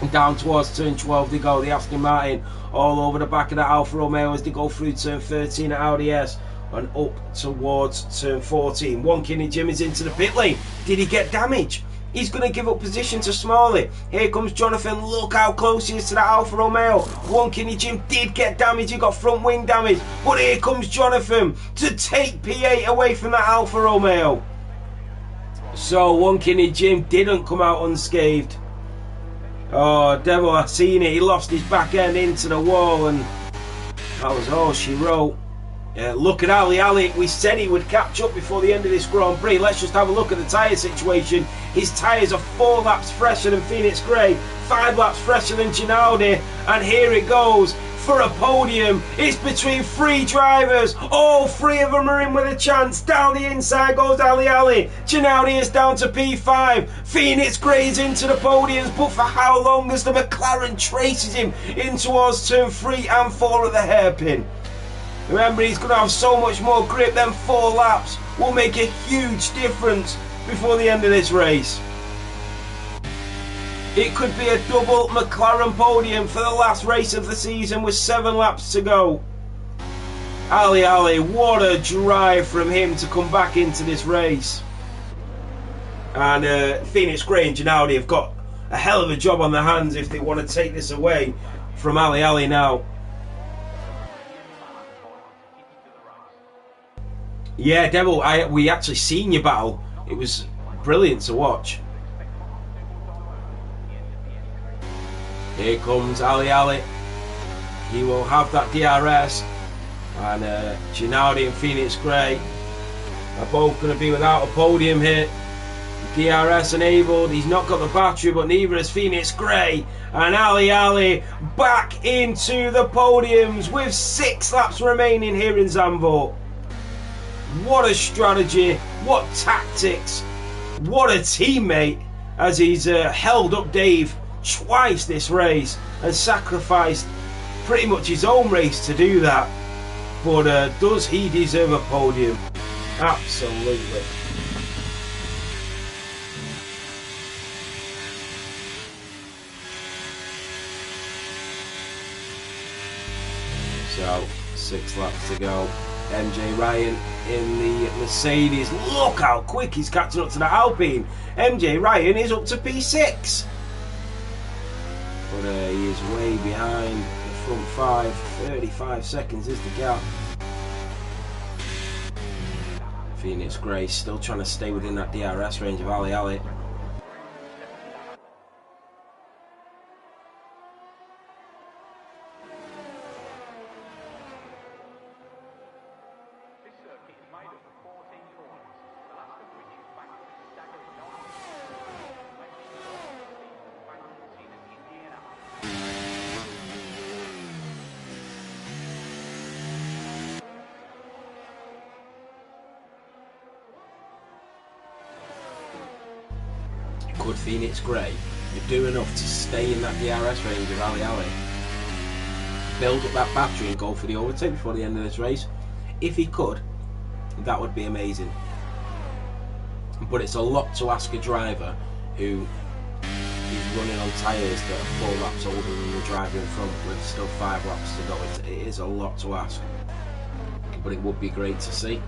And down towards turn 12 they go. The Aston Martin all over the back of the Alfa Romeo as they go through turn 13 at Audi S and up towards turn 14. One Kidney Jim is into the pit lane. Did he get damage? He's going to give up position to Smalley. Here comes Jonathan. Look how close he is to that Alfa Romeo. One Kidney Jim did get damage. He got front wing damage. But here comes Jonathan to take P8 away from that Alfa Romeo. So One Kidney Jim didn't come out unscathed. Oh, Devil, I seen it. He lost his back end into the wall, and that was all she wrote. Look at Ali. We said he would catch up before the end of this Grand Prix. Let's just have a look at the tyre situation. His tyres are 4 laps fresher than Phoenix Gray, 5 laps fresher than Gennady, and here it goes. for a podium. It's between 3 drivers. All 3 of them are in with a chance. Down the inside goes Ali Ali. Ginaudi is down to P5. Phoenix Gray's into the podiums, but for how long as the McLaren traces him in towards turn 3 and 4 at the hairpin. Remember, he's going to have so much more grip. Them 4 laps will make a huge difference before the end of this race. It could be a double McLaren podium for the last race of the season with 7 laps to go. Ali Ali, what a drive from him to come back into this race. And Phoenix Gray and Ginaudi have got a hell of a job on their hands if they want to take this away from Ali Ali now. Yeah, Devil, we actually seen your battle. It was brilliant to watch. Here comes Ali Ali. He will have that DRS. And Ginaudi and Phoenix Gray are both going to be without a podium here. DRS enabled. He's not got the battery, but neither has Phoenix Gray. And Ali Ali back into the podiums with 6 laps remaining here in Zandvoort. What a strategy, what tactics, what a teammate, as he's held up Dave twice this race and sacrificed pretty much his own race to do that. But does he deserve a podium? Absolutely. So 6 laps to go. MJ Ryan in the Mercedes. Look how quick he's catching up to the Alpine. MJ Ryan is up to P6. But he is way behind the front 5. 35 seconds is the gap. Phoenix Gray still trying to stay within that DRS range of Ali Ali. Could Phoenix Gray do enough to stay in that DRS range of Ali Ali, build up that battery and go for the overtake before the end of this race? If he could, that would be amazing. But it's a lot to ask a driver who is running on tyres that are 4 laps older than the driver in front with still 5 laps to go. It is a lot to ask, but it would be great to see.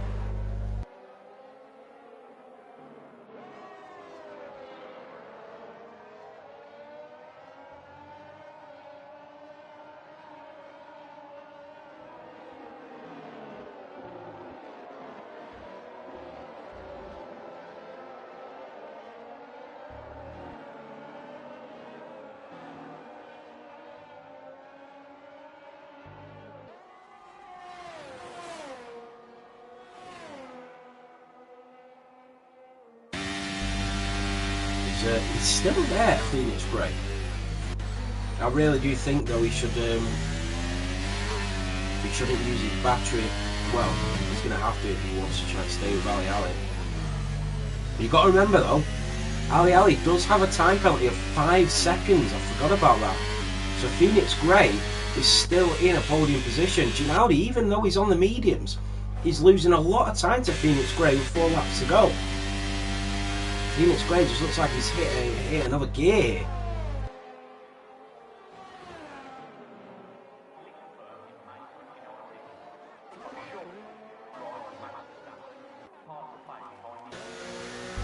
He's still there, Phoenix Gray. I really do think though he shouldn't use his battery. Well, he's going to have to if he wants to try and stay with Ali Ali. But you've got to remember though, Ali Ali does have a time penalty of 5 seconds. I forgot about that. So Phoenix Gray is still in a podium position. Ginaudi, even though he's on the mediums, he's losing a lot of time to Phoenix Gray with 4 laps to go. Phoenix Gray just looks like he's hit another gear.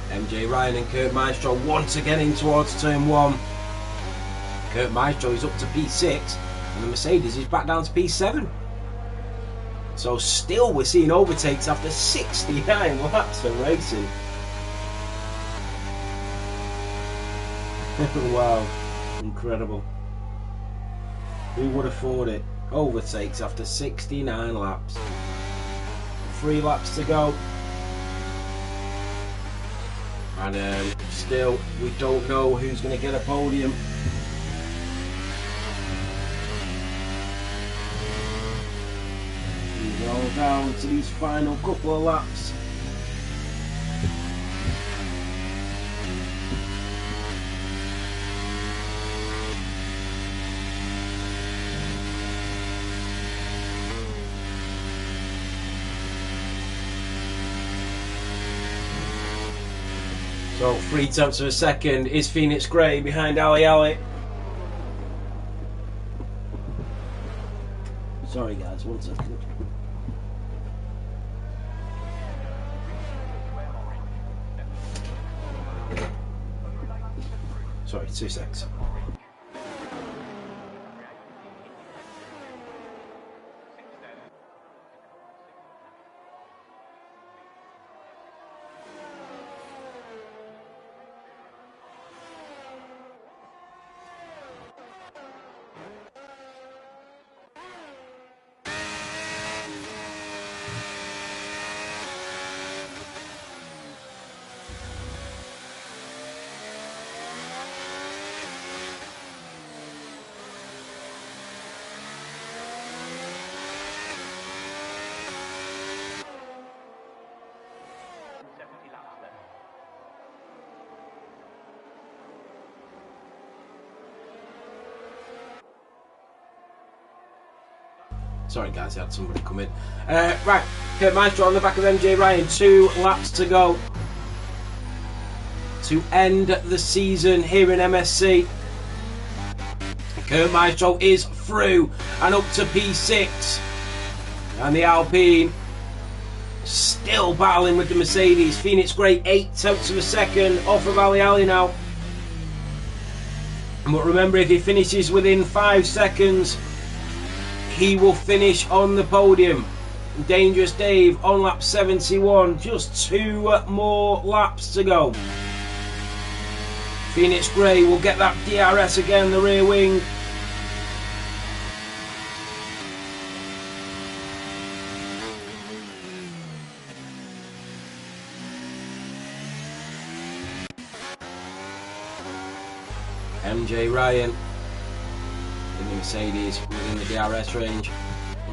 MJ Ryan and Kurt Maestro once again in towards turn 1. Kurt Maestro is up to P6 and the Mercedes is back down to P7. So still we're seeing overtakes after 69 laps of racing. Wow, incredible. Who would have thought it? Overtakes after 69 laps. 3 laps to go. And still, we don't know who's going to get a podium. now down to these final couple of laps. So 3/10 of a second is Phoenix Gray behind Ali Ali. Sorry guys, 1 second. Sorry, 2 seconds. Sorry guys, I had somebody come in. Right, Kurt Maestro on the back of MJ Ryan. 2 laps to go to end the season here in MSC. Kurt Maestro is through and up to P6. And the Alpine still battling with the Mercedes. Phoenix Gray 0.8 of a second off of Ali Ali now. But remember, if he finishes within 5 seconds, he will finish on the podium. Dangerous Dave on lap 71. Just 2 more laps to go. Phoenix Gray will get that DRS again, the rear wing. MJ Ryan in the Mercedes within the DRS range,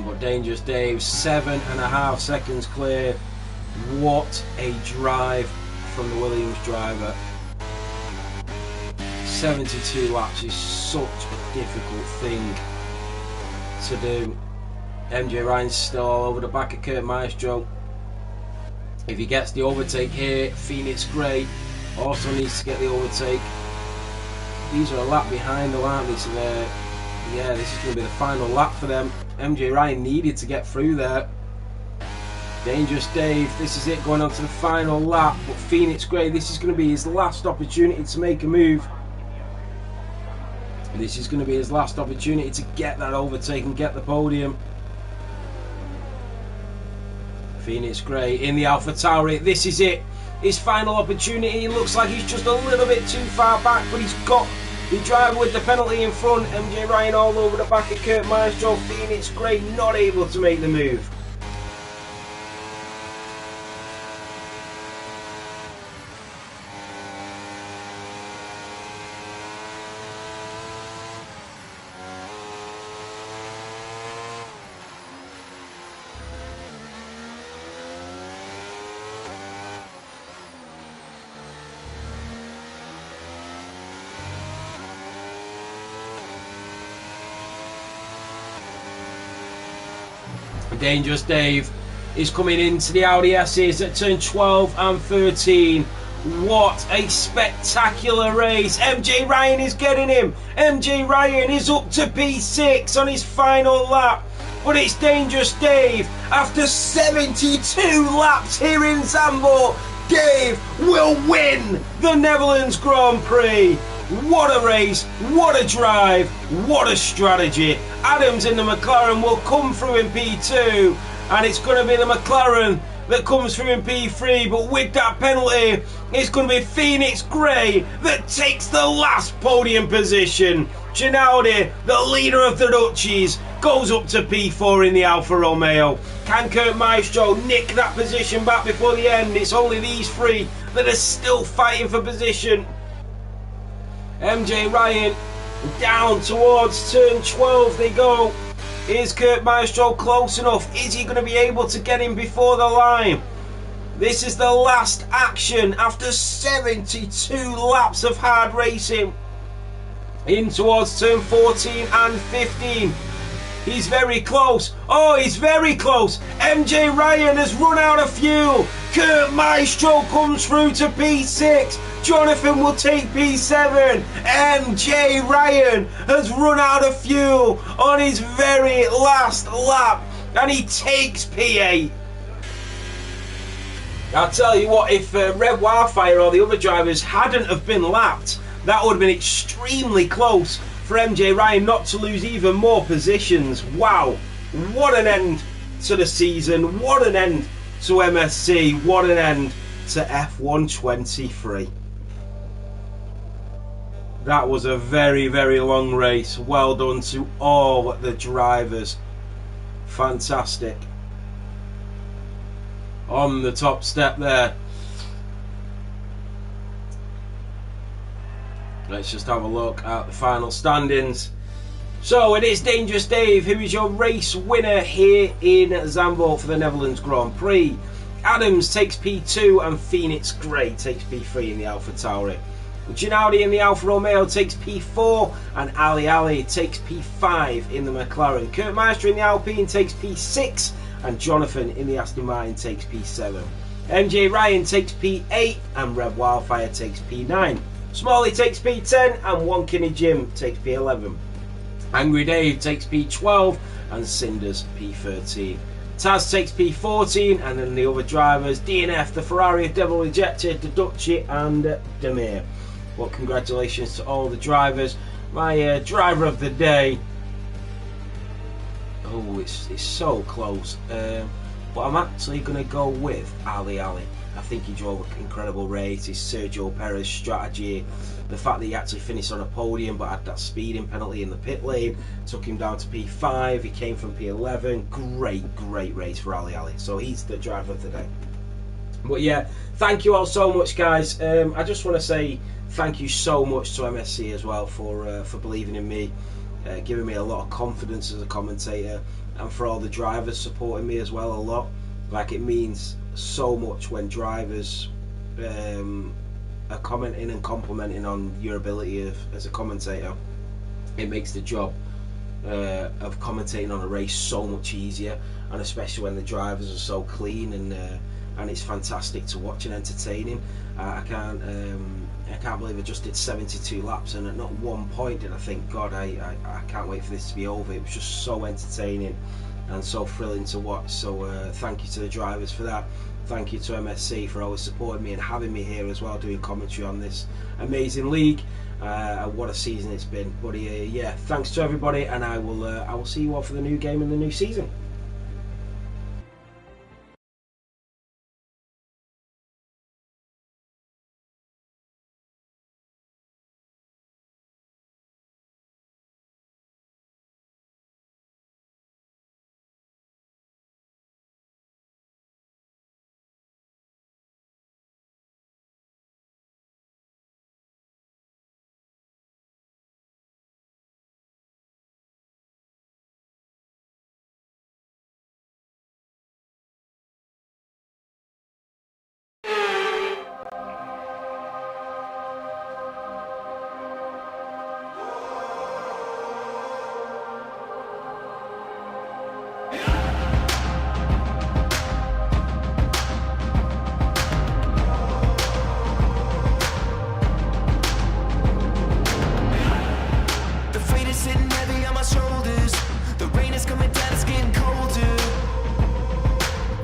but Dangerous Dave 7.5 seconds clear. What a drive from the Williams driver. 72 laps is such a difficult thing to do. MJ Ryan's still all over the back of Kurt Maestro. If he gets the overtake here, Phoenix Gray also needs to get the overtake. These are a lap behind though, aren't they? So yeah, this is going to be the final lap for them. MJ Ryan needed to get through there. Dangerous Dave, this is it, going on to the final lap. But Phoenix Gray, this is going to be his last opportunity to make a move. This is going to be his last opportunity to get that overtake and get the podium. Phoenix Gray in the AlphaTauri, this is it. His final opportunity. He looks like he's just a little bit too far back, but he's got the driver with the penalty in front. MJ Ryan all over the back of Kurt Maestro. Phoenix Gray not able to make the move. Dangerous Dave is coming into the Audi S's at turn 12 and 13. What a spectacular race. MJ Ryan is getting him. MJ Ryan is up to P6 on his final lap. But it's Dangerous Dave. After 72 laps here in Zandvoort, Dave will win the Netherlands Grand Prix. What a race, what a drive, what a strategy. Adams in the McLaren will come through in P2, and it's going to be the McLaren that comes through in P3, but with that penalty, it's going to be Phoenix Gray that takes the last podium position. Ginaldi, the leader of the Dutchies, goes up to P4 in the Alfa Romeo. Can Kurt Maestro nick that position back before the end? It's only these 3 that are still fighting for position. MJ Ryan down towards turn 12 they go. Is Kurt Maestro close enough? Is he going to be able to get him before the line? This is the last action after 72 laps of hard racing. In towards turn 14 and 15. He's very close. Oh, he's very close. MJ Ryan has run out of fuel. Kurt Maestro comes through to P6. Jonathan will take P7. MJ Ryan has run out of fuel on his very last lap, and he takes P8. I'll tell you what, if Red Wildfire or the other drivers hadn't have been lapped, that would have been extremely close for MJ Ryan not to lose even more positions. Wow, what an end to the season, what an end to MSC, what an end to F1 23. That was a very, very long race. Well done to all the drivers. Fantastic. On the top step there. Let's just have a look at the final standings. So it is Dangerous Dave who is your race winner here in Zandvoort for the Netherlands Grand Prix. Adams takes P2 and Phoenix Gray takes P3 in the Alpha Tauri. Gennady in the Alfa Romeo takes P4 and Ali takes P5 in the McLaren. Kurt Maestro in the Alpine takes P6 and Jonathan in the Aston Martin takes P7. MJ Ryan takes P8 and Red Wildfire takes P9. Smalley takes P10 and Wonkini Jim takes P11. Angry Dave takes P12 and Cinders P13. Taz takes P14 and then the other drivers, DNF, the Ferrari of Devil Rejected, the Ducci and Demir. Well, congratulations to all the drivers. My driver of the day, oh, it's so close, but I'm actually going to go with Ali. I think he drove an incredible race. His Sergio Perez strategy, the fact that he actually finished on a podium but had that speeding penalty in the pit lane, took him down to P5. He came from P11. Great race for Ali. So he's the driver of the day. But yeah, thank you all so much, guys. I just want to say thank you so much to MSC as well for believing in me, giving me a lot of confidence as a commentator, and for all the drivers supporting me as well a lot. Like, it means so much when drivers are commenting and complimenting on your ability as a commentator. It makes the job of commentating on a race so much easier, and especially when the drivers are so clean and it's fantastic to watch and entertaining. I can't believe I just did 72 laps and at not one point did I think, God, I can't wait for this to be over. It was just so entertaining and so thrilling to watch. So thank you to the drivers for that. Thank you to MSC for always supporting me and having me here as well, doing commentary on this amazing league. What a season it's been. But yeah, thanks to everybody, and I will see you all for the new game and the new season.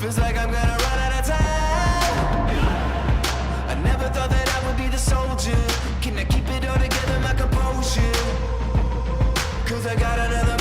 Feels like I'm gonna run out of time. I never thought that I would be the soldier. Can I keep it all together, my composure? 'Cause I got another